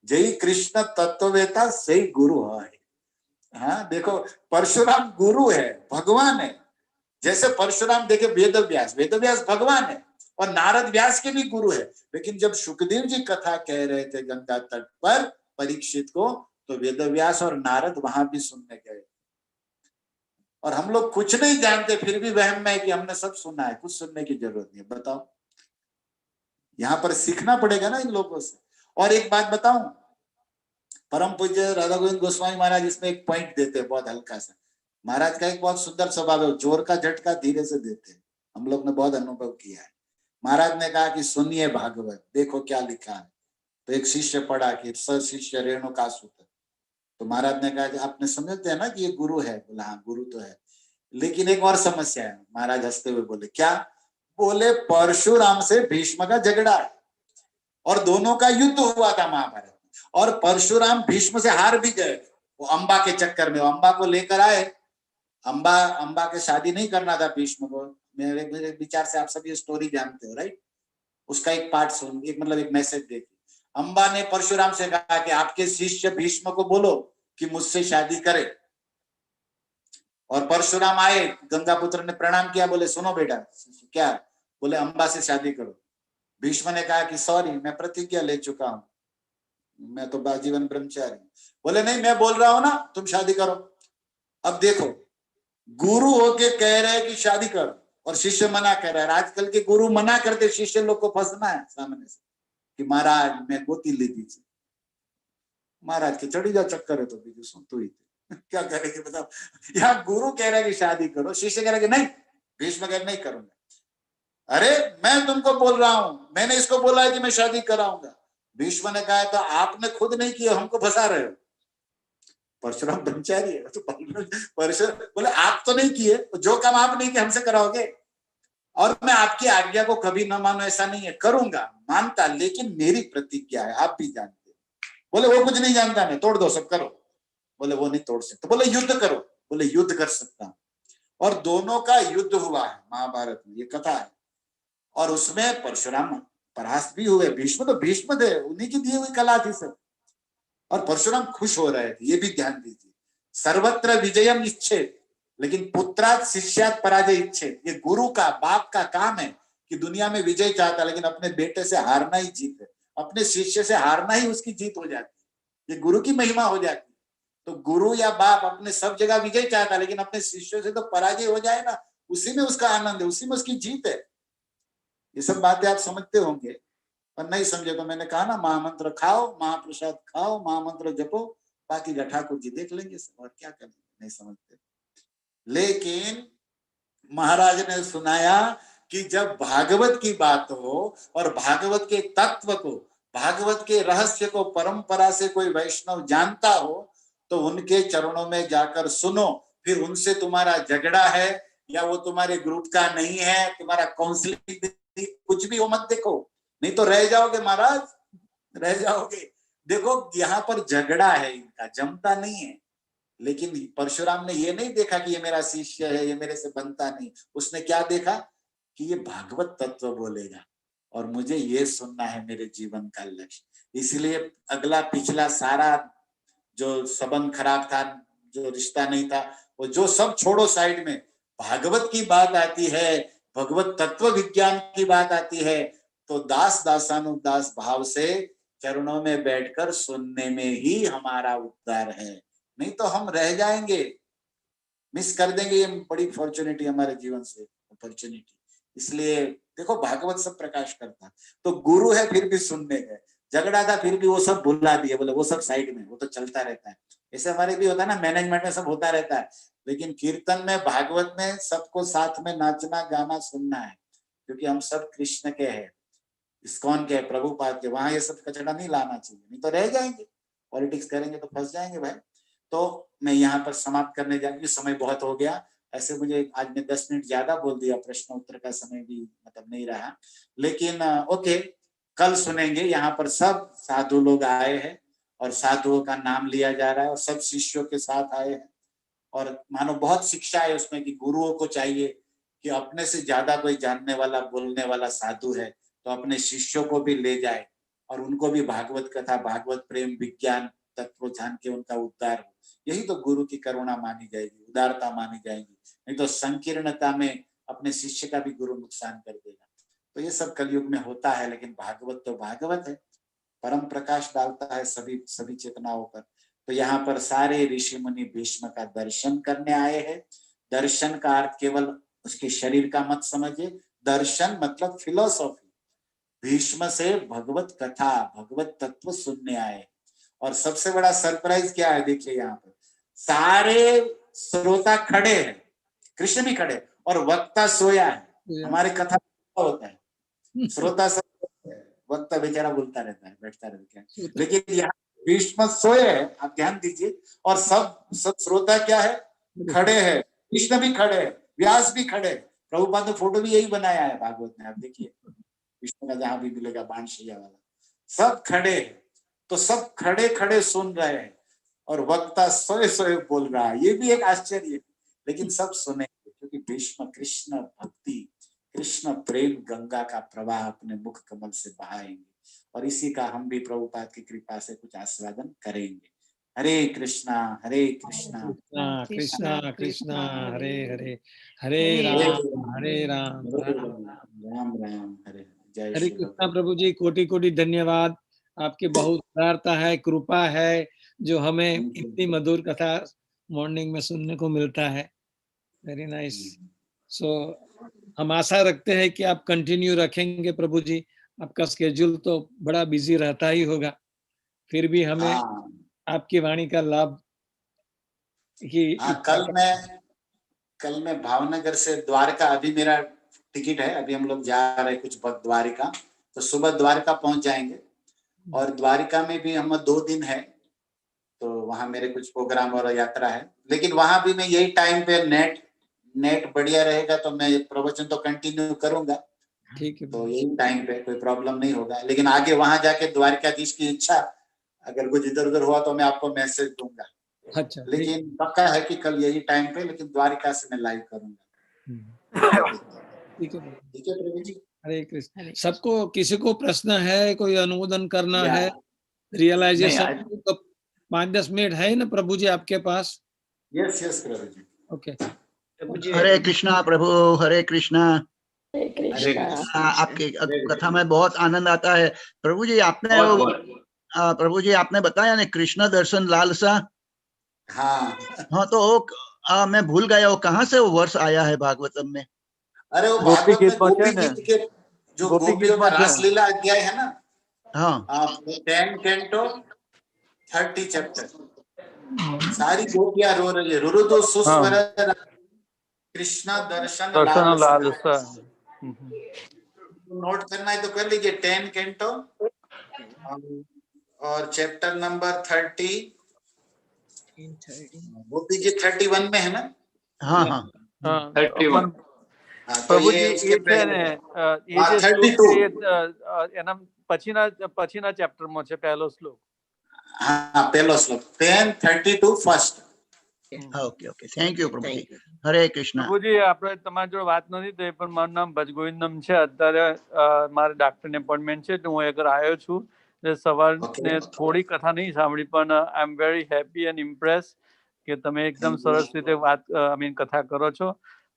जय कृष्ण तत्ववेता सही गुरु है। हाँ देखो, परशुराम गुरु है, भगवान है। जैसे परशुराम देखे वेदव्यास भगवान है और नारद व्यास के भी गुरु है। लेकिन जब सुखदेव जी कथा कह रहे थे गंगा तट पर परीक्षित को, तो वेदव्यास और नारद वहां भी सुनने गए। और हम लोग कुछ नहीं जानते फिर भी वहम में है कि हमने सब सुना है, कुछ सुनने की जरूरत नहीं है। बताओ, यहाँ पर सीखना पड़ेगा ना इन लोगों से। और एक बात बताऊं, परम पूज्य राधा गोविंद गोस्वामी महाराज इसमें एक पॉइंट देते हैं बहुत हल्का सा। महाराज का एक बहुत सुंदर स्वभाव है, जोर का झटका धीरे से देते हैं, हम लोग ने बहुत अनुभव किया है। महाराज ने कहा कि सुनिए भागवत, देखो क्या लिखा है। तो एक शिष्य पढ़ा कि स शिष्य रेणुका सूत। तो महाराज ने कहा कि आपने समझते हैं ना कि ये गुरु है। बोला हाँ गुरु तो है, लेकिन एक और समस्या है। महाराज हंसते हुए बोले क्या, बोले परशुराम से भीष्म का झगड़ा है और दोनों का युद्ध हुआ था महाभारत में, और परशुराम भीष्म से हार भी गए। वो अंबा के चक्कर में, अंबा को लेकर आए, अंबा के शादी नहीं करना था भीष्म को। मेरे विचार से आप सब ये स्टोरी जानते हो राइट। उसका एक पार्ट सुन, एक मतलब एक मैसेज देखिए। अंबा ने परशुराम से कहा कि आपके शिष्य भीष्म को बोलो कि मुझसे शादी करे। और परशुराम आए, गंगापुत्र ने प्रणाम किया, बोले सुनो बेटा क्या, बोले अंबा से शादी करो। भीष्म ने कहा कि सॉरी मैं प्रतिज्ञा ले चुका हूं, मैं तो आजीवन ब्रह्मचारी। बोले नहीं मैं बोल रहा हूं ना तुम शादी करो। अब देखो, गुरु होके कह रहे हैं कि शादी करो और शिष्य मना कर रहा है। आजकल के गुरु मना करते, शिष्य लोग को फंसना है सामने से कि महाराज मैं गोती ले दीजिए। महाराज के चढ़ी जा चक्कर है तो बीजू सुन तू ही क्या करेंगे बताओ। यहाँ गुरु कह रहा है कि शादी करो, शिष्य कह रहा है कि नहीं, भीष्म कह नहीं करूंगा। अरे मैं तुमको बोल रहा हूं, मैंने इसको बोला है कि मैं शादी कराऊंगा। भीष्म ने कहा तो आपने खुद नहीं किया, हमको फंसा रहे हो। परशुराम ब्रह्मचारी है तो परशुराम बोले आप तो नहीं किए, जो काम आप नहीं किए हमसे कराओगे। और मैं आपकी आज्ञा को कभी न मानो ऐसा नहीं है, करूंगा मानता, लेकिन मेरी प्रतिज्ञा है, आप भी जानते। बोले वो कुछ नहीं जानता, मैं तोड़ दो सब करो। बोले वो नहीं तोड़ सकते। बोले युद्ध करो। बोले युद्ध कर सकता हूं। और दोनों का युद्ध हुआ है महाभारत में, ये कथा है। और उसमें परशुराम परास्त भी हुए। भीष्म तो भीष्म थे, उन्हीं की दी हुई कला थी सब। और परशुराम खुश हो रहे थे, ये भी ध्यान दीजिए। सर्वत्र विजयम इच्छेत, लेकिन पुत्रात शिष्यात पराजय इच्छेत। ये गुरु का, बाप का काम है कि दुनिया में विजय चाहता, लेकिन अपने बेटे से हारना ही जीत है, अपने शिष्य से हारना ही उसकी जीत हो जाती है। ये गुरु की महिमा हो जाती है। तो गुरु या बाप अपने सब जगह विजय चाहता, लेकिन अपने शिष्यों से तो पराजय हो जाए ना, उसी में उसका आनंद है, उसी में उसकी जीत है। ये सब बातें आप समझते होंगे, पर नहीं समझे तो मैंने कहा ना, महामंत्र खाओ, महाप्रसाद खाओ, महामंत्र जपो, बाकी का ठाकुर जी देख लेंगे सब, और क्या करेंगे, नहीं समझते। लेकिन महाराज ने सुनाया कि जब भागवत की बात हो और भागवत के तत्व को, भागवत के रहस्य को परंपरा से कोई वैष्णव जानता हो, तो उनके चरणों में जाकर सुनो। फिर उनसे तुम्हारा झगड़ा है या वो तुम्हारे ग्रुप का नहीं है, तुम्हारा काउंसलिंग कुछ भी हो मत देखो, नहीं तो रह जाओगे महाराज, रह जाओगे। देखो यहाँ पर झगड़ा है, इनका जमता नहीं है। लेकिन परशुराम ने ये नहीं देखा कि ये मेरा शिष्य है, ये मेरे से बनता नहीं। उसने क्या देखा कि ये भागवत तत्व बोलेगा और मुझे ये सुनना है, मेरे जीवन का लक्ष्य। इसलिए अगला पिछला सारा जो संबंध खराब था, जो रिश्ता नहीं था, वो जो सब छोड़ो साइड में। भागवत की बात आती है, भगवत तत्व विज्ञान की बात आती है, तो दास दासानुदास भाव से चरणों में बैठकर सुनने में ही हमारा उद्धार है। नहीं तो हम रह जाएंगे, मिस कर देंगे ये बड़ी फॉर्चुनिटी हमारे जीवन से, अपॉर्चुनिटी। इसलिए देखो भागवत सब प्रकाश करता, तो गुरु है फिर भी सुनने गए। झगड़ा था फिर भी वो सब भुला दिए, बोले वो सब साइड में, वो तो चलता रहता है। ऐसे हमारे भी होता है ना, मैनेजमेंट में सब होता रहता है, लेकिन कीर्तन में भागवत में सबको साथ में नाचना गाना सुनना है, क्योंकि हम सब कृष्ण के हैं, इस्कॉन के, प्रभुपाद के, वहां ये सब कचरा नहीं लाना चाहिए, नहीं तो रह जाएंगे, पॉलिटिक्स करेंगे तो फंस जाएंगे भाई। तो मैं यहाँ पर समाप्त करने जाऊंगी, समय बहुत हो गया। ऐसे मुझे आज मैं 10 मिनट ज्यादा बोल दिया, प्रश्न उत्तर का समय भी मतलब नहीं रहा, लेकिन ओके, कल सुनेंगे। यहाँ पर सब साधु लोग आए हैं और साधुओं का नाम लिया जा रहा है और सब शिष्यों के साथ आए हैं, और मानो बहुत शिक्षा है उसमें कि गुरुओं को चाहिए कि अपने से ज्यादा कोई जानने वाला बोलने वाला साधु है तो अपने शिष्यों को भी ले जाए और उनको भी भागवत कथा, भागवत प्रेम, विज्ञान तत्व जान के उनका उद्धार हो। यही तो गुरु की करुणा मानी जाएगी, उदारता मानी जाएगी, नहीं तो संकीर्णता में अपने शिष्य का भी गुरु नुकसान कर देगा। तो ये सब कलयुग में होता है, लेकिन भागवत तो भागवत है, परम प्रकाश डालता है सभी सभी चेतनाओं पर। तो यहाँ पर सारे ऋषि मुनि भीष्म का दर्शन करने आए हैं। दर्शन का अर्थ केवल उसके शरीर का मत समझिए, दर्शन मतलब फिलोसॉफी। भीष्म से भगवत कथा, भगवत तत्व सुनने आए। और सबसे बड़ा सरप्राइज क्या है, देखिए यहाँ पर सारे श्रोता खड़े हैं, कृष्ण भी खड़े, और वक्ता सोया है। हमारे कथा होता है, श्रोता सब, वक्ता बेचारा बोलता रहता है, बैठता रहता है, लेकिन यहाँ भीष्म सोए हैं, आप ध्यान दीजिए, और सब श्रोता क्या है, खड़े हैं। कृष्ण भी खड़े हैं, व्यास भी खड़े, प्रभुपाद ने फोटो भी यही बनाया है भागवत में, आप देखिए विष्णु का जहां भी मिलेगा बाणशैया वाला, सब खड़े, तो सब खड़े खड़े सुन रहे हैं और वक्ता सोए सोए बोल रहा है। ये भी एक आश्चर्य है, लेकिन सब सुनेंगे क्योंकि भीष्म कृष्ण भक्ति, कृष्ण प्रेम गंगा का प्रवाह अपने मुख कमल से बहाएंगे, और इसी का हम भी प्रभुपाद की कृपा से कुछ आस्वादन करेंगे। हरे कृष्णा कृष्णा कृष्णा कृष्णा हरे हरे, हरे हरे राम राम राम हरे। जय हरे श्री कृष्णा। भगवान। प्रभु जी कोटि कोटि धन्यवाद, आपकी बहुत उदारता है, कृपा है, जो हमें इतनी मधुर कथा मॉर्निंग में सुनने को मिलता है। Very nice. सो हम आशा रखते हैं कि आप कंटिन्यू रखेंगे प्रभु जी, आपका स्केड्यूल तो बड़ा बिजी रहता ही होगा, फिर भी हमें हाँ आपकी वाणी का लाभ की हाँ, इच्छा। कल मैं भावनगर से द्वारका, अभी मेरा टिकट है, अभी हम लोग जा रहे हैं कुछ वक्त द्वारिका, तो सुबह द्वारका पहुंच जाएंगे, और द्वारिका में भी हम 2 दिन है, तो वहां मेरे कुछ प्रोग्राम और यात्रा है, लेकिन वहां भी मैं यही टाइम पे नेट बढ़िया रहेगा तो मैं प्रवचन तो कंटिन्यू करूंगा, ठीक है, तो यही टाइम पे कोई प्रॉब्लम नहीं होगा। लेकिन आगे वहां जाके द्वारकाधीश की इच्छा, अगर कुछ इधर उधर हुआ तो मैं आपको मैसेज दूंगा, अच्छा लेकिन पक्का है कि कल यही टाइम पे, लेकिन द्वारिका से मैं लाइव करूंगा। ठीक है ठीक है प्रभु जी। हरे कृष्ण। सबको, किसी को प्रश्न है, कोई अनुमोदन करना या है, रियलाइजेशन, तो 5-10 मिनट है ना प्रभु जी आपके पास? यस यस प्रभु जी। ओके। हरे कृष्णा प्रभु, हरे कृष्णा। हरे कृष्णा। आपकी कथा में बहुत आनंद आता है प्रभु जी। आपने प्रभु जी आपने बताया ना कृष्ण दर्शन लालसा। हाँ तो मैं भूल गया वो कहाँ से वो वर्ष आया है भागवतम में। अरे वो भागवत में गोपी गीत के, जो गोपियों का रासलीला अध्याय है ना, हाँ 10 कैंटो 30 चैप्टर, सारी गोपियां रो रही है, रुरुदु सुस्वर कृष्णा दर्शन लालसा। नोट करना है तो कर लीजिए, 10 कैंटो और चैप्टर नंबर 30, गोपी जी 31 में है ना। हाँ हाँ तो ये उसके पहले 32 પછીના ચેપ્ટરમાં છે પહેલો શ્લોક. हाँ पहलो श्लोक 10:32 first. Okay okay, thank you प्रभु जी। हरे कृष्णा। પ્રભુજી આપણે તમારી જોડે વાત નથી થઈ, પણ મારું નામ ભજગોવિંદમ છે. અત્યારે મારે ડોક્ટરની એપોઇન્ટમેન્ટ છે, તો હું એકવાર આવ્યો છું. સવારને થોડી કથા નહીં સાંભળી, પણ I am very happy and impress કે તમે એકદમ સરસ રીતે વાત કથા કરો છો.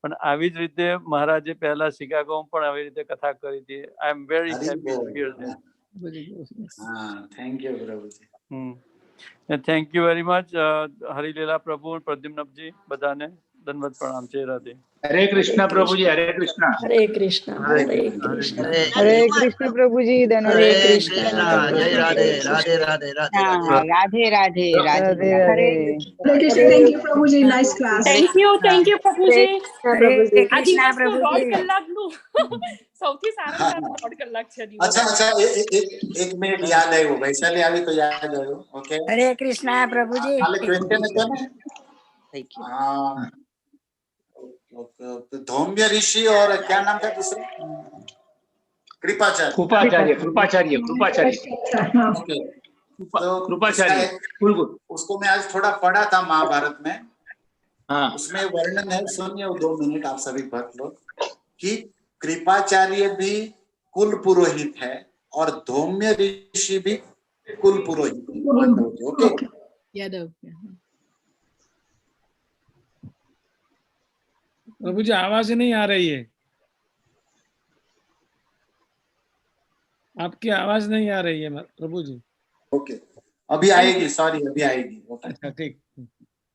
પણ આવી જ રીતે મહારાજે પહેલા શિકાગોમાં પણ આવી રીતે કથા કરી હતી. I am very happy to hear that. Thank you प्रभु जी। Thank you very much Harilila પ્રભુ, પ્રદ્યુમ્નજી, બધાને दंडवत प्रणाम जय राधे। हरे कृष्णा प्रभु जी, हरे कृष्णा। हरे कृष्णा हरे कृष्णा हरे कृष्ण प्रभु जी, धन्यवाद। हरे हरे कृष्णा कृष्णा, जय राधे राधे राधे राधे हाँ, राधे। राधे राधे राधे राधे हरे Hare Krishna. Thank you, Prabhuji. Nice class. Thank you પ્રભુજી. હરે આ કૃષ્ણ દિવસનું પ્રભુ દોઢ જી। કલાકનું સૌથી સારામાં સારું દોઢ કલાક છે દિવસ. अच्छा एक मिनट याद आयो वैशाली આવી તો યાદ આવ્યો ઓકે હરે કૃષ્ણ પ્રભુ जी। કાલે ક્વેશ્ચન હતો ને Thank you. हाँ ओके धौम्य ऋषि और क्या नाम था दूसरा कृपाचार्य कृपाचार्य कृपाचार्य कृपाचार्य हाँ. ओके तो कृपाचार्य कुलगुरु। उसको मैं आज थोड़ा पढ़ा था महाभारत में हाँ उसमें वर्णन है सुनिए 2 मिनट आप सभी भक्त लोग कि कृपाचार्य भी कुल पुरोहित है और धौम्य ऋषि भी कुल पुरोहित है ओके Okay. प्रभु जी आवाज नहीं आ रही है, आपकी आवाज नहीं आ रही है प्रभु जी। ओके अभी आएगी सॉरी अभी आएगी ओके अच्छा ठीक,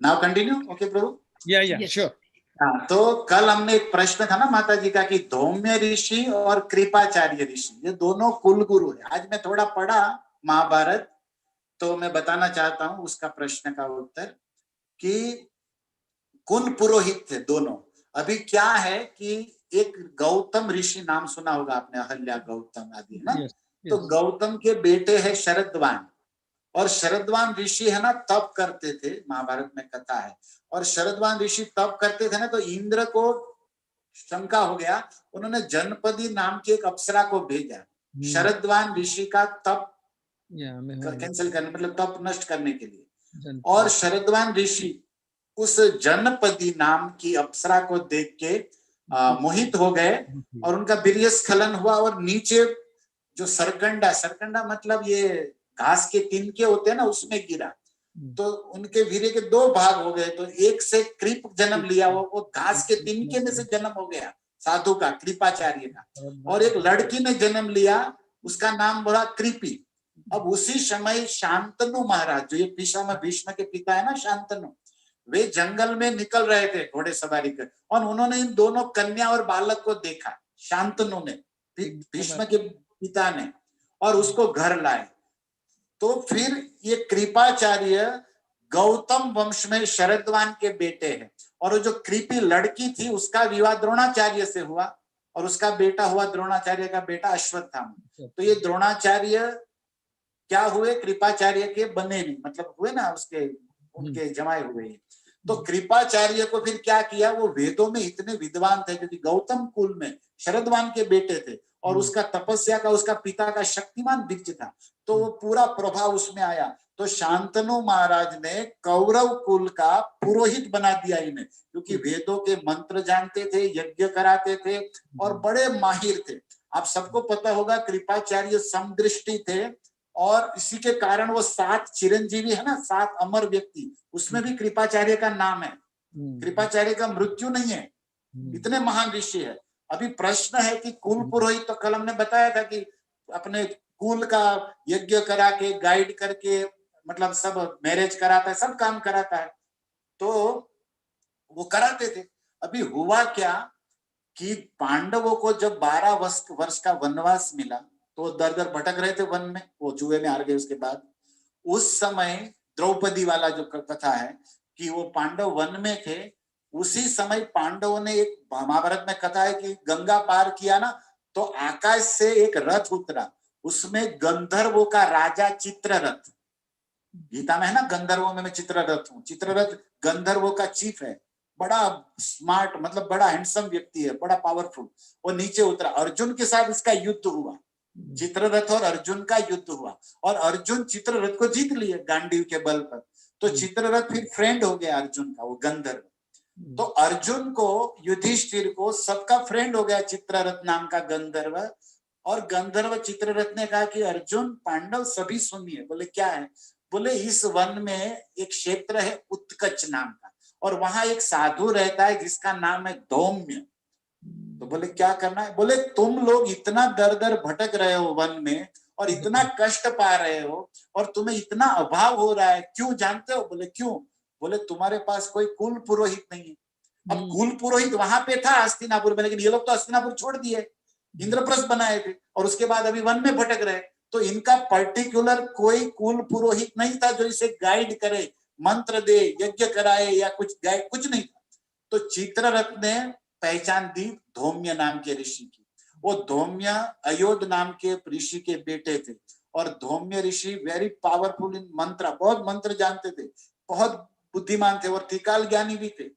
नाउ कंटिन्यू ओके प्रभु या श्योर। हाँ तो कल हमने एक प्रश्न था ना माता जी का कि धौम्य ऋषि और कृपाचार्य ऋषि ये दोनों कुलगुरु है। आज मैं थोड़ा पढ़ा महाभारत तो मैं बताना चाहता हूं उसका प्रश्न का उत्तर कि कुल पुरोहित थे दोनों। अभी क्या है कि एक गौतम ऋषि नाम सुना होगा आपने अहल्या गौतम आदि ना तो गौतम के बेटे है शरद्वान और शरद्वान ऋषि है ना तप करते थे महाभारत में कथा है और शरद्वान ऋषि तप करते थे ना तो इंद्र को शंका हो गया उन्होंने जनपदी नाम की एक अप्सरा को भेजा शरद्वान ऋषि का तप कैंसिल करने मतलब तप नष्ट करने के लिए और शरद्वान ऋषि उस जनपदी नाम की अप्सरा को देख के मोहित हो गए और उनका वीर्य स्खलन हुआ और नीचे जो सरकंडा मतलब ये घास के तिनके होते हैं ना उसमें गिरा तो उनके वीर्य के 2 भाग हो गए तो एक से कृप जन्म लिया वो घास के तिनके में से जन्म हो गया साधु का कृपाचार्य का और एक लड़की ने जन्म लिया उसका नाम बोला कृपी। अब उसी समय शांतनु महाराज जो ये भीष्म के पिता है ना शांतनु वे जंगल में निकल रहे थे घोड़े सवारी कर और उन्होंने इन दोनों कन्या और बालक को देखा शांतनु ने भीष्म के पिता ने और उसको घर लाए तो फिर ये कृपाचार्य गौतम वंश में शरद्वान के बेटे हैं और जो कृपी लड़की थी उसका विवाह द्रोणाचार्य से हुआ और उसका बेटा हुआ द्रोणाचार्य का बेटा अश्वत्थामा। तो ये द्रोणाचार्य क्या हुए कृपाचार्य के बने भी मतलब हुए ना उसके उनके जमाए हुए। तो कृपाचार्य को फिर क्या किया वो वेदों में इतने विद्वान थे क्योंकि गौतम कुल में शरद्वान के बेटे थे और उसका तपस्या का उसका पिता का शक्तिमान वृक्ष था तो वो पूरा प्रभाव उसमें आया। तो शांतनु महाराज ने कौरव कुल का पुरोहित बना दिया इन्हें क्योंकि वेदों के मंत्र जानते थे यज्ञ कराते थे और बड़े माहिर थे। आप सबको पता होगा कृपाचार्य समदृष्टि थे और इसी के कारण वो 7 चिरंजीवी है ना 7 अमर व्यक्ति उसमें भी कृपाचार्य का नाम है। कृपाचार्य का मृत्यु नहीं है इतने महान ऋषि है। अभी प्रश्न है कि कुल पुरोहित तो कल हमने बताया था कि अपने कुल का यज्ञ करा के गाइड करके मतलब सब मैरिज कराता है सब काम कराता है तो वो कराते थे। अभी हुआ क्या कि पांडवों को जब 12 वर्ष का वनवास मिला तो दर दर भटक रहे थे वन में वो जुए में हार गए। उसके बाद उस समय द्रौपदी वाला जो कथा है कि वो पांडव वन में थे उसी समय पांडवों ने एक महाभारत में कथा है कि गंगा पार किया ना तो आकाश से एक रथ उतरा उसमें गंधर्वों का राजा चित्ररथ गीता में है ना गंधर्वों में मैं चित्ररथ हूँ। चित्ररथ गंधर्वों का चीफ है बड़ा स्मार्ट मतलब बड़ा हैंडसम व्यक्ति है बड़ा पावरफुल। वो नीचे उतरा अर्जुन के साथ इसका युद्ध हुआ चित्ररथ और अर्जुन का युद्ध हुआ और अर्जुन चित्ररथ को जीत लिए गांडीव के बल पर। तो चित्ररथ फिर फ्रेंड हो गया अर्जुन का वो गंधर्व। तो अर्जुन को युधिष्ठिर को सबका फ्रेंड हो गया चित्ररथ नाम का गंधर्व और गंधर्व चित्ररथ ने कहा कि अर्जुन पांडव सभी सुनिए। बोले क्या है? बोले इस वन में एक क्षेत्र है उत्कच नाम का और वहां एक साधु रहता है जिसका नाम है धौम्य। तो बोले क्या करना है? बोले तुम लोग इतना दर दर भटक रहे हो वन में और इतना कष्ट पा रहे हो और तुम्हें इतना अभाव हो रहा है क्यों जानते हो? बोले क्यों? बोले तुम्हारे पास कोई कुल पुरोहित नहीं है। अब कुल पुरोहित वहां पे था हस्तिनापुर में, लेकिन ये लोग तो हस्तिनापुर छोड़ दिए, इंद्रप्रस्थ बनाए थे और उसके बाद अभी वन में भटक रहे। तो इनका पर्टिकुलर कोई कुल पुरोहित नहीं था जो इसे गाइड करे, मंत्र दे, यज्ञ कराए या कुछ गाइड, कुछ नहीं था। तो चित्ररथ ने पहचान दी धौम्य नाम के ऋषि की। वो धौम्य अयोध्य नाम के ऋषि के बेटे थे और धौम्य ऋषि वेरी पावरफुल इन मंत्र, बहुत मंत्र जानते थे, बहुत बुद्धिमान थे और त्रिकाल ज्ञानी भी थे।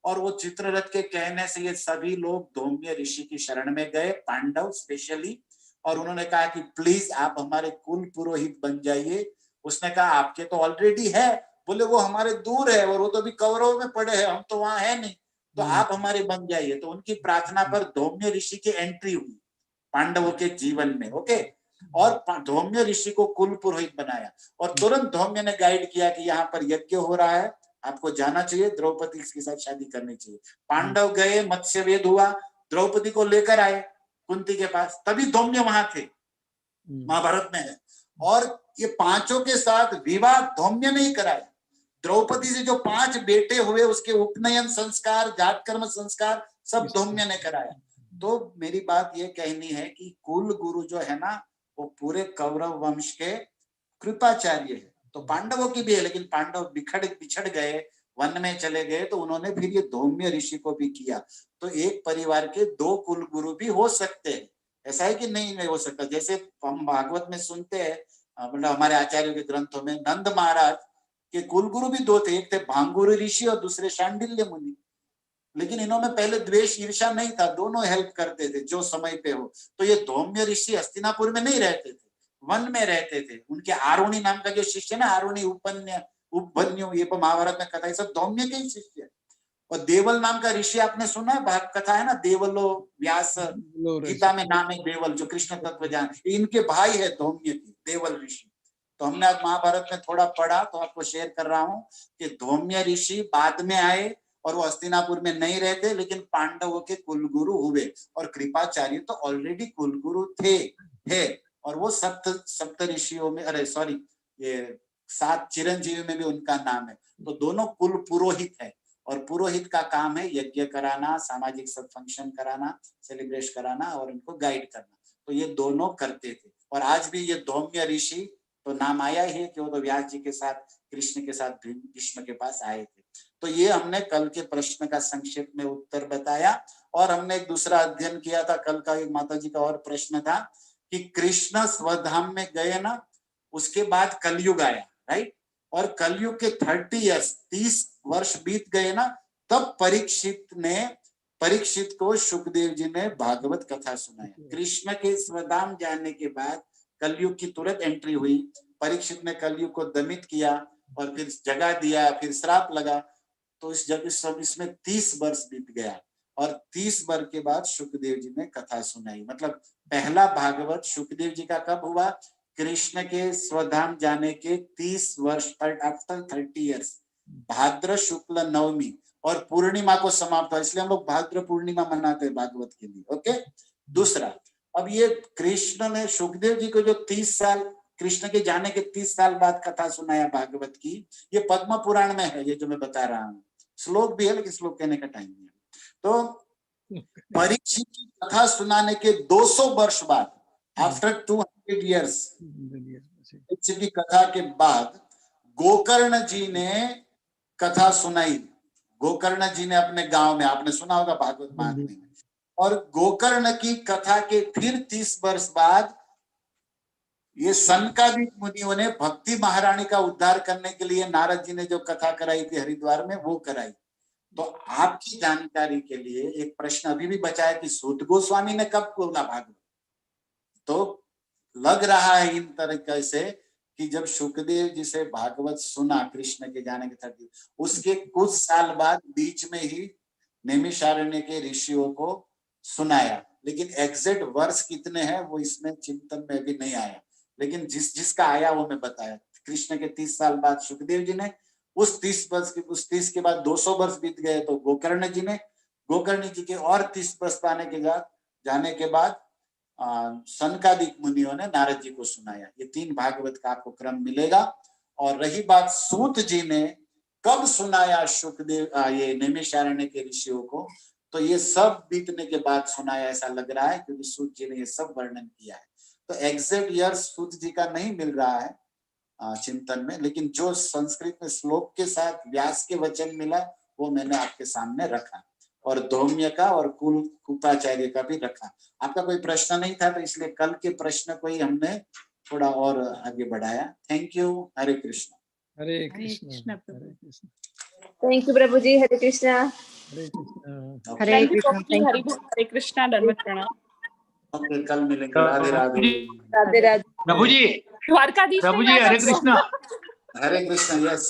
और वो चित्ररथ के कहने से ये सभी लोग धौम्य ऋषि की शरण में गए, पांडव स्पेशली, और उन्होंने कहा कि प्लीज आप हमारे कुल पुरोहित बन जाइए। उसने कहा आपके तो ऑलरेडी है। बोले वो हमारे दूर है और वो तो अभी कौरव में पड़े हैं, हम तो वहां है नहीं, तो आप हमारे बन जाइए। तो उनकी प्रार्थना पर धौम्य ऋषि की एंट्री हुई पांडवों के जीवन में। ओके, और धौम्य ऋषि को कुल पुरोहित बनाया और तुरंत धौम्य ने गाइड किया कि यहाँ पर यज्ञ हो रहा है, आपको जाना चाहिए, द्रौपदी के साथ शादी करनी चाहिए। पांडव गए, मत्स्यवेद हुआ, द्रौपदी को लेकर आए कुंती के पास, तभी धौम्य वहां थे, महाभारत में है। और ये पांचों के साथ विवाह धौम्य ने ही कराया। द्रौपदी से जो 5 बेटे हुए उसके उपनयन संस्कार, जातकर्म संस्कार सब धौम्य ने कराया। तो मेरी बात ये कहनी है कि कुल गुरु जो है ना वो पूरे कौरव वंश के कृपाचार्य है। तो पांडवों की भी है, लेकिन पांडव बिछड़ गए, वन में चले गए, तो उन्होंने फिर ये धौम्य ऋषि को भी किया। तो एक परिवार के 2 कुल गुरु भी हो सकते हैं, ऐसा है कि नहीं हो सकता। जैसे हम भागवत में सुनते हैं, मतलब हमारे आचार्यों के ग्रंथों में, नंद महाराज के कुल गुरु भी 2 थे, एक थे भांगुर ऋषि और दूसरे शांडिल्य मुनि। लेकिन इन्होंने पहले द्वेष ईर्षा नहीं था, दोनों हेल्प करते थे जो समय पे हो। तो ये धौम्य ऋषि हस्तिनापुर में नहीं रहते थे, वन में रहते थे। उनके आरुणि नाम का जो शिष्य है ना, आरुणि उपन्यु, ये महाभारत में कथा, ये सब धौम्य के ही शिष्य है। और देवल नाम का ऋषि आपने सुना है, भाग कथा है ना, देवलो व्यास, गीता में नाम है देवल, जो कृष्ण तत्व जान, इनके भाई है धौम्य की, देवल ऋषि। तो हमने आज महाभारत में थोड़ा पढ़ा, तो आपको शेयर कर रहा हूँ कि धौम्य ऋषि बाद में आए और वो हस्तिनापुर में नहीं रहते, लेकिन पांडवों के कुलगुरु हुए। और कृपाचार्य तो ऑलरेडी कुलगुरु थे और वो सप्त ऋषियों में, अरे सॉरी, ये 7 चिरंजीवी में भी उनका नाम है। तो दोनों कुल पुरोहित है और पुरोहित का काम है यज्ञ कराना, सामाजिक सब फंक्शन कराना, सेलिब्रेट कराना और उनको गाइड करना। तो ये दोनों करते थे। और आज भी ये धौम्य ऋषि तो नाम आया ही है कि वो तो व्यास जी के साथ, कृष्ण के साथ भीष्म के पास आए थे। तो ये हमने कल के प्रश्न का संक्षेप में उत्तर बताया। और हमने एक दूसरा अध्ययन किया था, कल का एक माता जी का और प्रश्न था कि कृष्ण स्वधाम में गए ना, उसके बाद कलयुग आया, राइट, और कलयुग के 30 वर्ष बीत गए ना, तब परीक्षित को सुखदेव जी ने भागवत कथा सुनाया। कृष्ण के स्वधाम जाने के बाद कलयुग की तुरंत एंट्री हुई, परीक्षित ने कलयुग को दमित किया और फिर जगा दिया, फिर श्राप लगा। तो इस जगह सब इसमें 30 वर्ष बीत गया और 30 वर्ष के बाद सुखदेव जी ने कथा सुनाई। मतलब पहला भागवत सुखदेव जी का कब हुआ? कृष्ण के स्वधाम जाने के 30 वर्ष, आफ्टर 30 इयर्स, भाद्र शुक्ल नवमी और पूर्णिमा को समाप्त हुआ, इसलिए हम लोग भाद्र पूर्णिमा मनाते हैं भागवत के लिए। ओके, दूसरा, अब ये कृष्ण ने सुखदेव जी को जो 30 साल, कृष्ण के जाने के 30 साल बाद कथा सुनाया भागवत की, ये पद्म पुराण में है, ये जो मैं बता रहा हूँ। श्लोक भी है, लेकिन श्लोक कहने का टाइम नहीं है। तो परीक्षित की कथा सुनाने के 200 वर्ष बाद, आफ्टर 200 years, परीक्षित की कथा के बाद गोकर्ण जी ने कथा सुनाई। गोकर्ण जी ने अपने गांव में, आपने सुना होगा भागवत महात्म्य में। और गोकर्ण की कथा के फिर 30 वर्ष बाद ये सनकादिक मुनियों ने भक्ति महारानी का उद्धार करने के लिए नारद जी ने जो कथा कराई थी हरिद्वार में, वो कराई। तो आपकी जानकारी के लिए एक प्रश्न अभी भी बचा है कि सूत गोस्वामी ने कब बोला भागवत? तो लग रहा है इन तरीके से कि जब सुखदेव जी से भागवत सुना कृष्ण के जाने के 30, उसके कुछ साल बाद बीच में ही नैमिषारण्य के ऋषियों को सुनाया। लेकिन एग्जैक्ट वर्ष कितने हैं वो इसमें चिंतन में भी नहीं आया, लेकिन जिसका आया वो मैं बताया। कृष्ण के 30 साल बाद सुखदेव जी ने, उस 30 के बाद 200 वर्ष बीत गए तो गोकर्ण जी के और 30 वर्ष जाने के बाद सनकादिक मुनियों ने नारद जी को सुनाया। ये 3 भागवत का आपको क्रम मिलेगा। और रही बात सूत जी ने कब सुनाया सुखदेव ये नैमिषारण्य के ऋषियों को, तो ये सब बीतने के बाद सुनाया ऐसा लग रहा है, क्योंकि सूत जी ने ये सब वर्णन किया है। तो एग्जैक्ट ईयर सूत जी का नहीं मिल रहा है चिंतन में, लेकिन जो संस्कृत में श्लोक के साथ व्यास के वचन मिला वो मैंने आपके सामने रखा, और धौम्य का और कृपाचार्य का भी रखा। आपका कोई प्रश्न नहीं था, तो इसलिए कल के प्रश्न को ही हमने थोड़ा और आगे बढ़ाया। Thank you. Hare Krishna. Hare Krishna. Hare Krishna. Thank you प्रभु जी। हरे कृष्णा। हरे कृष्ण। Hare thank you Krishna. प्रभु जी। हरि बोल। हरे कृष्णा। दंडवत प्रणाम। ओके, कल मिलेंगे। राधे राधे। राधे राधे। प्रभु जी द्वारकाधीश प्रभु नहीं जी आया हरे तो- कृष्णा। हरे कृष्ण। यस।